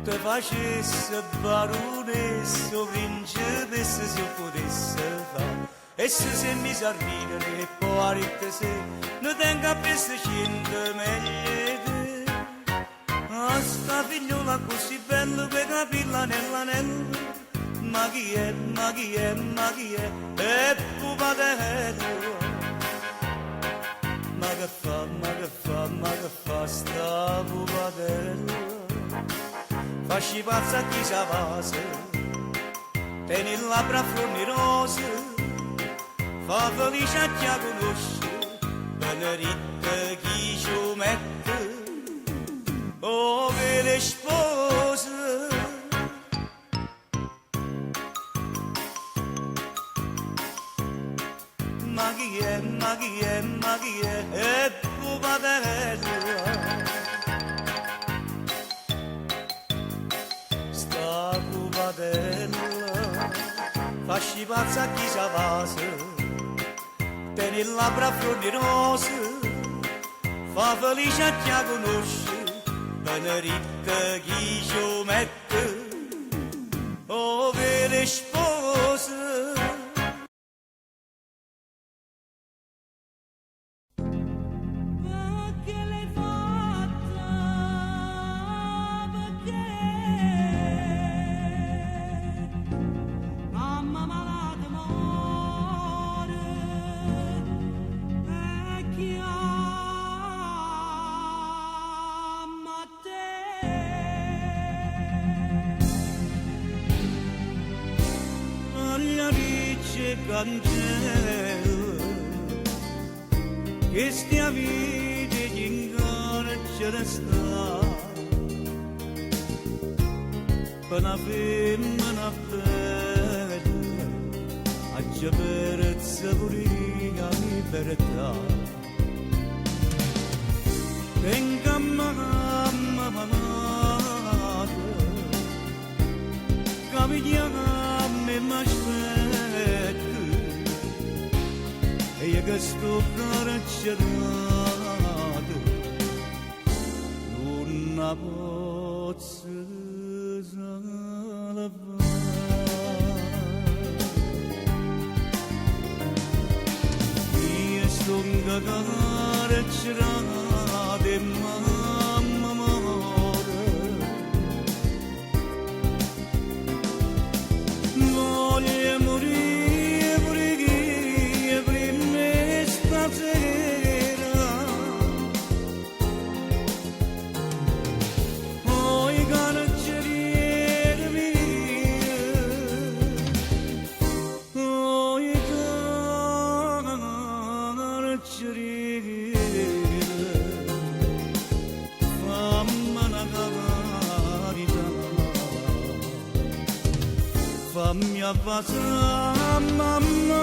te facesse baronessa o principessa se potesse fare. E se mi servire e poi se ne tenga presto 100 meglio te. Ah, sta figliola così bella che capilla nell'anello, ma chi è, ma chi è, ma chi è? E pupatello. Ma che fa, ma che fa, ma che fa sta pupatello? Fasci pazza a chi sa pase, tieni il labbra a florni rose, fa felice a chi la conosce, benedetta chi ci mette, oh che le spose. Ma chi è, ma chi è, ma chi è? E pupatello. Sta pupatello, fasci pazza a chi sa pase, tieni il labbra a flor di rose, fa felice a chi la conosce, benedetta chi ci mette, oh che le spose. Candela, che stia vita in carcere sta, per una femmina bella, a giaperezza pure la libertà. Venga mamma mamma, capigliame m'aspetta, e io che sto carcerato non la posso salvare. Io sto carcerato e mamma muore, voglio morire. Fammi abbassare mamma,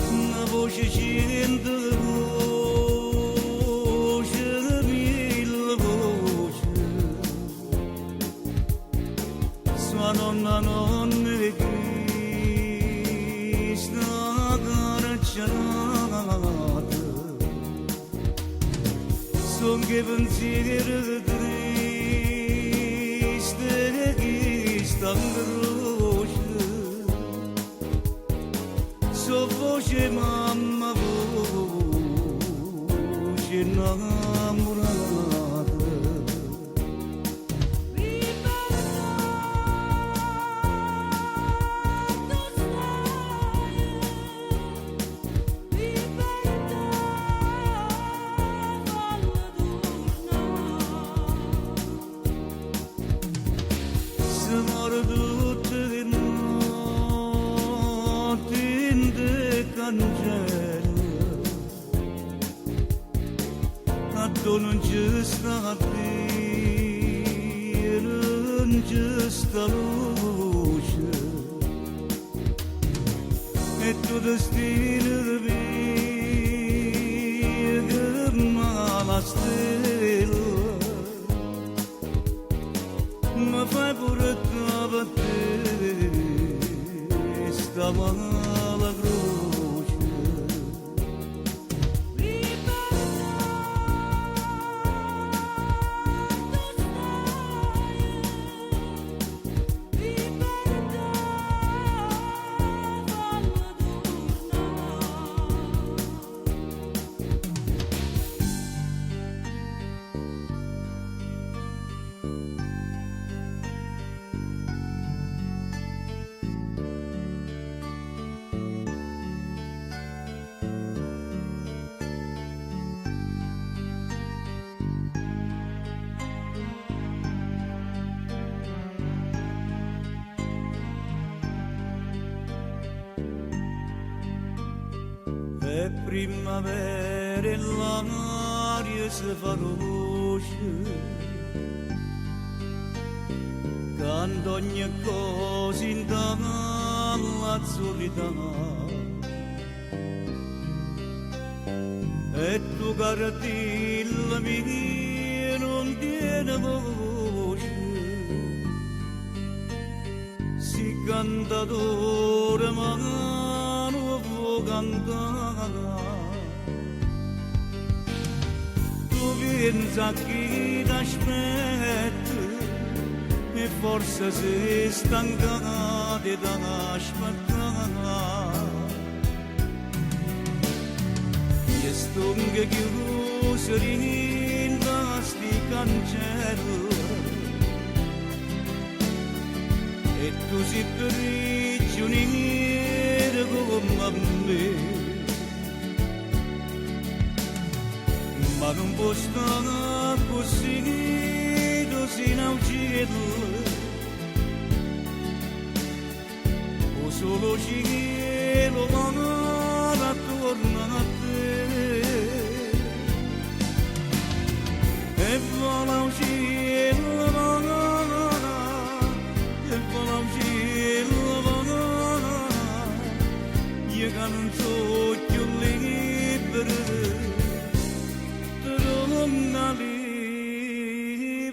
una voce scende. Nonna nonne chi sta carcerata, son che pensieri triste chi sta in croce, so voce mamma, voce innamorata.
Angelo non ci sta bene, non ci sta luce, e tu destino di me che mala stella, ma fai pure tu te, sta mala croce. È primavera e l'aria si fa luce, quando ogni cosa intanto l'azzurrità, e tu cartilla mia non tiene voce, si cantatore ma non può cantare. Tu pensa chi t'aspetta e forse sei stanca di aspettare. E stonche chiuse in sti cancelli e tu sei prigioniero come me. Ma non può stare così, si non uccido, o solo cielo ma attorno a te, e vola un cielo, e vola un cielo, io che non so più libero. Una libertà,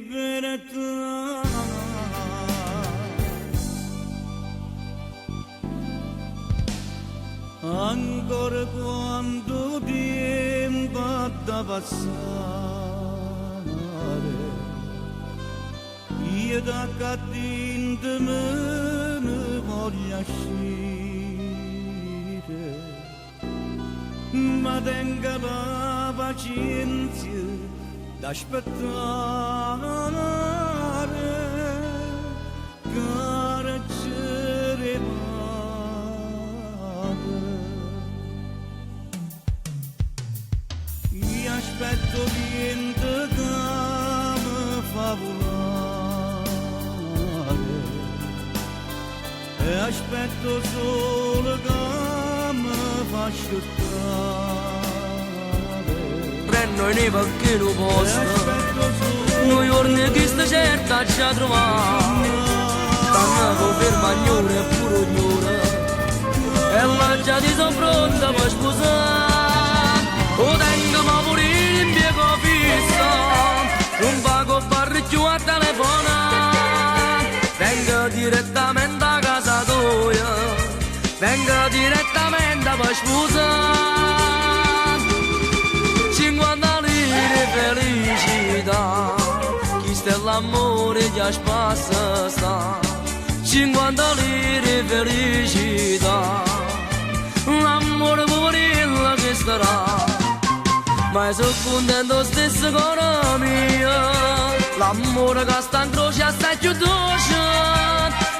ancora quando tempo da passare, io da cattiva me ne voglio uscire, ma tenga la pazienza d'aspettare, carcere male. Io aspetto niente che mi fa volare, e aspetto solo che mi fa asciuttare.
Noi ne va che lo posso, noi giorni che sta certa ci ha trovato, stanno ferma ognore e pure ognore, e la già ti sono pronta per sposare, o tengo ma pure in piego fissa, non pago parricchio a telefonare, vengo direttamente a casa tua, vengo direttamente per sposare. 50 lire felicità, chi sta l'amore già spassa sta. 50 lire felicità, l'amore poverilla che starà. Ma sono contento stesso con la mia, l'amore che sta in croce sta più dolce.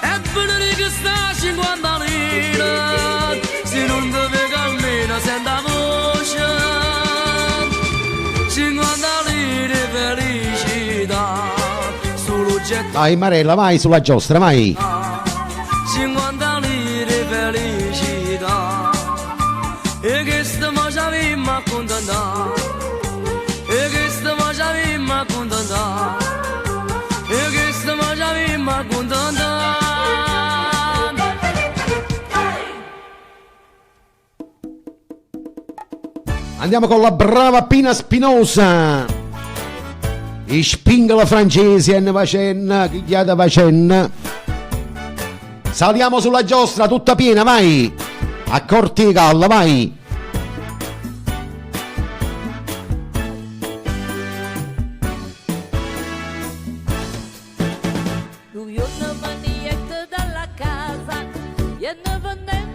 E bene che sta 50 lire, se non deve che almeno senta voce. 50 lire felicità, solo getto.
Dai Marella, vai sulla giostra, vai.
50 lire felicità, E che sta mangiavimmo a contentare, e che sta mangiavimmo a contentare, e che sta mangiavimmo a contentare.
Andiamo con la brava Pina Spinosa. I spingola francesi e vacenna, chigliata vacenna. Saliamo sulla giostra tutta piena, vai. A corti di galla, vai.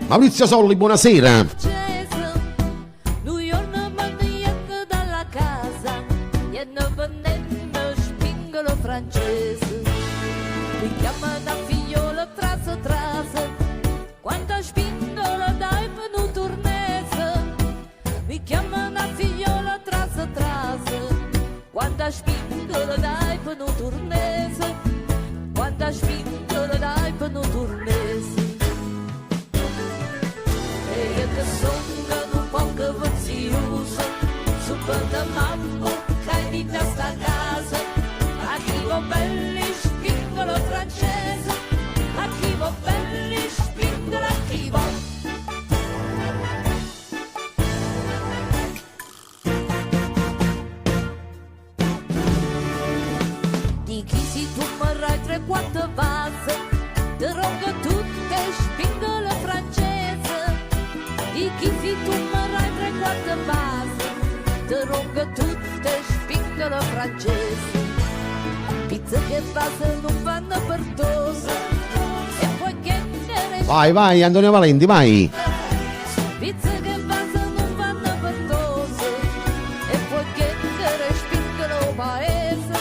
Maurizio Solli, buonasera.
Francese mi chiama da figliola traso traso quando spingola dai menu turnese mi chiama da figliola traso traso quando spingola dai menu turnese quando spingola dai menu turnese e io che sono un po' che vazioso super da mamma che di sta casa Arrivo belli, spingolo francese, arrivo belli, spingolo, arrivo. Di chi si tu marrai 3-4 vase, te rongo tutte, spingolo francese. Di chi si tu marrai 3-4 vase, te rongo tutte, spingolo francese. Pizza che base non vanno per dose e poi che ne
Vai, vai, Antonio Valenti, vai.
Pizza che base non vanno per dose e poi che ne respingono paese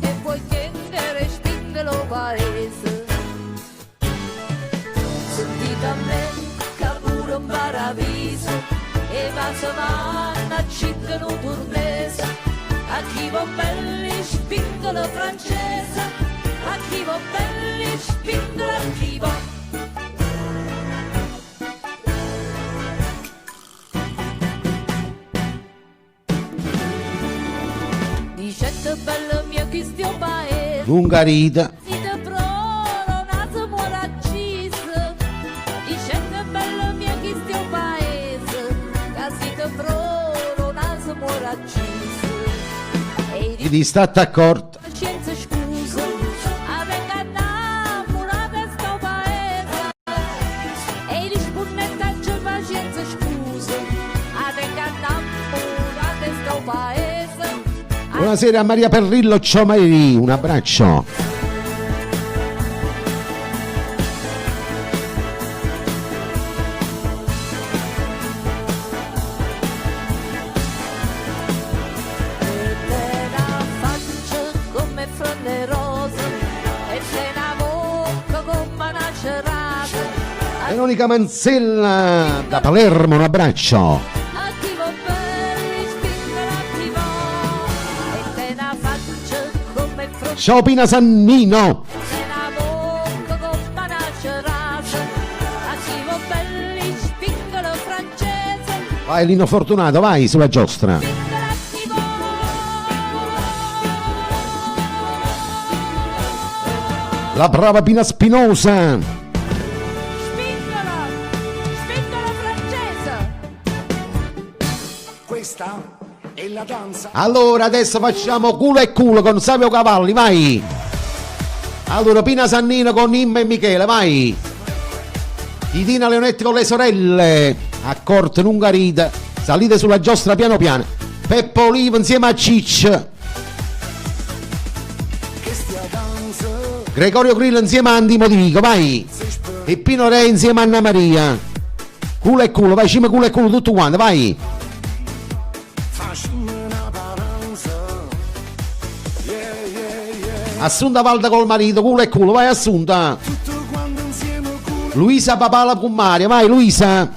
e poi che ne respingono paese. Sentite a me che pure un paradiso e va se vanno a ciccano turnese. Arrivo belli, spingola francese, arrivo belli, spingola, arrivo. Dicette bello mio che stia paese,
Lungarita.
Dite prolo, naso muore accisa. Dicette bello mio che stia paese, Casite prolo, naso muore accisa.
Di state accorto.
Scienza scusa, aveva innamorata sto paese e gli spunnettaggi pazienza scusa, aveva innamorata sto paese.
Buonasera a Maria Perrillo Ciomeri, un abbraccio. Veronica Manzella da Palermo, un abbraccio. Ciao Pina Sannino. Vai Lino Fortunato, vai sulla giostra. La brava Pina Spinosa.
E la danza.
Allora adesso facciamo culo e culo con Savio Cavalli, vai. Allora Pina Sannino con Imma e Michele, vai. Titina Leonetti con le sorelle, accorte Lungarita, salite sulla giostra piano piano. Peppo Olivo insieme a Ciccia. Gregorio Grillo insieme a Andi Modico, vai. E Pino Re insieme a Anna Maria. Culo e culo, vai, cima culo e culo tutto quanto, vai. Assunta Valda col marito, culo e culo, vai Assunta. Luisa Papala con Maria, vai Luisa.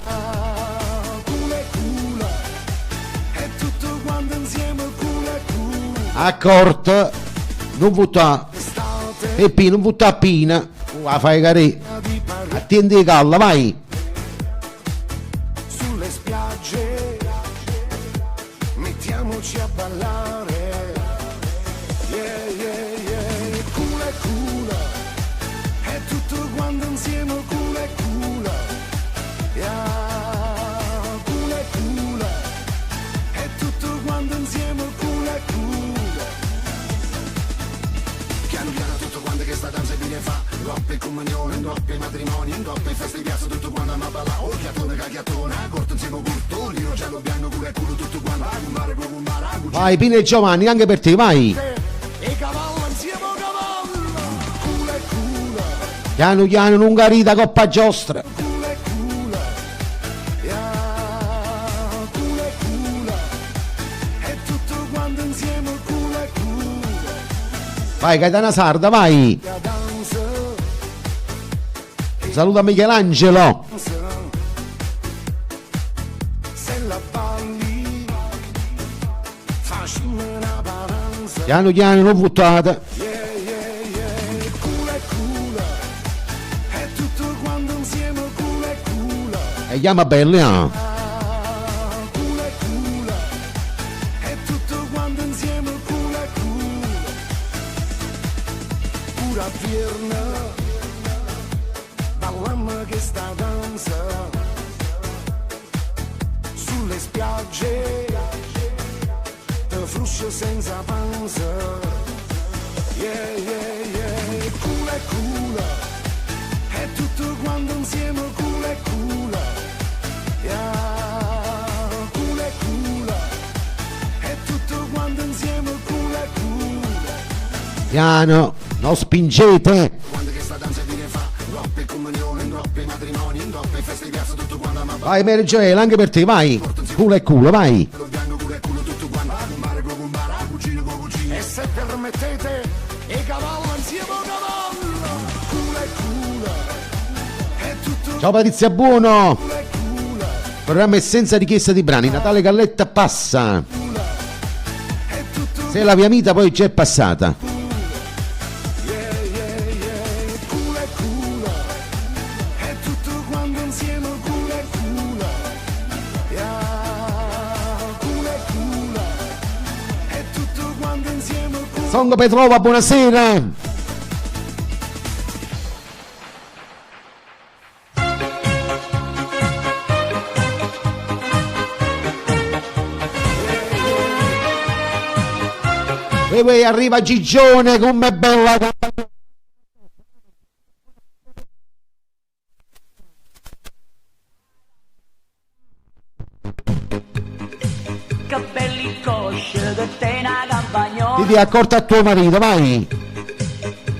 Accorto, non butta. E Pina, non butta a Pina. La fai carì. Attendi di galla, vai.
spiagge, mettiamoci a ballare, yeah, yeah, yeah, cula e cula, è tutto quanto insieme, cula e cula, yeah, cula e cula, è tutto quanto insieme, cula e cula. Piano piano tutto quanto che sta danza viene fa, coppie comunione, coppie matrimoni, coppie feste di piazza, tutto quanto a balla, oh chiattone cagliatone, corto insieme curto, io giallo bianco, culo e culo, tutto quanto a cumbare,
Vai Pino e Giovanni, anche per te, vai.
e cavallo insieme cavallo, cula e cula,
Piano piano, lunga rita, coppa giostra.
cula e cula, yeah, cula e cula, è tutto quanto insieme, cula e cula.
Vai Gaetana Sarda, vai.
La danza,
Saluta Michelangelo.
se la balli, facciamo una balanza.
Piano piano, non buttate.
Yeah, yeah, yeah, cula e cula, è tutto quanto insieme, cula e cula.
E chiama belli, ah.
Cula e cula, è tutto quanto insieme, cula e cula. Pura pierna, ballammo che sta danza, sulle spiagge, te fruscio senza panza. Yeah, yeah, yeah, cula e cula, è tutto quanto insieme, cula e cula. Yeah, cula e cula, è tutto quanto insieme, cula e cula.
Piano, non spingete.
Quando che sta danza viene fa, coppie comunione, coppie matrimoni, coppie feste di piazza, tutto quanto a balla.
Vai Mary Joel, anche per te, vai. Culo e culo, vai.
E se permettete, e cavallo insieme cavallo, cula e cula, è tutto
Ciao Patrizia Buono.
cula e cula,
Programma è senza richiesta di brani. Natale Galletta passa. Se la via mita poi già è passata.
yeah, yeah, yeah, cula e cula, è tutto quanto insieme, cula e cula, yeah, cula e cula, è tutto quanto insieme, cula.
Songo Petrova, buonasera. E poi arriva Gigione, com'è bella.
Che belli cosce che te una campagnola.
Ti accorta a tuo marito, vai.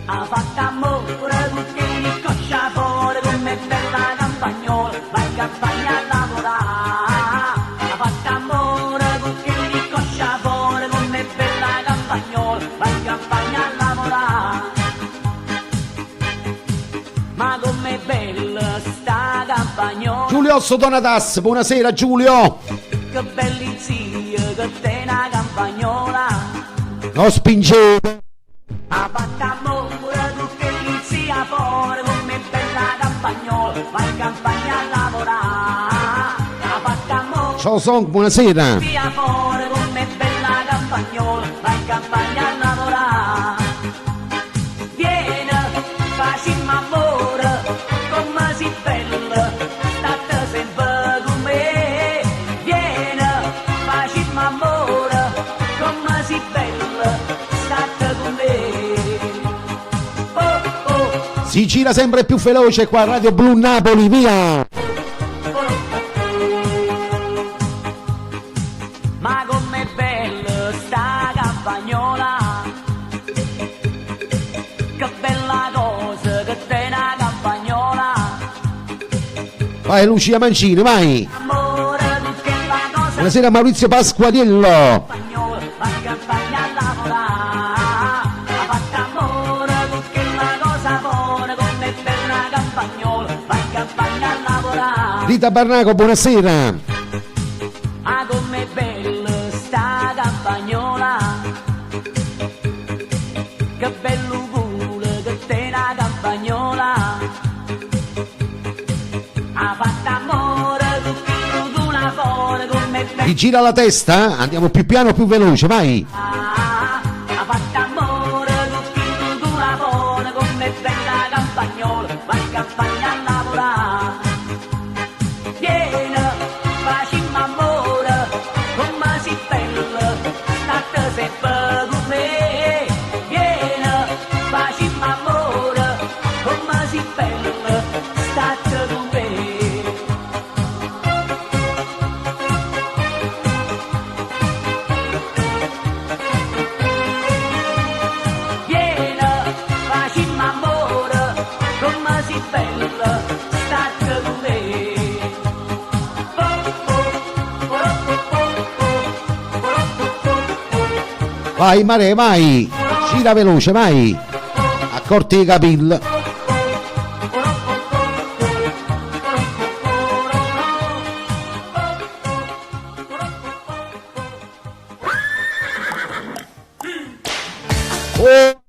Ha fatto amore con te di coscia fuori come bella campagnola. Vai in campagna a lavorare. Ha fatto amore con te di coscia fuori come bella campagnola. Vai in campagna a lavorare. Ma com'è bella sta campagnola.
Giulio Donatas, buonasera Giulio.
Che belli zii che te una campagnola.
Non spingete.
Ha fatto amore tutte le zia fuori come bella campagnola. Vai in campagna a lavorare. Ha fatto amore
Ciao Song, buonasera.
zia fuori come bella campagnola. Vai in campagna a lavorare. Vieni, facciamo amore come si bella. State sempre con me. Vieni, facciamo amore come si bella. State con me. Oh, oh.
Si gira sempre più veloce qua a Radio Blu Napoli, via.
Ma com'è bella sta campagnola. Che bella cosa che te una campagnola.
Vai Lucia Mancini, vai.
Amore tutte la cosa
Buonasera Maurizio Pasquadiello.
campagnola. Vai in campagna a lavorare. Ha fatto amore tutte la cosa buona come bella campagnola. Vai in campagna a lavorare.
Rita Barnaco, buonasera.
Ah, com'è bella sta campagnola. Che bello culo che te una campagnola. Ha fatto amore con chi tu la fuori
Ti gira la testa? Andiamo più piano, più veloce, vai.
Ha fatto amore con chi tu lavora come bella campagnola, va in campagna a lavorare. Vieni, facciamo amore, come si bella, state sempre con me. Vieni, facciamo amore, come si bella, state con me.
Vai Mare, vai. Gira veloce, vai. Accorti i capelli. Oh.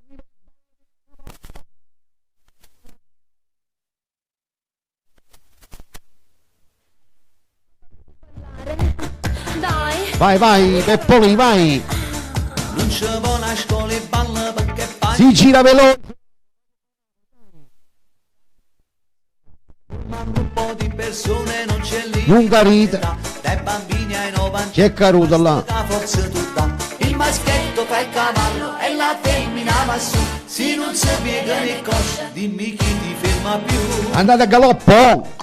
Vai, vai, Peppoli, vai.
Non ci vuole a scuola e balla perché fai.
Si gira veloce.
Un po' di persone non c'è lì.
Lunga rita.
Dai bambini ai 90.
C'è caruta là.
Forza tutta. Il maschetto fa il cavallo e la femmina va su. Se non si piega né coscia, dimmi chi ti ferma più.
Andate a galoppo.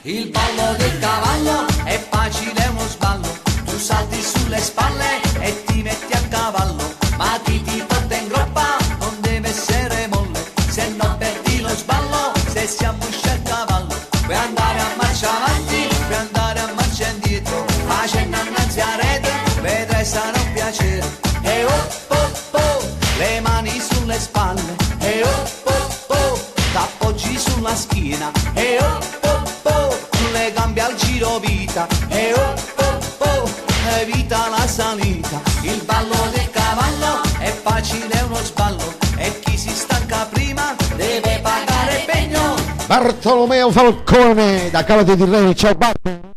Il ballo del cavallo è facile, è uno sballo. Tu salti sulle spalle e ti metti a cavallo. Ma chi ti porta in groppa non deve essere molle. Se no perdi lo sballo, se si ammoscia il cavallo. Puoi andare a marcia avanti, puoi andare a marcia indietro. Facendo innanzi a rete, vedrai sarà un piacere. E oh oh oh, le mani sulle spalle. E oh oh oh, t'appoggi sulla schiena. E oh oh oh, le gambe al giro vita. E oh oh oh, evita la salita. Il ballo del cavallo è facile, è uno sballo. E chi si stanca prima deve pagare pegno.
Bartolomeo Falcone da Cavate di Re, ciao Bartolomeo.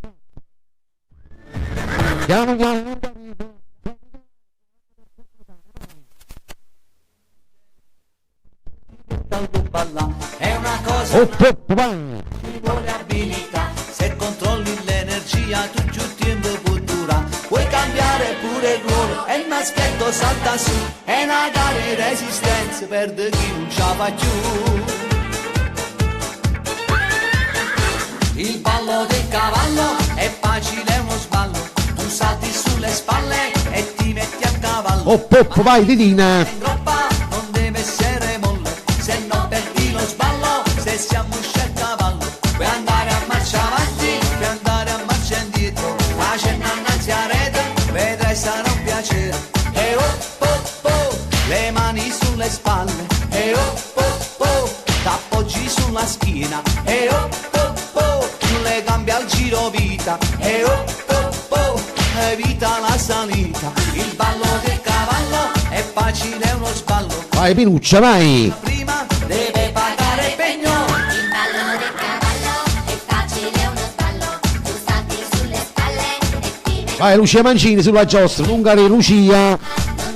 Piano piano.
È una cosa che vuole abilità. Se controlli l'energia tu giù tempo può durare. Puoi cambiare pure il ruolo e il maschietto salta su. È una gara di resistenza per chi non ce la fa più. Il ballo del cavallo è facile, è uno sballo. Tu salti sulle spalle e ti metti a cavallo.
Oh, vai Didina.
Non deve essere molle, se no perdi lo sballo, se si ammoscia il cavallo. Puoi andare a marcia avanti, puoi andare a marcia indietro. Facendo innanzi a rete, vedrai sarà un piacere. E oh oh oh, le mani sulle spalle. E oh oh oh, t'appoggi sulla schiena. E oh oh oh, le gambe al giro vita. E oh oh oh, evita la salita. Il ballo del cavallo è facile, è uno sballo.
Vai Pinuccia, vai.
Prima deve pagare pegno.
Il ballo del cavallo è facile, è uno sballo. Tu salti sulle spalle e ti metti.
Vai Lucia Mancini sulla giostra, Ungari Lucia.
Non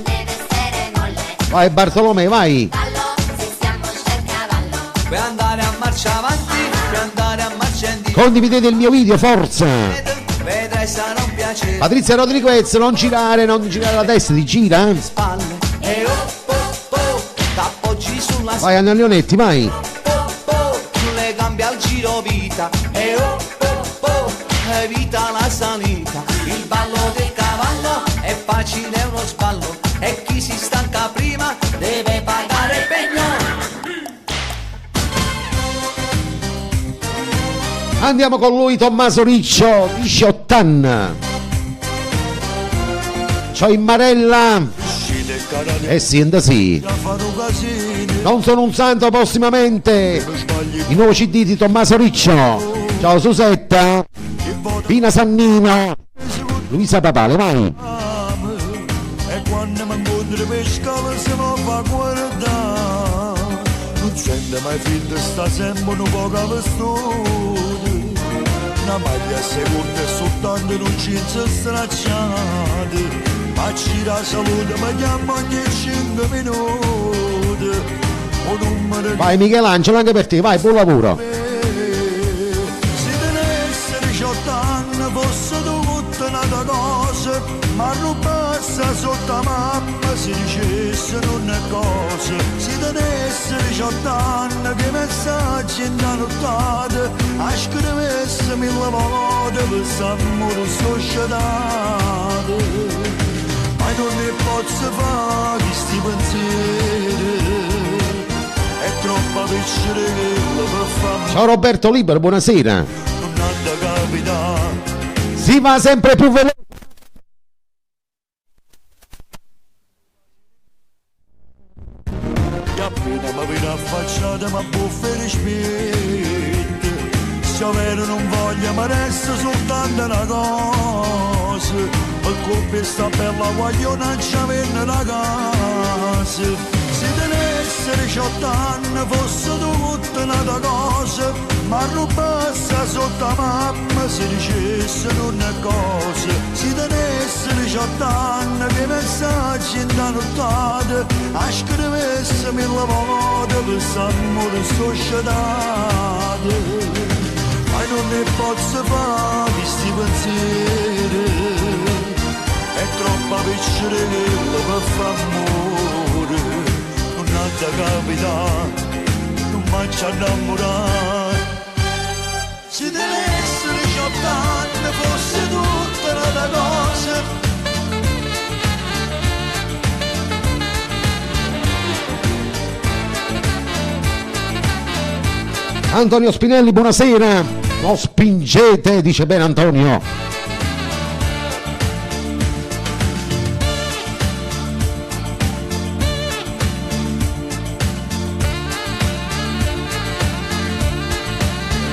deve essere molle.
Vai Bartolomeo, vai.
Ballo se si ammoscia il cavallo.
Puoi andare a marcia avanti, puoi andare a marcia indietro.
Condividete il mio video, forza.
Vedrai sarà un piacere.
Patrizia Rodriguez, non girare la testa, ti gira.
Spalle. E oh oh oh, t'appoggi sulla
Vai Anna Leonetti, vai.
oh oh, le gambe al giro vita. E oh oh oh, evita la salita. Il ballo del cavallo è facile, è uno sballo. E chi si stanca prima deve pagare pegno.
Andiamo con lui Tommaso Riccio, 18 anni. Ciao in Marella. Senta sì. Non sono un santo prossimamente. Il nuovo CD di Tommaso Riccio. Ciao Susetta. Pina Sannino. Luisa Papale, vai.
E quando mi incontri per scala se lo fa guardare. Non sente mai figlio, sta sempre un po' che studia. una maglia segurta e soltanto non ci stracciate. Facci la salute, ma chiamo ogni 5 minuti. O numero
Vai Michelangelo, anche per te, vai, buon lavoro.
Se tenesse 18 anni fosse tutta un'altra cosa, ma non passa sotto la mappa si dicesse non è cosa. Se tenesse 18 anni che messaggi in da nottata, a scrivesse 1000 volte per s'amore società. Ma non ne posso fare questi pensieri, è troppo piacere che lo per fare.
Ciao Roberto Libero, buonasera.
Non ha da capitare.
Si va sempre più veloce.
Che appena mi viene affacciata ma buffe di spinte. Se avere non voglia ma resta soltanto una cosa. Ma colpa sta bella guagliona non ci averne la casa. Se tenesse 18 anni fosse tutta un'altra cosa, ma non passa sotto la mappa si dicesse non è cosa. Se tenesse 18 anni che messaggi in da nottata, a scrivesse 1000 volte per s'amore società. Ma non ne posso fare questi pensieri, è troppo piacere che lo per fare amore. Non ha da capitare, non faccio innamorare. Se tenesse 18 anni fosse tutta un'altra cosa.
Antonio Spinelli, buonasera. Non spingete, dice bene Antonio.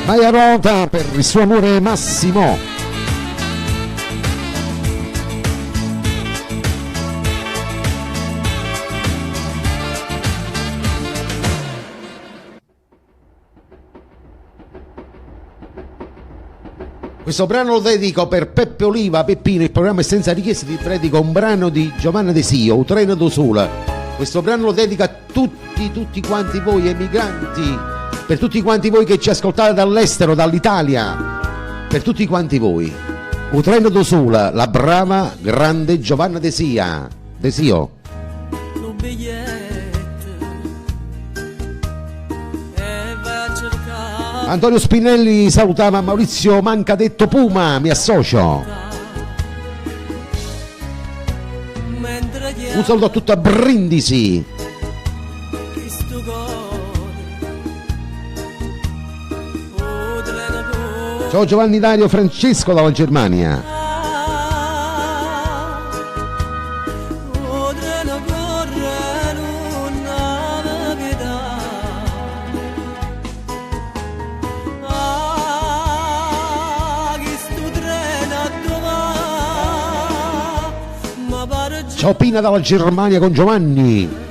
Vai a Rota per il suo amore Massimo. Questo brano lo dedico per Peppe Oliva, Peppino, il programma è senza richieste, ti predico un brano di Giovanna De Sio, Utreno do Sole. Questo brano lo dedico a tutti quanti voi emigranti, per tutti quanti voi che ci ascoltate dall'estero, dall'Italia, per tutti quanti voi. Utreno do Sole, la brava, grande Giovanna De Sio. Antonio Spinelli salutava Maurizio Manca detto Puma, mi associo. Un saluto a tutta Brindisi. Ciao Giovanni Dario Francesco dalla Germania. Ciao Pina dalla Germania con Giovanni.